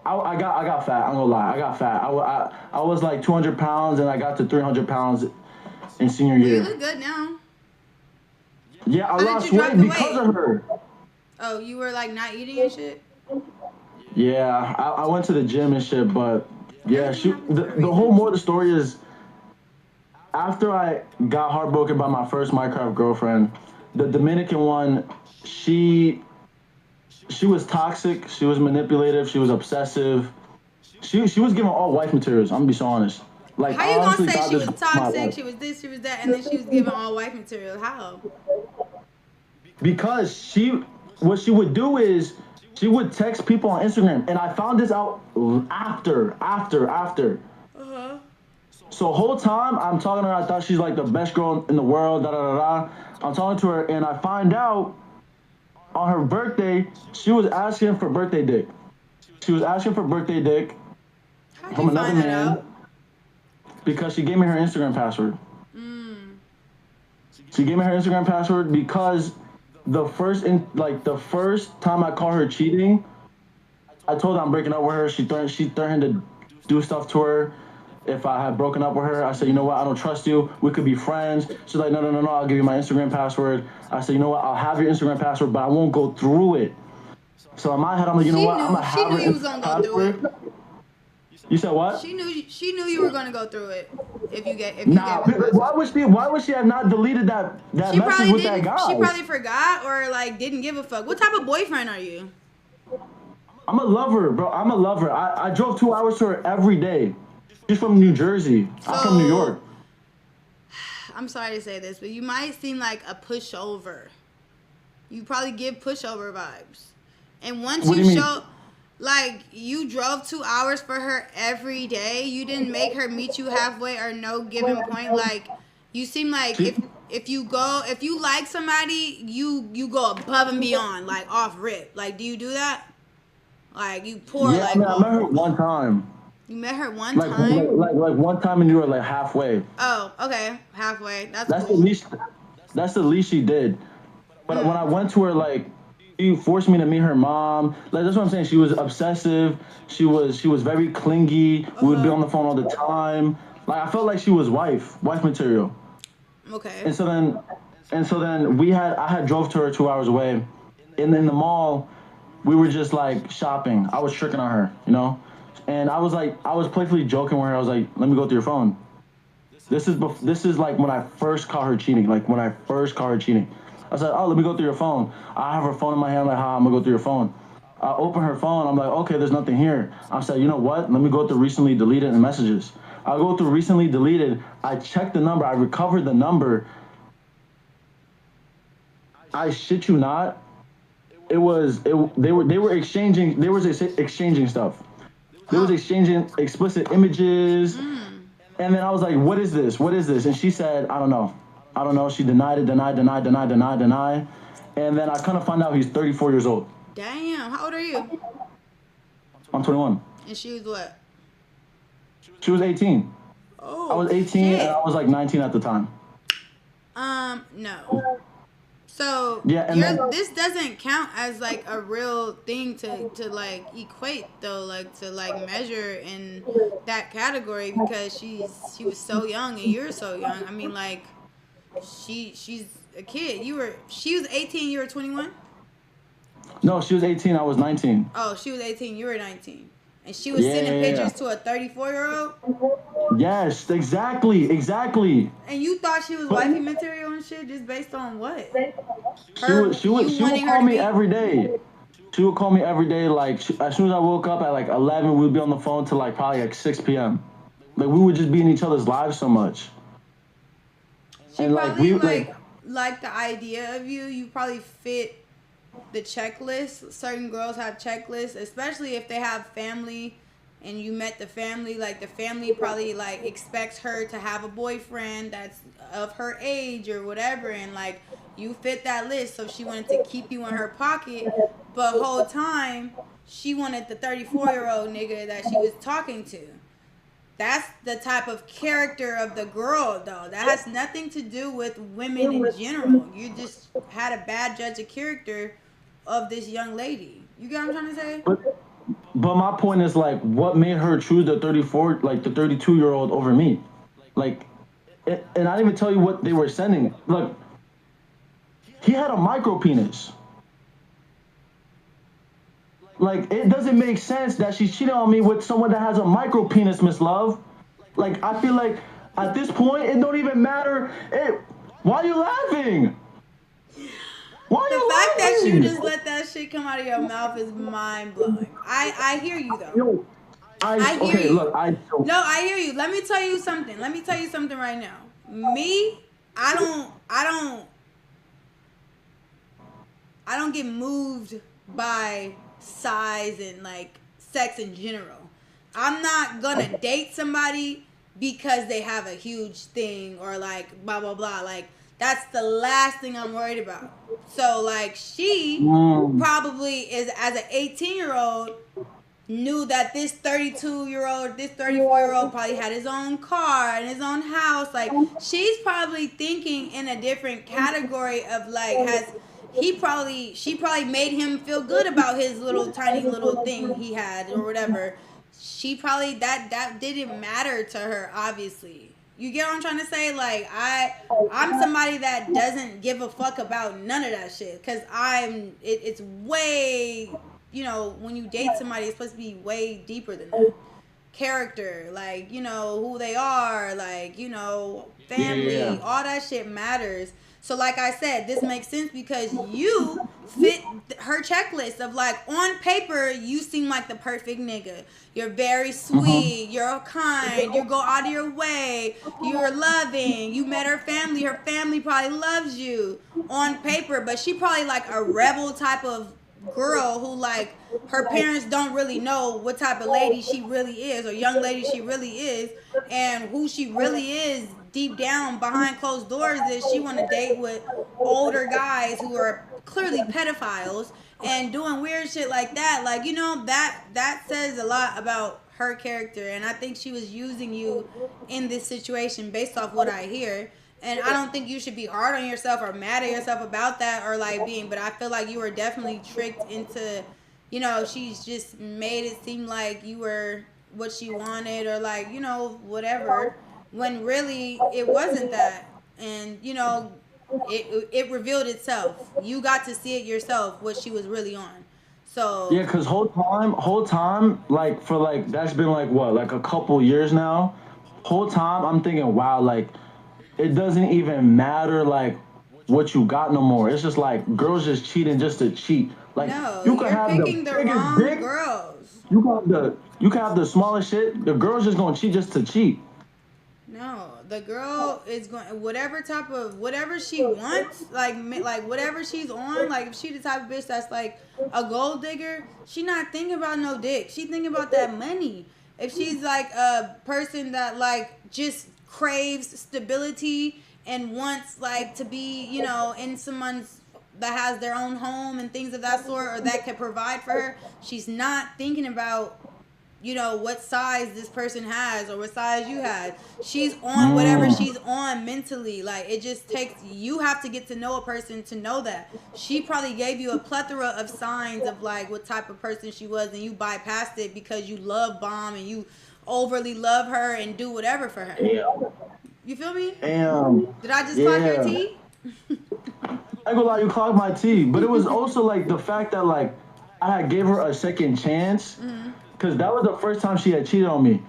I got fat. I'm gonna lie, I got fat. I was like 200 pounds and I got to 300 pounds in senior year. You look good now. Yeah, I How lost did you drop weight the because weight? of her. Oh, you were like not eating and shit? Yeah, I went to the gym and shit, but yeah, the whole more of the story is after I got heartbroken by my first Minecraft girlfriend, the Dominican one, she was toxic, she was manipulative, she was obsessive. She was giving all wife materials, I'm gonna be so honest. Like, How you gonna honestly say thought she this was my toxic, life. she was this, she was that, and then she was giving all wife material? How? Because what she would do is she would text people on Instagram, and I found this out after. So whole time I'm talking to her, I thought she's like the best girl in the world, da da da da. I'm talking to her, and I find out on her birthday, she was asking for birthday dick. She was asking for birthday dick How'd from you another find that man out? because she gave me her Instagram password. She gave me her Instagram password because the first time I caught her cheating, I told her I'm breaking up with her. She threatened to do stuff to her if I had broken up with her. I said, you know what, I don't trust you. We could be friends. She's like, no, I'll give you my Instagram password. I said, you know what, I'll have your Instagram password, but I won't go through it. So in my head, I'm like, you know what, I'm gonna have her She knew you was gonna go through it. You said what? She knew you were gonna go through it if you gave her Why would she have not deleted that She message probably with that didn't. guy? She probably forgot or like didn't give a fuck. What type of boyfriend are you? I'm a lover, bro. I'm a lover. I drove 2 hours to her every day. She's from New Jersey. I'm from New York. I'm sorry to say this, but you might seem like a pushover. You probably give pushover vibes. And once What do you you mean? show, like, you drove 2 hours for her every day, you didn't make her meet you halfway or no given point. Like, you seem like if you like somebody, you go above and beyond, like off rip. Like, do you do that? Like, you pour Yeah, like. I mean, I met her one time. You met her one time. Like one time, and you were like halfway. Oh, okay, halfway. That's cool. That's the least she did. But when I went to her, like, she forced me to meet her mom. Like, that's what I'm saying. She was obsessive. She was very clingy. We would be on the phone all the time. Like, I felt like she was wife material. Okay. And so then I had drove to her 2 hours away. And in the mall, we were just like shopping. I was tricking on her, you know? And I was playfully joking with her. I was like, let me go through your phone. This is like when I first caught her cheating. I said, oh, let me go through your phone. I have her phone in my hand. I'm like, I'm gonna go through your phone. I open her phone. I'm like, okay, there's nothing here. I said, you know what? Let me go through recently deleted and messages. I go through recently deleted. I checked the number. I recovered the number. I shit you not. They were exchanging stuff. They was exchanging explicit images. And then I was like, what is this? And she said, I don't know. She denied it. And then I kind of found out he's 34 years old. Damn, how old are you? I'm 21. And she was what? She was 18. Oh, I was 18 shit. and I was like 19 at the time. No. So Yeah, and then this doesn't count as like a real thing to like equate though, like to like measure in that category because she was so young and you're so young. I mean, like she's a kid. She was 18. You were 21. no, she was 18. I was 19. Oh, she was 18. You were 19, and she was Yeah, sending yeah, yeah. pictures to a 34-year-old. Yes, exactly. And you thought she was But wifey material and shit just based on what? she would Wanting her call to me be. every day. She would call me every day. Like as soon as I woke up at like 11, we'd be on the phone till like probably like 6 p.m. Like we would just be in each other's lives so much. She And like we probably like like the idea of you. You probably fit the checklist. Certain girls have checklists, especially if they have family and you met the family. Like the family probably like expects her to have a boyfriend that's of her age or whatever, and like you fit that list. So she wanted to keep you in her pocket, but whole time she wanted the 34-year-old nigga that she was talking to. That's the type of character of the girl, though. That has nothing to do with women in general. You just had a bad judge of character of this young lady. You get what I'm trying to say? but my point is like what made her choose the 34 like the 32-year-old over me? Like and I didn't even tell you what they were sending. Look, he had a micro penis. Like, it doesn't make sense that she's cheating on me with someone that has a micro penis, Miss Love. Like, I feel like at this point, it don't even matter. Why are you laughing? Why are The you fact that you laughing? just let that shit come out of your mouth is mind blowing. I hear you though. Yo, I hear okay, you. look, No, I hear you. Let me tell you something. Let me tell you something right now. Me, I don't get moved by size and like sex in general. I'm not gonna date somebody because they have a huge thing or like blah blah blah. Like that's the last thing I'm worried about. So like she probably is as an 18-year-old knew that this 32-year-old, this 34-year-old probably had his own car and his own house. Like she's probably thinking in a different category of like she probably made him feel good about his little tiny little thing he had or whatever. She probably that didn't matter to her, obviously. You get what I'm trying to say? Like I'm somebody that doesn't give a fuck about none of that shit because it's way, you know, when you date somebody, it's supposed to be way deeper than that. Character, like, you know, who they are, like, you know, family, Yeah. all that shit matters. So, like I said, this makes sense because you fit her checklist of like, on paper, you seem like the perfect nigga. You're very sweet, you're kind, you go out of your way, you're loving, you met her family probably loves you on paper, but she probably like a rebel type of girl who like her parents don't really know what type of lady she really is or young lady she really is, and who she really is deep down behind closed doors is she want to date with older guys who are clearly pedophiles and doing weird shit like that. Like, you know, that says a lot about her character, and I think she was using you in this situation based off what I hear. And I don't think you should be hard on yourself or mad at yourself about that or like being, but I feel like you were definitely tricked into, you know, she's just made it seem like you were what she wanted or like, you know, whatever, when really it wasn't that. And, you know, it revealed itself. You got to see it yourself what she was really on. So Yeah, cause whole time, like for like that's been like what, like a couple years now. Whole time I'm thinking, wow, like it doesn't even matter like what you got no more. It's just like girls just cheating just to cheat. Like no, you could you're have the picking the biggest wrong dick, girls. you can have the smallest shit. The girl's just gonna cheat just to cheat. No, the girl is going whatever she wants, like whatever she's on. Like if she the type of bitch that's like a gold digger, she not thinking about no dick. She thinking about that money. If she's like a person that like just craves stability and wants like to be, you know, in someone's that has their own home and things of that sort or that can provide for her, she's not thinking about, what size this person has or what size you had. She's on whatever she's on mentally. Like, it just takes, you have to get to know a person to know that. She probably gave you a plethora of signs of like what type of person she was, and you bypassed it because you love bomb and you overly love her and do whatever for her. Damn. You feel me? Damn. Did I just clock your Yeah. tea? I ain't gonna lie, you clogged my tea. But it was also like the fact that like I had gave her a second chance, because that was the first time she had cheated on me.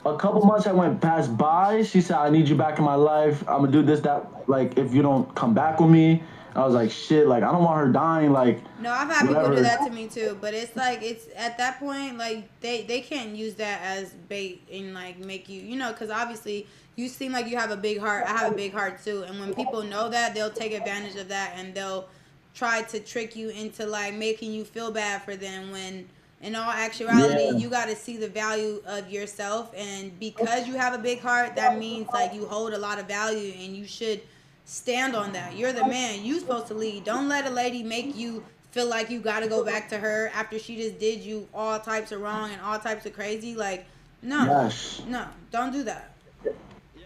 A couple months I went past by. She said, "I need you back in my life. I'm gonna do this, that. Like, if you don't come back with me." I was like, "Shit! Like, I don't want her dying. Like, No, I've had whatever." people do that to me too, but it's like, it's at that point, like they can't use that as bait and like make you, because obviously you seem like you have a big heart. I have a big heart too, and when people know that, they'll take advantage of that and they'll try to trick you into like making you feel bad for them when in all actuality you got to see the value of yourself, and because you have a big heart, that means like you hold a lot of value and you should stand on that. You're the man. You supposed to lead. Don't let a lady make you feel like you got to go back to her after she just did you all types of wrong and all types of crazy. Like, no. Yes. No, don't do that.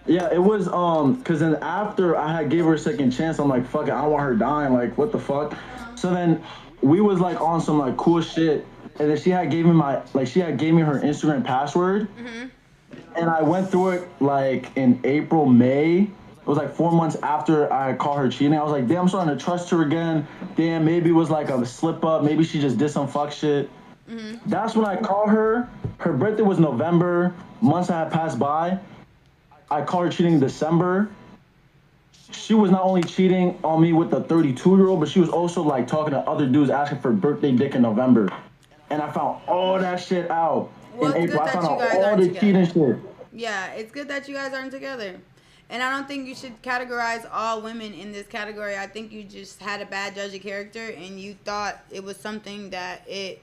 Yeah, it was because then after I had gave her a second chance, I'm like, fuck it, I don't want her dying. Like, what the fuck? So then we was like on some like cool shit, and then she had gave me her Instagram password, and I went through it like in April, May. It was like 4 months after I caught her cheating. I was like, damn, I'm starting to trust her again. Damn, maybe it was like a slip up. Maybe she just did some fuck shit. That's when I called her. Her birthday was November. Months had passed by. I caught her cheating in December. She was not only cheating on me with the 32-year-old, but she was also like talking to other dudes asking for birthday dick in November. And I found all that shit out in April. I found out all the cheating shit. Yeah, it's good that you guys aren't together. And I don't think you should categorize all women in this category. I think you just had a bad judge of character and you thought it was something that it,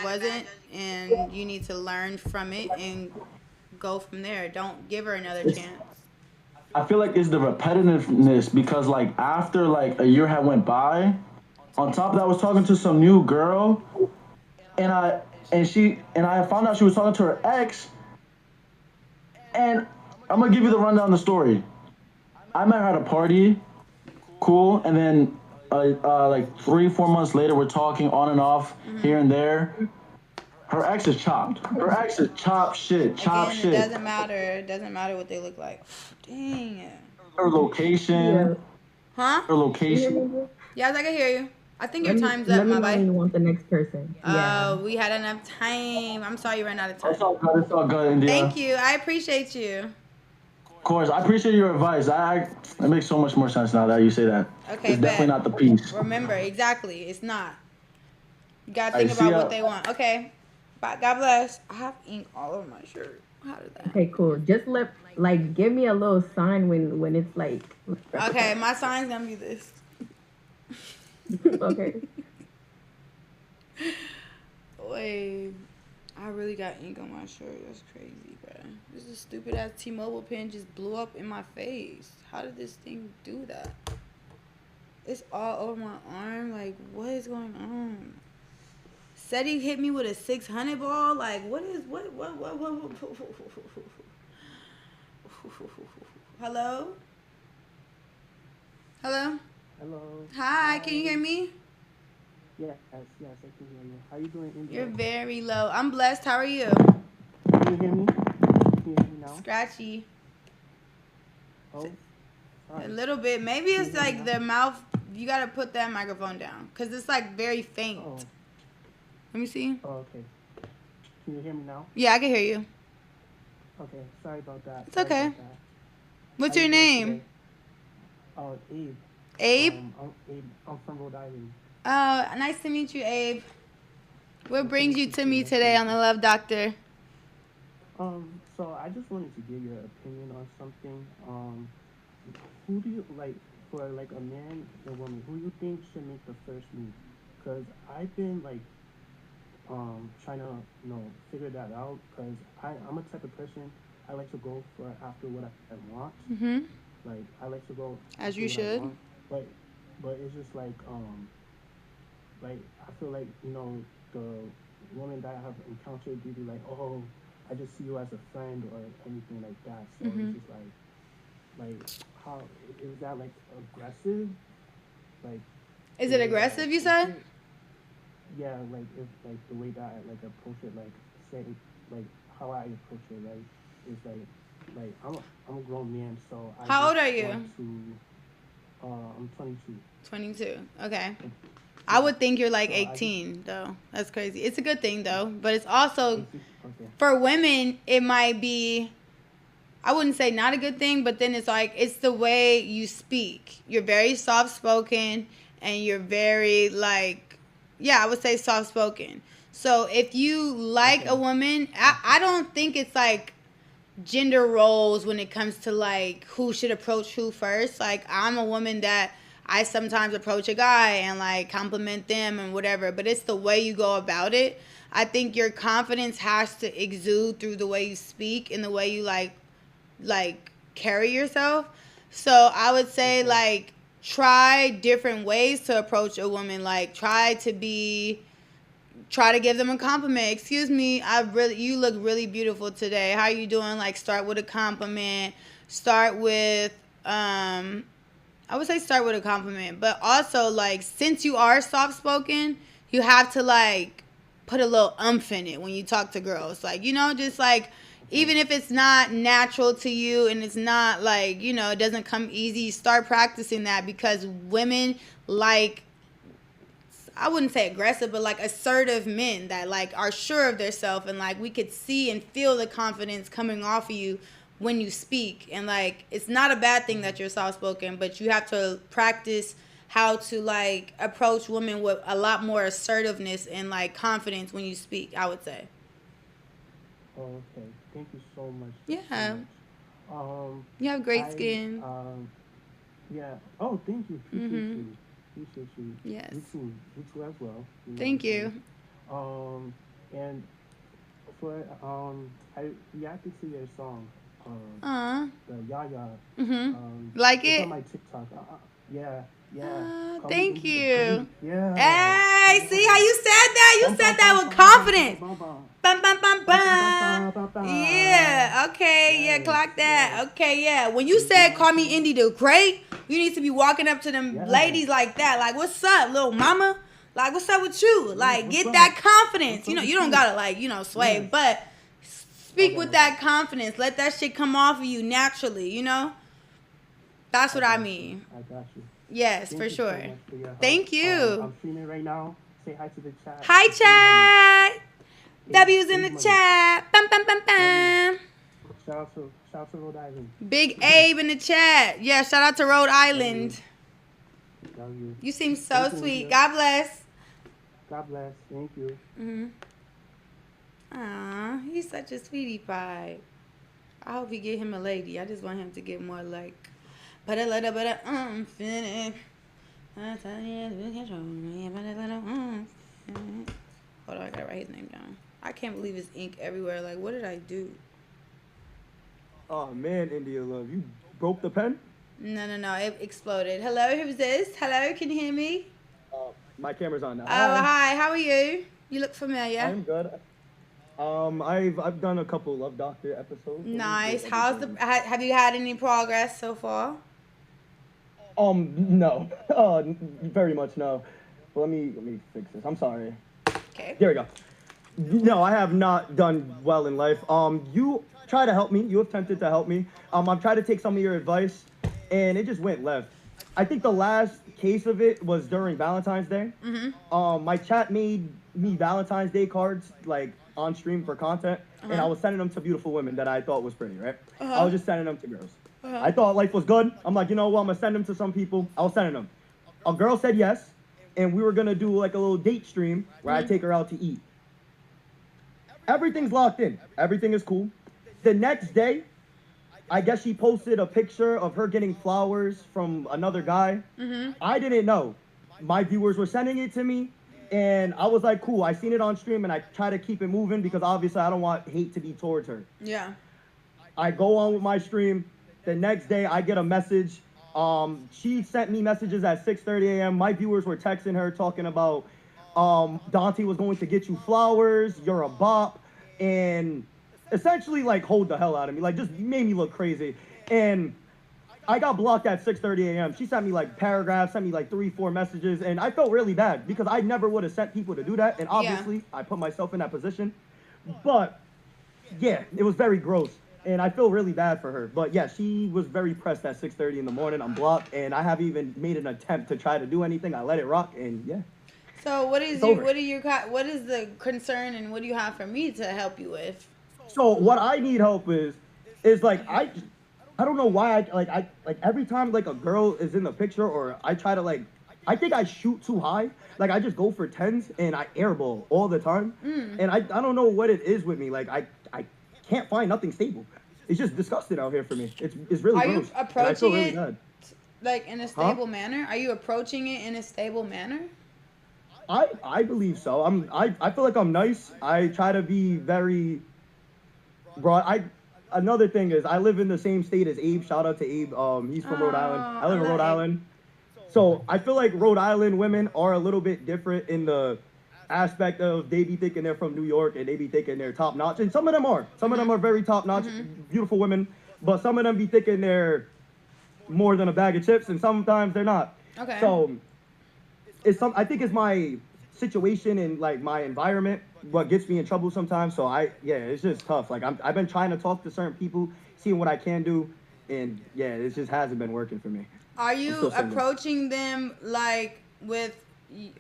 wasn't. And you need to learn from it and go from there. Don't give her another chance. I feel like it's the repetitiveness because like after like a year had went by, on top of that I was talking to some new girl and I found out she was talking to her ex, and I'm gonna give you the rundown of the story. I met her at a party, cool, and then like 3-4 months later we're talking on and off here and there. Her ex is chopped. Her ex is chop shit. It doesn't matter. It doesn't matter what they look like. Dang it. Her location. Huh? Her location. Yes, I can hear you. I think your time's up, my boy. You want the next person. We had enough time. I'm sorry you ran out of time. It's all good. It's all good, India. Thank you. I appreciate you. Of course, I appreciate your advice. It makes so much more sense now that you say that. Okay, it's definitely not the piece. Remember, exactly. It's not. You gotta think about what they want. Okay. Bye. God bless. I have ink all over my shirt. How did that? Okay, cool. Just give me a little sign when it's like. Okay, my sign's gonna be this. Okay. Wait, I really got ink on my shirt. That's crazy, bro. This is stupid ass T-Mobile pen just blew up in my face. How did this thing do that? It's all over my arm. Like, what is going on? Said he hit me with a 600 ball. Like, what? Hello? Hello? Hello. Hi, can you hear me? Yes, I can hear you. How you doing, India? You're very low. I'm blessed. How are you? Can you hear me? Can you hear me now? Scratchy. Oh, sorry. A little bit. Maybe it's like the mouth. You gotta put that microphone down because it's like very faint. Oh. Let me see. Oh, okay. Can you hear me now? Yeah, I can hear you. Okay, sorry about that. It's okay. What's your name? Oh, Abe. Abe? I'm Abe. I'm from Rhode Island. Oh, nice to meet you, Abe. What brings you to me today on the Love Doctor? So I just wanted to get your opinion on something. Who do you like for like a man and woman? Who you think should make the first move? Because I've been like trying to figure that out. Because I'm a type of person, I like to go for after what I want. Mhm. Like I like to go as you should. But it's just like I feel like the women that I have encountered, they be like, oh, I just see you as a friend or anything like that. So Mhm. it's just like how is that like aggressive? Like Is the it way that I aggressive? You approach said? it? Yeah, like if like the way that I like approach it, like say like how I approach it, like is like I'm a grown man, so I How just old are want you? to. I'm 22. 22. Okay. I Yeah, would think you're like so I just 18 though. That's crazy. It's a good thing though, but it's also 18. Okay. for women it might be, I wouldn't say not a good thing, but then it's like it's the way you speak. You're very soft spoken and you're very like, yeah, I would say soft spoken. So if you like a Okay. woman, I don't think it's like gender roles when it comes to like who should approach who first. Like I'm a woman that I sometimes approach a guy and like compliment them and whatever, but it's the way you go about it. I think your confidence has to exude through the way you speak and the way you like carry yourself. So I would say Okay. like try different ways to approach a woman. Like try to give them a compliment. Excuse me, you look really beautiful today. How you doing? Like start with a compliment. Start with I would say start with a compliment, but also like since you are soft spoken, you have to like put a little umph in it when you talk to girls. Like, just like Okay. even if it's not natural to you and it's not like, it doesn't come easy, start practicing that because women like, I wouldn't say aggressive, but like assertive men that like are sure of themselves and like we could see and feel the confidence coming off of you when you speak. And like it's not a bad thing that you're soft spoken, but you have to practice how to like approach women with a lot more assertiveness and like confidence when you speak, I would say. Oh, okay. Thank you so much. So Yeah. much. Um, You have great I skin. yeah. Oh, thank you. Appreciate Mhm. you. Appreciate you. Yes. You too. You too as well. You know what I'm Thank saying? you. And for I reacted to your song, Uh. the Yaya. Mhm. Like It's on it? my TikTok. Yeah, yeah. Call me Thank Indy the Great. you. Yeah, Hey, see how yeah. you said that? You Bum said bum that bum with bum bum bum confidence. bum bum. Bum, bum, bum, Bum bum bum bum. bum bum bum. Yeah, okay, yeah, Yes, clock yes. that. Okay, yeah. When you You said know what call I'm me saying? Indy the Great, you need to be walking up to them Yes. ladies like that. Like, what's up, little mama? Like, what's up with you? Yes. Like, What's get up? that confidence. What's up You with don't you? gotta, like, sway, Yes. but speak Okay. with Okay. that confidence. Let that shit come off of you naturally. That's I what I got you. mean. I got you. Yes, for Thank you so sure. much for your help. Thank you. I'm streaming right now. Say hi to the chat. Hi, It's Abe Money. chat. W's in Abe the Money. chat. Bum, bum, bum, Love you. bum. Shout out to Rhode Island. Big Abe in the chat. Yeah, shout out to Rhode Love you. Island. Love you. You seem so Thank you, sweet. India. God bless. God bless. Thank you. Aw, he's such a sweetie pie. I hope he get him a lady. I just want him to get more like, put a little bit of in it. Hold on, I gotta write his name down. I can't believe it's ink everywhere. Like, what did I do? Oh man, India Love, you broke the pen? No, it exploded. Hello, who's this? Hello, can you hear me? My camera's on now. Oh, Hi. hi. How are you? You look familiar. I'm good. I've done a couple Love Doctor episodes. Nice. Have you had any progress so far? No. Very much no. But let me fix this. I'm sorry. Okay. There we go. No, I have not done well in life. You try to help me. You attempted to help me. I've tried to take some of your advice, and it just went left. I think the last case of it was during Valentine's Day. My chat made me Valentine's Day cards like on stream for content, and I was sending them to beautiful women that I thought was pretty, right? I was just sending them to girls. I thought life was good. I'm like, you know what? I'm gonna send them to some people. I was sending them. A girl said yes, and we were gonna do like a little date stream where I take her out to eat. Everything's locked in. Everything is cool. The next day, I guess she posted a picture of her getting flowers from another guy. I didn't know. My viewers were sending it to me, and I was like, cool. I seen it on stream, and I try to keep it moving because obviously I don't want hate to be towards her. Yeah. I go on with my stream. The next day, I get a message. She sent me messages at 6:30 a.m. My viewers were texting her talking about Dante was going to get you flowers. You're a bop, and essentially like hold the hell out of me. Like just made me look crazy. And I got blocked at 6:30 a.m. She sent me like paragraphs, sent me like 3-4 messages, and I felt really bad because I never would have sent people to do that. And obviously, I put myself in that position. But yeah, it was very gross, and I feel really bad for her. But yeah, she was very pressed at 6:30 in the morning. I'm blocked, and I haven't even made an attempt to try to do anything. I let it rock, and yeah. So what is over. what is the concern, and what do you have for me to help you with? So what I need help is like I don't know why I every time like a girl is in the picture or I try to like I think I shoot too high. Like I just go for 10s and I airball all the time. And I don't know what it is with me. Like I can't find nothing stable. It's just disgusting out here for me. It's really gross. Are you approaching really it bad. like in a stable manner? Are you approaching it in a stable manner? I believe so. I feel like I'm nice. I try to be very broad. Another thing is I live in the same state as Abe. Shout out to Abe. He's from Rhode Island. I live in Rhode Island. So I feel like Rhode Island women are a little bit different in the aspect of they be thinking they're from New York and they be thinking they're top notch. And some of them are. Some of them are very top notch, beautiful women. But some of them be thinking they're more than a bag of chips, and sometimes they're not. Okay. So I think it's my situation and like my environment what gets me in trouble sometimes. So it's just tough. Like I've been trying to talk to certain people, seeing what I can do, and yeah, it just hasn't been working for me. Are you approaching them like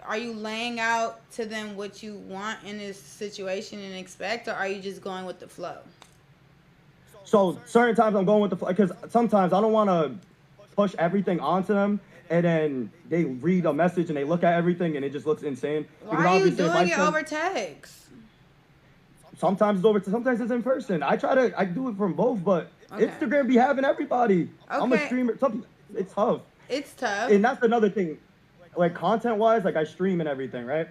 are you laying out to them what you want in this situation and expect, or are you just going with the flow? So certain times I'm going with the flow because sometimes I don't want to push everything onto them. And then they read a message and they look at everything and it just looks insane. Why are you doing it over text? Sometimes it's over, sometimes it's in person. I do it from both, but Instagram be having everybody. I'm a streamer. It's tough. It's tough. And that's another thing. Like content-wise, like I stream and everything, right?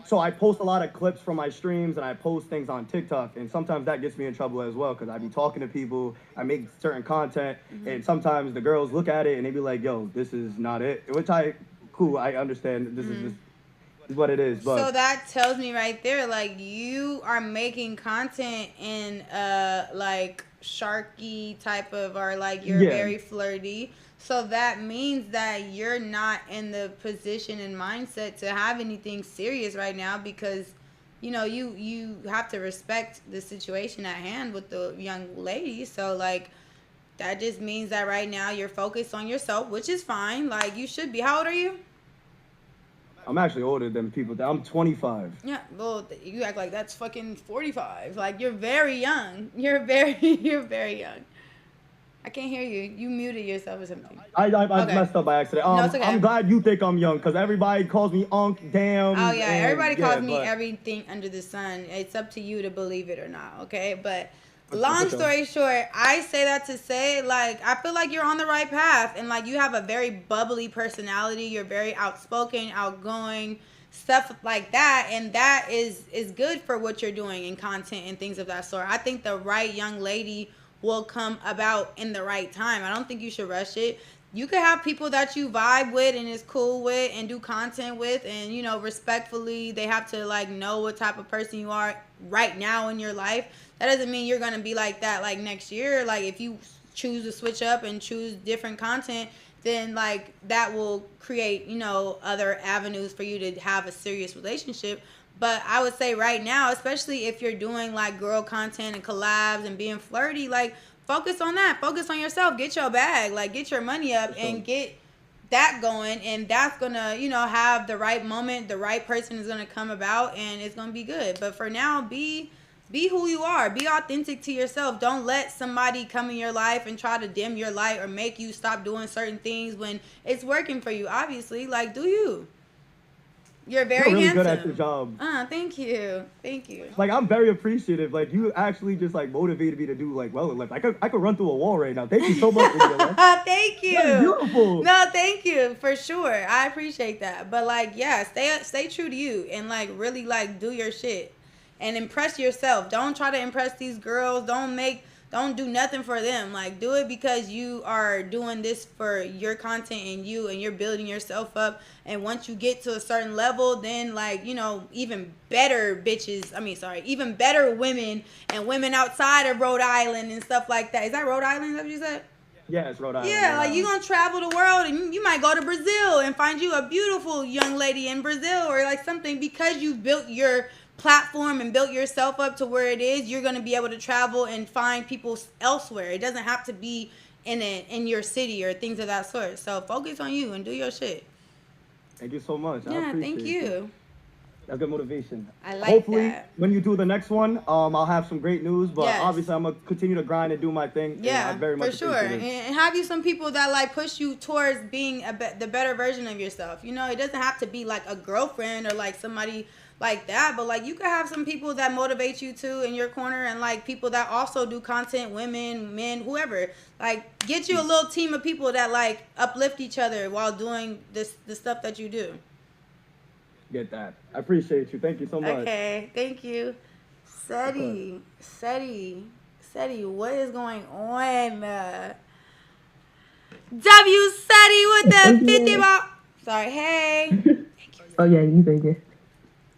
So I post a lot of clips from my streams and I post things on TikTok. And sometimes that gets me in trouble as well because I be talking to people. I make certain content. And sometimes the girls look at it and they be like, yo, this is not it. Which I understand. This is just what it is. But so that tells me right there, like you are making content in like sharky type of, or like you're very flirty. So that means that you're not in the position and mindset to have anything serious right now because, you know, you have to respect the situation at hand with the young lady. So, like, that just means that right now you're focused on yourself, which is fine. Like, you should be. How old are you? I'm actually older than people. I'm 25. Yeah, well, you act like that's fucking 45. Like, you're very young. You're very young. I can't hear you. You muted yourself or something. I messed up by accident. No, it's okay. I'm glad you think I'm young because everybody calls me Unc, damn. Oh, yeah. Everybody calls me everything under the sun. It's up to you to believe it or not, okay? But long story short, I say that to say, like, I feel like you're on the right path. And, like, you have a very bubbly personality. You're very outspoken, outgoing, stuff like that. And that is good for what you're doing in content and things of that sort. I think the right young lady will come about in the right time. I don't think you should rush it. You could have people that you vibe with and is cool with and do content with, and, you know, respectfully, they have to, like, know what type of person you are right now in your life. That doesn't mean you're going to be like that, like, next year. Like, if you choose to switch up and choose different content, then, like, that will create, you know, other avenues for you to have a serious relationship. But I would say right now, especially if you're doing like girl content and collabs and being flirty, like focus on that. Focus on yourself. Get your bag. Like get your money up and get that going. And that's going to, you know, have the right moment. The right person is going to come about and it's going to be good. But for now, be who you are. Be authentic to yourself. Don't let somebody come in your life and try to dim your light or make you stop doing certain things when it's working for you. Obviously, like do you. You're very really handsome. Good at your job. Thank you. Thank you. Like I'm very appreciative. Like you actually just like motivated me to do like well in life. I could run through a wall right now. Thank you so much. Thank you. That's beautiful. No, thank you for sure. I appreciate that. But like, yeah, stay true to you and like really like do your shit and impress yourself. Don't try to impress these girls. Don't make Don't do nothing for them. Like, do it because you are doing this for your content and you're building yourself up. And once you get to a certain level, then like, you know, even better even better women and women outside of Rhode Island and stuff like that. Is that Rhode Island? Is that what you said? Yeah, it's Rhode Island. Yeah, Rhode like Island. you're gonna travel the world and you might go to Brazil and find you a beautiful young lady in Brazil or like something because you built your platform and built yourself up to where it is. You're gonna be able to travel and find people elsewhere. It doesn't have to be in your city or things of that sort. So focus on you and do your shit. Thank you so much. I Yeah, appreciate thank you. That's good motivation. I like Hopefully, that. when you do the next one, I'll have some great news. But Yes. obviously, I'm gonna continue to grind and do my thing. Yeah, and I very much for sure. appreciate it. And have you some people that like push you towards being the better version of yourself. You know, it doesn't have to be like a girlfriend or like somebody like that, but like you could have some people that motivate you too in your corner, and like people that also do content, women, men, whoever. Like get you a little team of people that like uplift each other while doing the stuff that you do. Get that. I appreciate you. Thank you so much. Okay, thank you. Seti, what is going on? W Seti with the 50 ball. Sorry, hey. Oh yeah, you think it.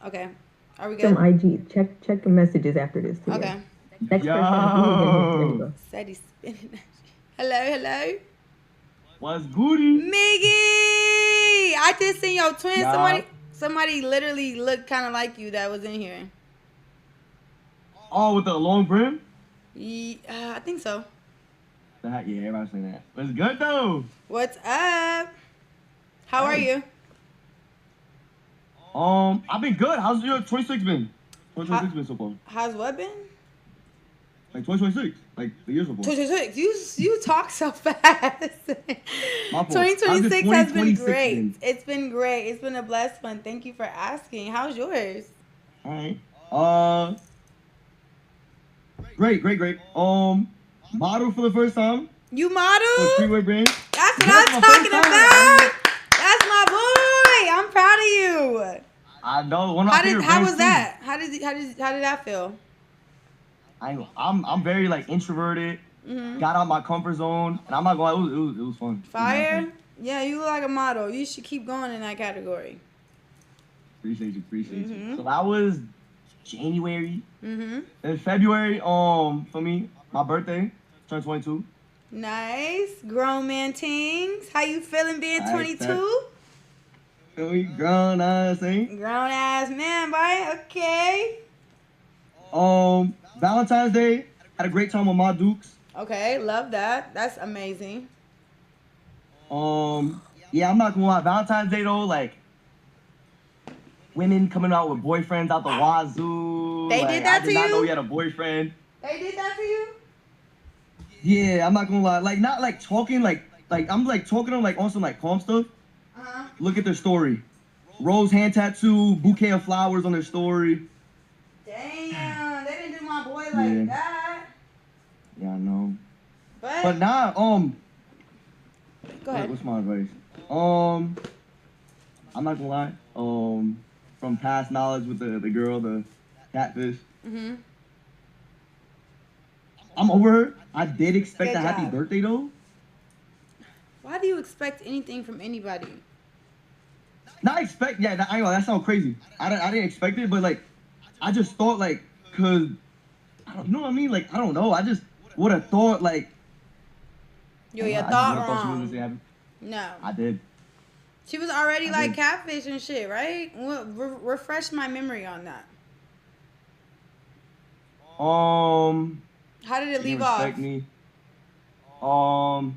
Okay, are we good? Some IG. Check the messages after this. Too. Okay. Next person. Seti spinning. Hello. What's goody? Miggy, I just seen your twin. Somebody literally looked kind of like you that was in here. Oh, with the long brim? Yeah, I think so. Yeah, everybody's saying that. But it's good though. What's up? How are you? I've been good. How's your 26 been? 2026 been so far? How's what been? Like 2026, like the year so far. 2026. You talk so fast. 2026 has been great. Then? It's been great. It's been a blessed one. Thank you for asking. How's yours? All right. Great. Model for the first time. You model? For Streetwear brand. That's what I'm talking about. That's my boy. I'm proud of you. I know. One of my favorite How brands was that? How did that feel? I'm very like introverted. Mm-hmm. Got out my comfort zone, and I'm not gonna lie, it was fun. Fire? Yeah, you look like a model. You should keep going in that category. Appreciate you. So that was January. Mm-hmm. In February, for me, my birthday, turned 22. Nice. Grown man tings. How you feeling being 22? Feel me? Grown ass, ain't? Grown ass man, boy. Okay. Valentine's Day, had a great time with my Dukes. Okay, love that. That's amazing. Yeah, I'm not gonna lie. Valentine's Day though, like women coming out with boyfriends out the wazoo. They did that to you? I did not know you had a boyfriend. They did that to you? Yeah, I'm not gonna lie. Like not like talking like I'm like talking to them like on some like calm stuff. Uh-huh. Look at their story. Rose hand tattoo, bouquet of flowers on their story. Damn, they didn't do my boy like that. Yeah, I know. But nah, go ahead. What's my advice? I'm not gonna lie. From past knowledge with the girl, the catfish. Mm-hmm. I'm over her. I did expect Good a happy job. birthday though. Why do you expect anything from anybody? Not expect. Yeah, I know that sounds crazy. I didn't expect it, but like, I just thought like, cause I don't you know what I mean. Like I don't know. I just would have thought like. You I thought just wrong. she was gonna say happy. No. I did. She was already I like did. catfish and shit, right? Refresh my memory on that. How did it leave off? Respect me. I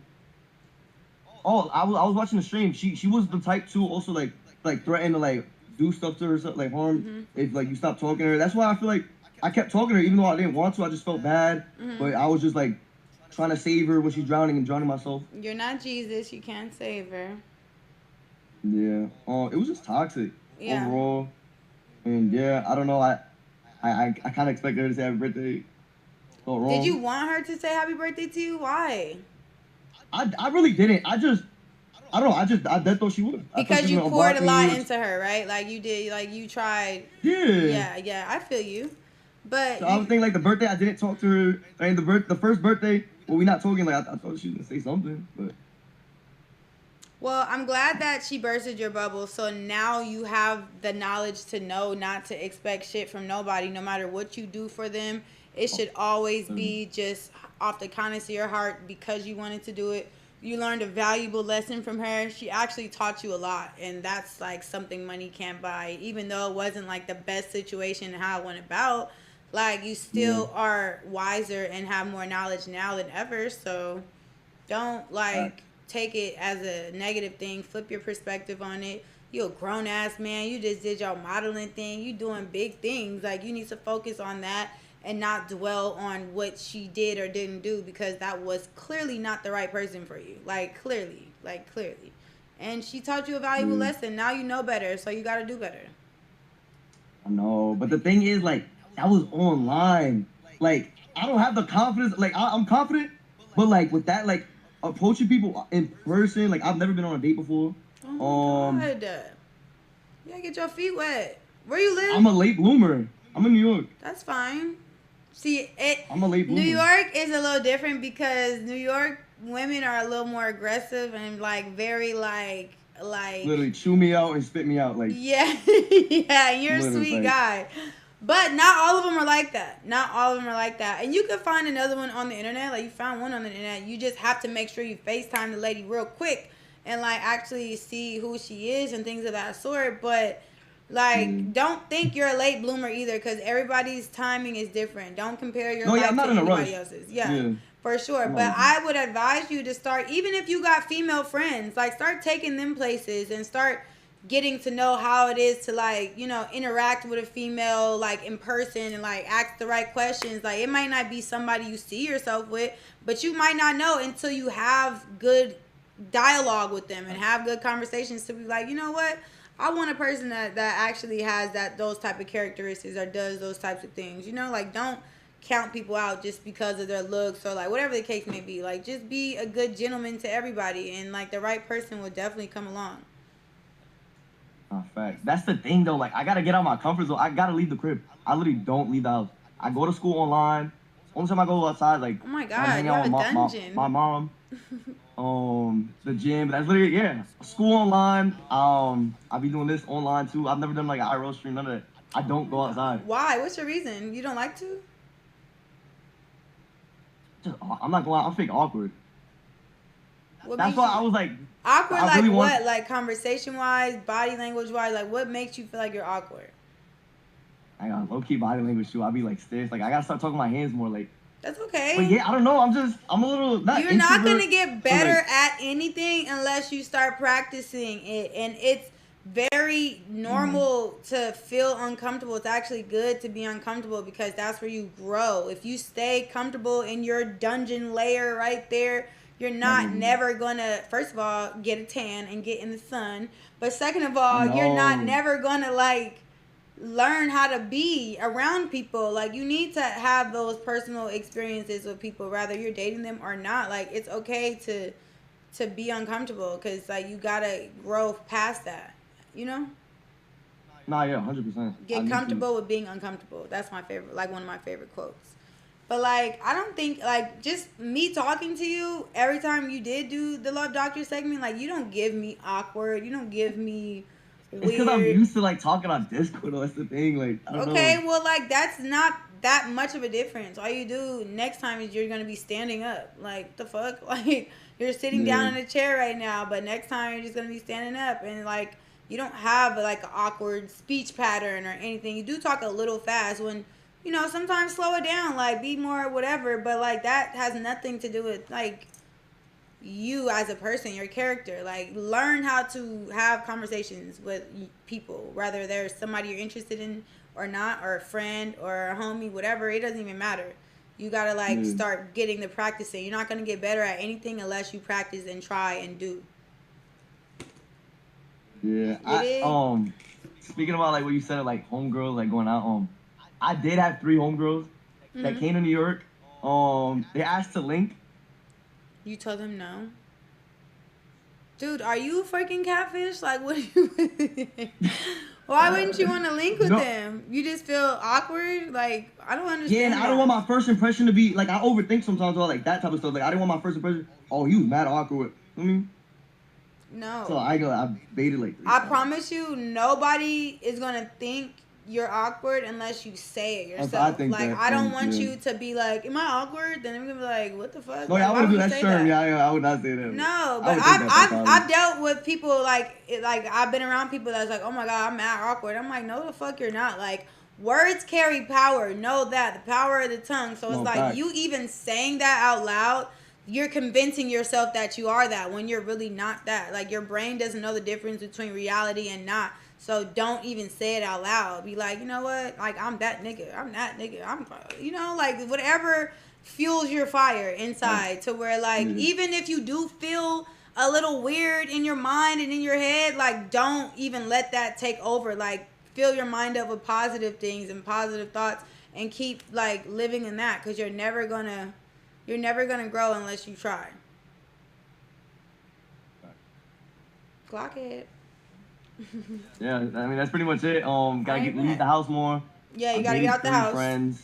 was watching the stream. She was the type to also like threaten to like do stuff to herself, like harm if like you stop talking to her. That's why I feel like I kept talking to her even though I didn't want to. I just felt bad, but I was just like trying to save her when she's drowning and drowning myself. You're not Jesus. You can't save her. Yeah. It was just toxic Yeah. overall, and yeah, I don't know. I kind of expected her to say happy birthday. Felt wrong. Did you want her to say happy birthday to you? Why? I really didn't. I don't know. I just thought she would. Because you poured a lot into her, right? Like you did. Like you tried. Yeah. Yeah. I feel you. But So I would think like the birthday I didn't talk to her. I mean the first birthday, well, we not talking. Like I thought she was gonna say something, but. well, I'm glad that she bursted your bubble. So now you have the knowledge to know not to expect shit from nobody, no matter what you do for them. It should always be just off the kindness of your heart because you wanted to do it. You learned a valuable lesson from her. She actually taught you a lot, and that's like something money can't buy. Even though it wasn't like the best situation and how it went about, like you still are wiser and have more knowledge now than ever. So don't like take it as a negative thing. Flip your perspective on it. You a grown ass man. You just did your modeling thing. You doing big things. Like you need to focus on that and not dwell on what she did or didn't do because that was clearly not the right person for you. Like clearly. And she taught you a valuable lesson. Now you know better, so you got to do better. I know, but the thing is, like, that was online. Like, I don't have the confidence. Like, I'm confident, but like with that, like approaching people in person, like I've never been on a date before. Oh my God. You gotta get your feet wet. Where you live? I'm a late bloomer. I'm in New York. That's fine. See, I'm a late bloomer. New York is a little different because New York women are a little more aggressive and like very like literally chew me out and spit me out. Like yeah, yeah. You're a sweet guy. But not all of them are like that. Not all of them are like that. And you could find another one on the internet. Like you found one on the internet. You just have to make sure you FaceTime the lady real quick and like actually see who she is and things of that sort. But like, don't think you're a late bloomer either, because everybody's timing is different. Don't compare your life to anybody else's. Yeah, for sure. But I would advise you to start, even if you got female friends, like start taking them places and start getting to know how it is to like, you know, interact with a female like in person and like ask the right questions. Like it might not be somebody you see yourself with, but you might not know until you have good dialogue with them and have good conversations to be like, you know what? I want a person that actually has those type of characteristics or does those types of things. You know, like don't count people out just because of their looks or like whatever the case may be. Like just be a good gentleman to everybody, and like the right person will definitely come along. Facts. That's the thing though. Like I gotta get out of my comfort zone. I gotta leave the crib. I literally don't leave the house. I go to school online. Only time I go outside, like oh my God, I hang out with my mom. The gym. That's literally school online. I be doing this online too. I've never done like an IRL stream. None of that. I don't go outside. Why? What's your reason? You don't like to? I'm not going out. I'm fake awkward. That's why I was like awkward. Like what? Like conversation wise, body language wise. Like what makes you feel like you're awkward? I got low key body language too. I be like stiff. Like I gotta start talking my hands more. Like. That's okay. But yeah, I don't know. I'm a little You're not gonna get better at anything unless you start practicing it, and it's very normal to feel uncomfortable. It's actually good to be uncomfortable because that's where you grow. If you stay comfortable in your dungeon layer right there, you're not never gonna, first of all, get a tan and get in the sun. But second of all, you're not never gonna like learn how to be around people. Like you need to have those personal experiences with people, whether you're dating them or not. Like it's okay to be uncomfortable, because like you gotta grow past that, you know. Nah, yeah, 100%. Get comfortable with being uncomfortable. That's my favorite, like one of my favorite quotes. But like I don't think, like just me talking to you every time you did do the Love Doctor segment, like you don't give me awkward, you don't give me weird. It's because I'm used to like talking on Discord. That's the thing. Like I don't know. Well, like that's not that much of a difference. All you do next time is you're gonna be standing up. Like the fuck, like you're sitting down in a chair right now, but next time you're just gonna be standing up, and like you don't have like an awkward speech pattern or anything. You do talk a little fast when, you know, sometimes slow it down, like be more whatever. But like that has nothing to do with like you as a person, your character. Like learn how to have conversations with people, whether there's somebody you're interested in or not, or a friend or a homie, whatever. It doesn't even matter. You gotta like start getting the practicing. You're not gonna get better at anything unless you practice and try and do. Yeah. Speaking about like what you said, like homegirls, like going out. I did have 3 homegirls that came to New York. They asked to link. You told them no? Dude, are you a freaking catfish? Like, what are you... Why wouldn't you want to link with No. them? You just feel awkward? Like, I don't Yeah, understand. and I don't want my first impression to be like I overthink sometimes or like that type of stuff. Like I didn't want my first impression. Oh, he was mad awkward. I mean, No. so I baited like 3 I times. promise you, nobody is gonna think you're awkward unless you say it yourself. think Like, that, I don't want yeah. you to be like, "Am I awkward?" Then I'm gonna be like, "What the fuck?" No, Like, yeah, I why wouldn't would do you that. say Sure, that? yeah, I would not say that. No, I but would think that I've dealt with people like I've been around people that's like, "Oh my god, I'm mad awkward." I'm like, "No, the fuck you're not." Like, words carry power. Know that, the power of the tongue. So it's No, like facts. you even saying that out loud, you're convincing yourself that you are that when you're really not that. Like, your brain doesn't know the difference between reality and not. So don't even say it out loud. Be like, you know what? Like, I'm that nigga. I'm that nigga. I'm, you know, like, whatever fuels your fire inside to where, like, even if you do feel a little weird in your mind and in your head, like, don't even let that take over. Like, fill your mind up with positive things and positive thoughts and keep, like, living in that, because you're never gonna grow unless you try. Clock it. Yeah, I mean that's pretty much it. Gotta leave the house more. Yeah, you I'm gotta dating get out the 3 house. Friends.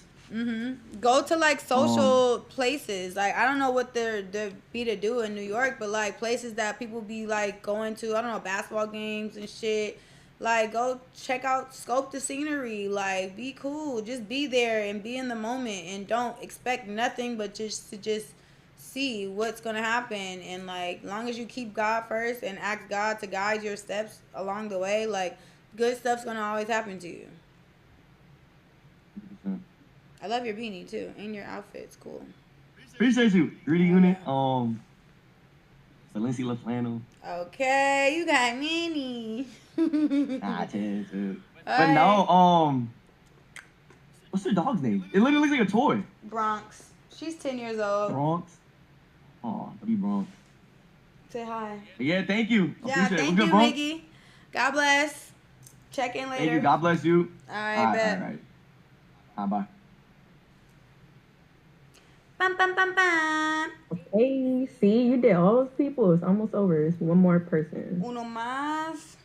Go to like social places. Like, I don't know what there be to do in New York, but like places that people be like going to. I don't know, basketball games and shit. Like, go check out, scope the scenery. Like, be cool. Just be there and be in the moment, and don't expect nothing but just to see what's gonna happen. And like, long as you keep God first and ask God to guide your steps along the way, like, good stuff's gonna always happen to you. I love your beanie too, and your outfit's cool. Appreciate you. 3D unit. Valencia La Flannel. Okay, you got many. Chill. But no, what's her dog's name? It literally looks like a toy. Bronx. She's 10 years old. Bronx. Oh, W Bronx. Say hi. Yeah, thank you. Yeah, Appreciate thank it. you, Bronx? Miggy. God bless. Check in later. Thank you. God bless you. All right, bet. All right. Bye. Bum, bum, bum, bum. Okay, see, you did all those people. It's almost over. It's one more person. Uno más.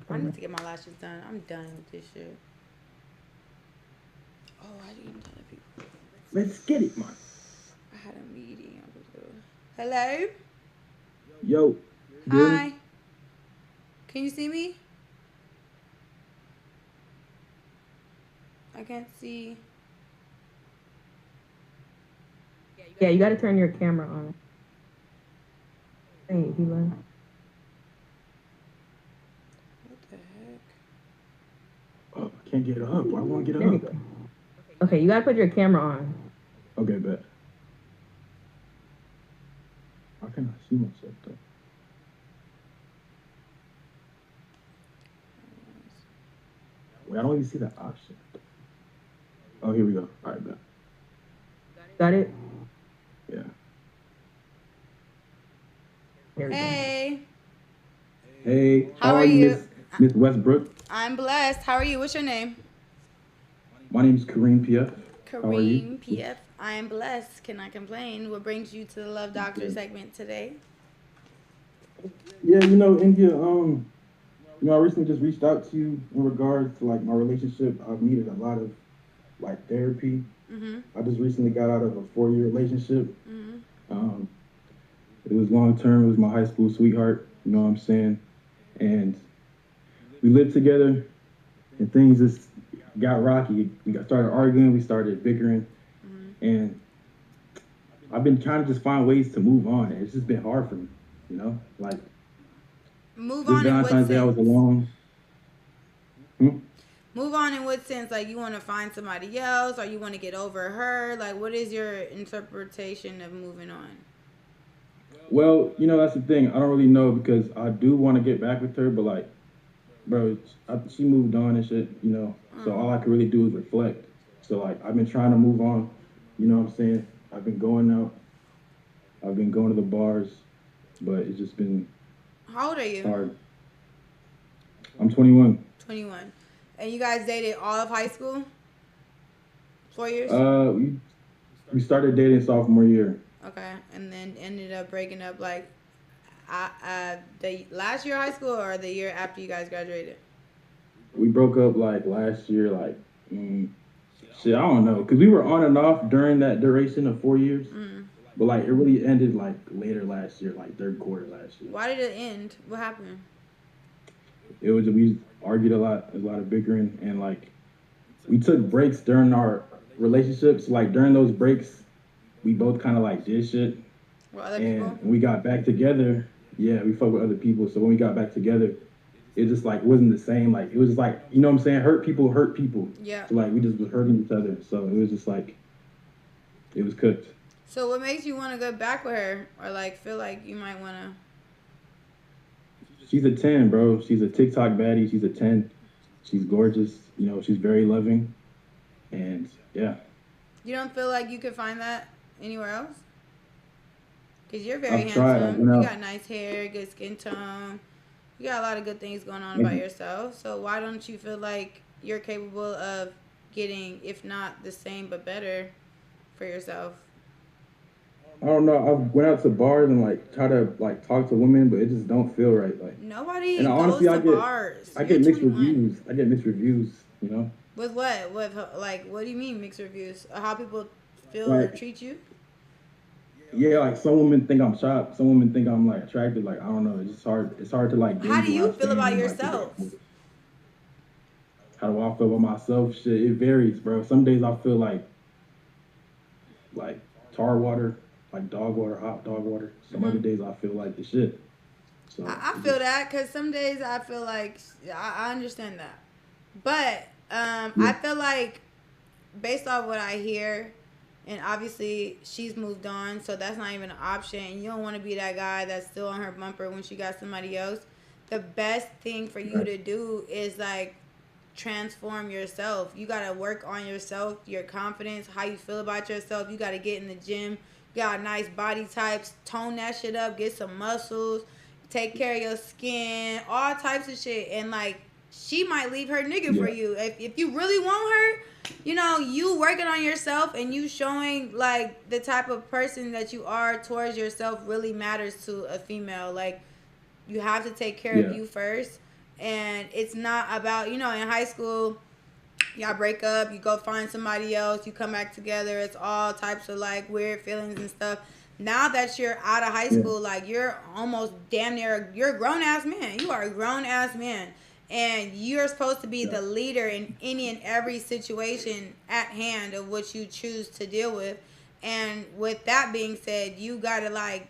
I need to get my lashes done. I'm done with this shit. Oh, I didn't even tell the people. Let's get it, man. I had a meeting. Hello? Yo. Hi. Can you see me? I can't see. Yeah, you got to turn your camera on. Hey, he left. What the heck? Oh, I can't get up. I want to get There you up. go. Okay, you got to put your camera on. Okay, bet. How can I see myself, though? Wait, I don't even see that option. Oh, here we go. All right, bet. Got it? Yeah. Hey. Hey, How are you? Miss Westbrook? I'm blessed. How are you? What's your name? My name's Kareem PF. How are you? Kareem PF. I am blessed. Cannot complain. What brings you to the Love Doctor segment today? Yeah, India, I recently just reached out to you in regards to like my relationship. I've needed a lot of like therapy. I just recently got out of a 4-year relationship. It was long term. It was my high school sweetheart. You know what I'm saying? And we lived together, and things just got rocky. We started arguing. We started bickering, and I've been trying to just find ways to move on. And it's just been hard for me, like. Move on in what Valentine's Day, I was alone. Move on in what sense? Like, you want to find somebody else, or you want to get over her? Like, what is your interpretation of moving on? Well, that's the thing. I don't really know, because I do want to get back with her, but like, bro, she moved on and shit, So all I can really do is reflect. So like, I've been trying to move on. You know what I'm saying? I've been going out. I've been going to the bars, but it's just been. How old are you? Hard. I'm 21. 21. And you guys dated all of high school? 4 years? We started dating sophomore year. Okay. And then ended up breaking up like the last year of high school or the year after you guys graduated? We broke up like last year, like shit. I don't know, cause we were on and off during that duration of 4 years, but like it really ended like later last year, like third quarter last year. Why did it end? What happened? It was we argued a lot, a lot of bickering, and like we took breaks during our relationships. Like during those breaks, we both kind of like did shit. With other And people? when we got back together, yeah, we fucked with other people. So when we got back together, it just like wasn't the same. Like it was just like, you know what I'm saying? Hurt people hurt people. Yeah. So like we just was hurting each other. So it was just like, it was cooked. So what makes you want to go back with her, or like feel like you might want to? She's a 10, bro. She's a TikTok baddie. She's a 10. She's gorgeous. You know, she's very loving. And yeah. You don't feel like you could find that anywhere else? Because you're very I've tried. handsome. You know. You got nice hair, good skin tone. You got a lot of good things going on about yourself. So why don't you feel like you're capable of getting, if not the same, but better for yourself? I don't know. I went out to bars and like try to like talk to women, but it just don't feel right. Like Nobody and goes honestly, to I get bars. I You're get mixed 21. reviews. I get mixed reviews. You know. With what? With like, what do you mean mixed reviews? How people feel or Like, treat you? yeah, like some women think I'm sharp. Some women think I'm like attractive. Like I don't know. It's just hard. It's hard to like. How do gauge where you I feel stand about in, like, yourself? How do I feel about myself? Shit, it varies, bro. Some days I feel like tar water, like dog water, hot dog water. Some other days I feel like the shit. So I feel that because some days I feel like I understand that, but I feel like based off what I hear, and obviously she's moved on, so that's not even an option. And you don't want to be that guy that's still on her bumper when she got somebody else. The best thing for you to do is like transform yourself. You got to work on yourself, your confidence, how you feel about yourself. You got to get in the gym. You got nice body types, tone that shit up, get some muscles, take care of your skin, all types of shit. And like she might leave her nigga for you. If you really want her, you know, you working on yourself and you showing like the type of person that you are towards yourself really matters to a female. Like you have to take care of you first. And it's not about, you know, in high school, y'all break up, you go find somebody else, you come back together. It's all types of like weird feelings and stuff. Now that you're out of high school, like you're almost damn near, you're a grown ass man. You are a grown ass man. And you're supposed to be the leader in any and every situation at hand of what you choose to deal with. And with that being said, you got to like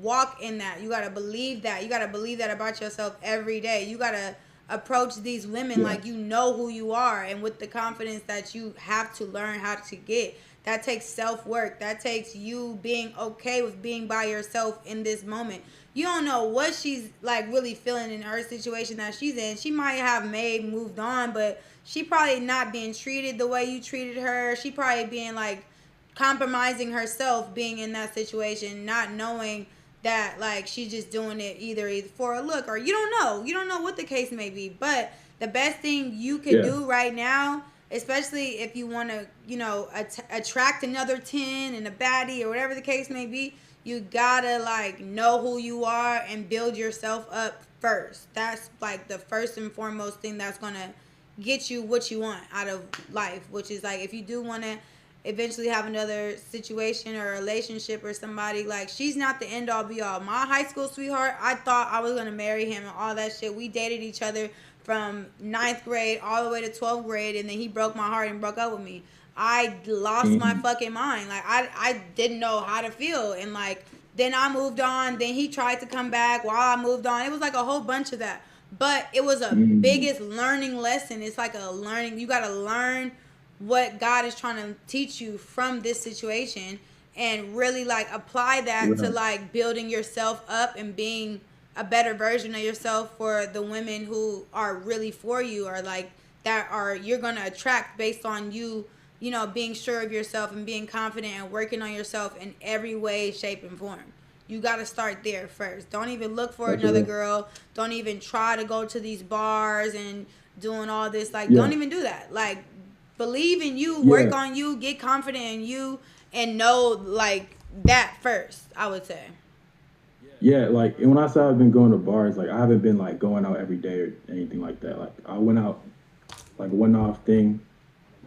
walk in that. You got to believe that. You got to believe that about yourself every day. You got to approach these women like you know who you are and with the confidence that you have to learn how to get. That takes self-work. That takes you being okay with being by yourself in this moment. You don't know what she's like really feeling in her situation that she's in. She might have moved on, but she probably not being treated the way you treated her. She probably being like compromising herself being in that situation, not knowing that like she's just doing it either for a look or you don't know what the case may be. But the best thing you can do right now, especially if you want to, you know, attract another 10 and a baddie or whatever the case may be, you gotta like know who you are and build yourself up first. That's like the first and foremost thing that's gonna get you what you want out of life, which is like if you do want to eventually have another situation or a relationship or somebody, like she's not the end all be all. My high school sweetheart, I thought I was gonna marry him and all that shit. We dated each other from 9th grade all the way to 12th grade, and then he broke my heart and broke up with me. I lost my fucking mind. Like I didn't know how to feel, and like then I moved on. Then he tried to come back while I moved on. It was like a whole bunch of that, but it was a biggest learning lesson. It's like a learning. You gotta learn what God is trying to teach you from this situation and really like apply that to like building yourself up and being a better version of yourself for the women who are really for you, or like that are you're gonna attract based on you, you know, being sure of yourself and being confident and working on yourself in every way, shape, and form. You got to start there first. Don't even look for another girl. Don't even try to go to these bars and doing all this. Like, don't even do that. Like, believe in you, work on you, get confident in you, and know like that first, I would say. Yeah, like, and when I say I've been going to bars, like, I haven't been like going out every day or anything like that. Like, I went out like a one-off thing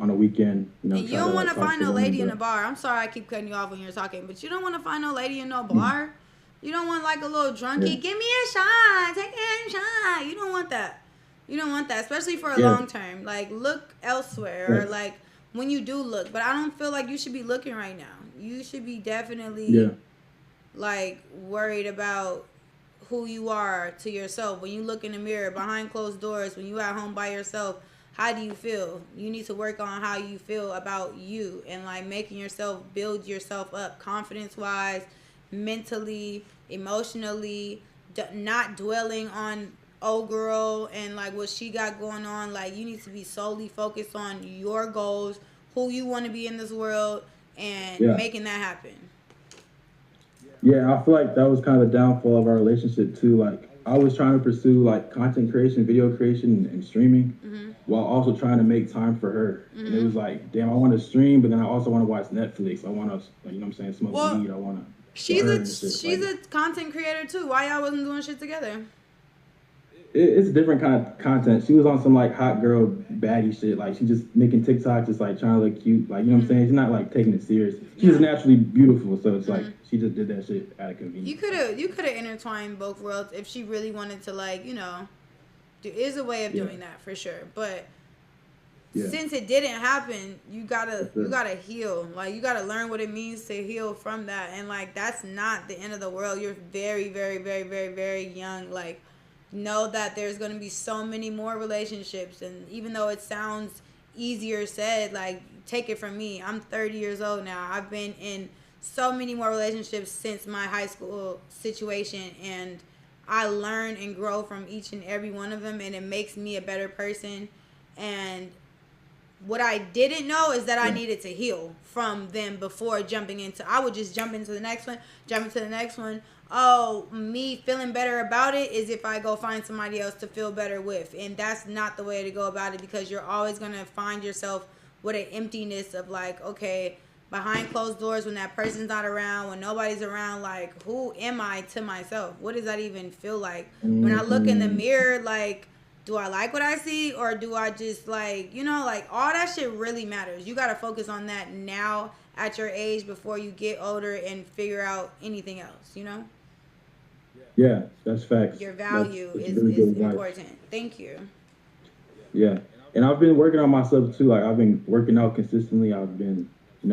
on a weekend, And you try to don't want like to talk find to no women, lady in a but bar. I'm sorry I keep cutting you off when you're talking, but you don't want to find no lady in no mm, bar. You don't want like a little yeah, drunkie. Give me a shot. Take a shot. You don't want that. You don't want that, especially for a yeah, long term. Like look elsewhere, or thanks. like when you do look. But I don't feel like you should be looking right now. You should be Yeah, definitely like worried about who you are to yourself. When you look in the mirror behind closed doors, when you at home by yourself, how do you feel? You need to work on how you feel about you and like making yourself build yourself up confidence wise, mentally, emotionally, not dwelling on old girl and like what she got going on. Like you need to be solely focused on your goals, who you want to be in this world, and yeah. making that happen. Yeah, I feel like that was kind of the downfall of our relationship too. Like I was trying to pursue like content creation, video creation, and streaming, Mhm. while also trying to make time for her. And it Mhm. was like, damn, I want to stream, but then I also want to watch Netflix. I want to, like, you know what I'm saying, smoke Well, weed. I want to with she's her a and shit. she's Like a content creator too. Why y'all wasn't doing shit together? it's a different kind of content. She was on some like hot girl baddie shit. Like she just making TikToks, just like trying to look cute. Like you know what I'm saying. She's not like taking it serious. She's Yeah. naturally beautiful, so it's like Mhm. she just did that shit out of convenience. You could have intertwined both worlds if she really wanted to like there is a way of Yeah, doing that for sure. But yeah, since it didn't happen, you gotta that's you it. gotta heal. Like you gotta learn what it means to heal from that. And like that's not the end of the world. You're very, very, very, very, very young. Like know that there's gonna be so many more relationships. And even though it sounds easier said, like take it from me. I'm 30 years old now. I've been in so many more relationships since my high school situation, and I learn and grow from each and every one of them, and it makes me a better person. And what I didn't know is that I Yeah, needed to heal from them before jumping into. I would just jump into the next one, jump into the next one. Oh, me feeling better about it is if I go find somebody else to feel better with, and that's not the way to go about it because you're always gonna find yourself with an emptiness of like, okay, behind closed doors when that person's not around, when nobody's around, like who am I to myself? What does that even feel like? When I look in the hmm, mirror, like do I like what I see or do I just like, like all that shit really matters. You got to focus on that now at your age before you get older and figure out anything else, yeah. That's facts. Your That's value that's is really good is advice. important. Thank you. Yeah, and I've been working on myself too. Like I've been working out consistently. I've been,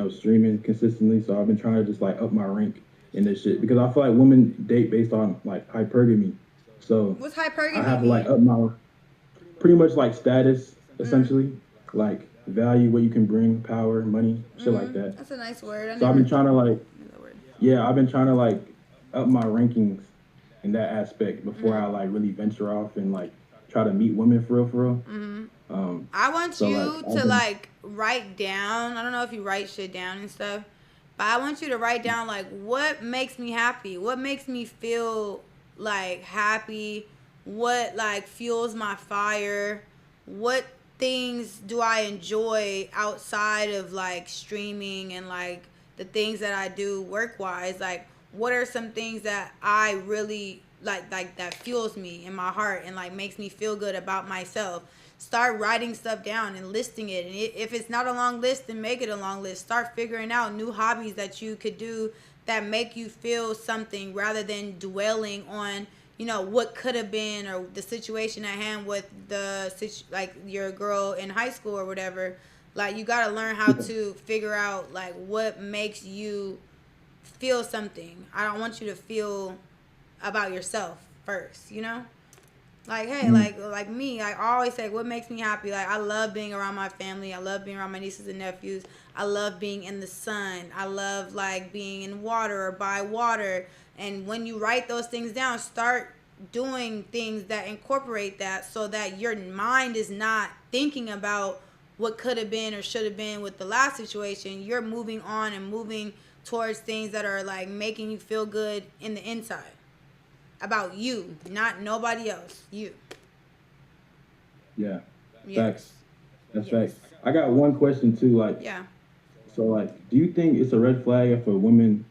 streaming consistently. So I've been trying to just like up my rank in this shit because I feel like women date based on like hypergamy. So What's I hypergamy have to like mean? up my pretty much like status Mm, essentially, like value, what you can bring, power, money, shit like that. that's a nice word. I So I've never been knew trying to like, that word. yeah, I've been trying to like up my rankings in that aspect before I Mm, like really venture off and like try to meet women for real, for real. mm. Um, I want so like you I've to been, like write down. I don't know if you write shit down and stuff, but I want you to write down like what makes me happy, what makes me feel like happy, what like fuels my fire, what things do I enjoy outside of like streaming and like the things that I do work wise. Like what are some things that I really like that fuels me in my heart and like makes me feel good about myself. Start writing stuff down and listing it, and if it's not a long list, then make it a long list. Start figuring out new hobbies that you could do that make you feel something rather than dwelling on what could have been or the situation at hand with like your girl in high school or whatever. Like you got to learn how to figure out like what makes you feel something. I don't want you to feel about yourself first. Like hey, mm, like me, I always say what makes me happy. Like I love being around my family, I love being around my nieces and nephews, I love being in the sun, I love like being in water or by water. And when you write those things down, start doing things that incorporate that so that your mind is not thinking about what could have been or should have been with the last situation. You're moving on and moving towards things that are like making you feel good in the inside about you, not nobody else. You. yeah, Yes. facts. That's Yes. facts. I got one question too. Like, Yeah. so like, do you think it's a red flag if a woman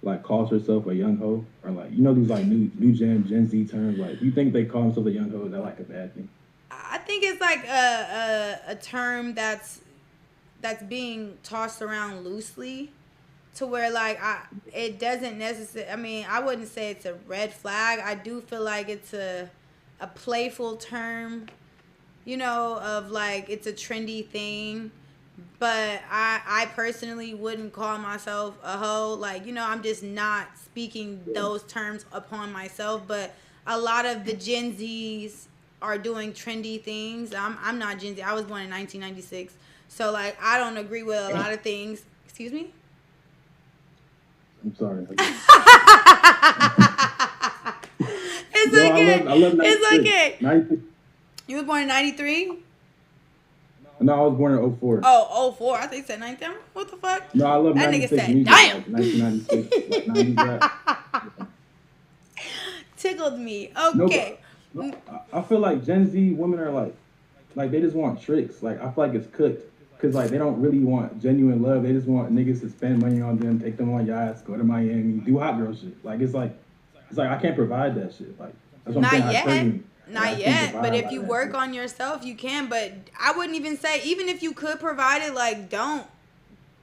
like calls herself a young hoe, or like these like new Gen Z terms. Like, do you think they call themselves a young hoe? Is that like a bad thing? I think it's like a term that's being tossed around loosely, to where like it doesn't necessarily. I mean, I wouldn't say it's a red flag. I do feel like it's a playful term, of like it's a trendy thing. But I personally wouldn't call myself a hoe. Like, I'm just not speaking those terms upon myself. But a lot of the Gen Zs are doing trendy things. I'm not Gen Z. I was born in 1996. So, like, I don't agree with a lot of things. Excuse me? I'm sorry. It's Yo, okay. I love It's 96. okay. 96. You were born in 93? No, I was born in 04. Oh, 04. I think you said 93. What the fuck? No, I love That nigga 96 said, music, damn. like 1996, like 90s rap. Tickled me. No, Okay. but I feel like Gen Z women are like they just want tricks. Like, I feel like it's cooked. Cause like they don't really want genuine love. They just want niggas to spend money on them, take them on yachts, go to Miami, do hot girl shit. Like it's like I can't provide that shit. Like that's what I'm saying. Not yet. Not yet. But if you work shit. on yourself, you can. But I wouldn't even say, even if you could provide it, like, don't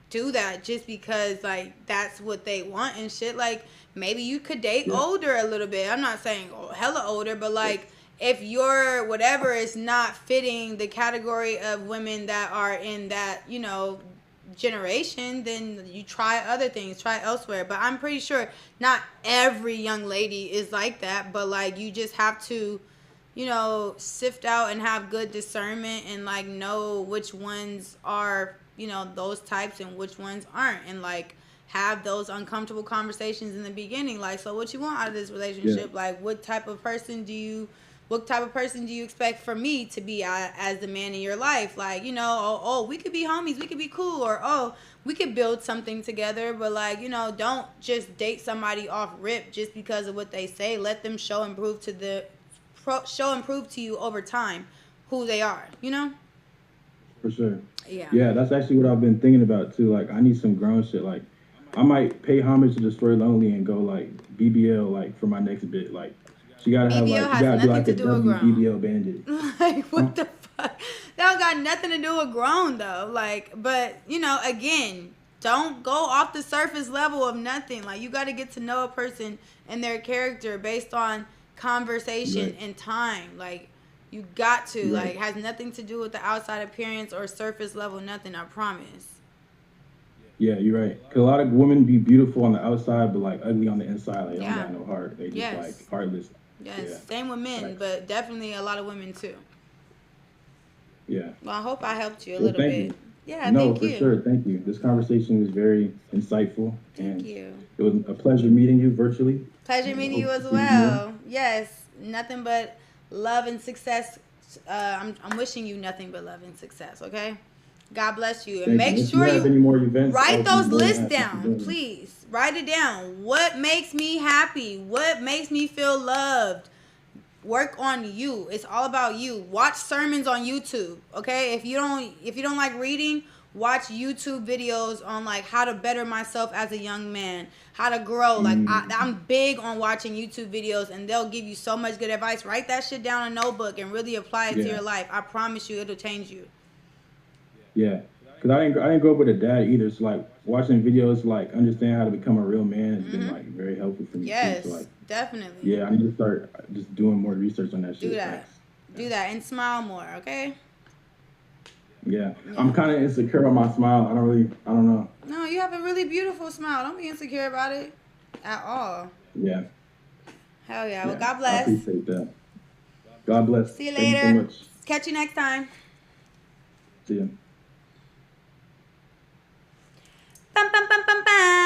do that just because, like, that's what they want and shit. Like, maybe you could date older a little bit. I'm not saying hella older, but like, if your whatever is not fitting the category of women that are in that, generation, then you try other things, try elsewhere. But I'm pretty sure not every young lady is like that, but like, you just have to, sift out and have good discernment and like know which ones are, those types and which ones aren't, and like have those uncomfortable conversations in the beginning. Like, so what you want out of this relationship? Like, what type of person do you expect for me to be as the man in your life? Like, oh, we could be homies, we could be cool, or oh, we could build something together. But like, don't just date somebody off rip just because of what they say. Let them show and prove to you over time who they are. For sure. Yeah. Yeah, that's actually what I've been thinking about too. Like, I need some grown shit. Like, I might pay homage to Destroy Lonely and go like BBL like for my next bit. Like, she gotta have like, she gotta be like a BBL bandit. Like, what the fuck? That don't got nothing to do with grown though. Like, but again, don't go off the surface level of nothing. Like, you got to get to know a person and their character based on conversation and time. Like, you got to. Like, has nothing to do with the outside appearance or surface level, nothing, I promise. Yeah, you're right. Cause a lot of women be beautiful on the outside, but like ugly on the inside. Like, they don't got no heart. They just like heartless. Yes, same with men, but definitely a lot of women too. Yeah. Well, I hope I helped you a little bit. You. Yeah, no, thank you. for sure. Thank you. This conversation was very insightful. Thank you. It was a pleasure meeting you virtually. Pleasure meeting you as well. Yes, nothing but love and success. I'm wishing you nothing but love and success, okay? God bless you. And make sure you write those lists down, please. Write it down. What makes me happy? What makes me feel loved? Work on you. It's all about you. Watch sermons on YouTube, okay? If you don't like reading, watch YouTube videos on like how to better myself as a young man, how to grow. Like, I'm big on watching YouTube videos, and they'll give you so much good advice. Write that shit down in a notebook and really apply it to your life. I promise you, it'll change you. Yeah, because I didn't grow up with a dad either. So like watching videos, like understand how to become a real man has been like very helpful for me. Yes, too. So, like, definitely. Yeah, I need to start just doing more research on that shit. Do that, and smile more, okay? Yeah. I'm kind of insecure on my smile. I don't know. No, you have a really beautiful smile. Don't be insecure about it at all. Yeah. Hell yeah. Well, God bless. I appreciate that. God bless. See you later. Thank you so much. Catch you next time. See ya. Bum, bum, bum, bum, bum.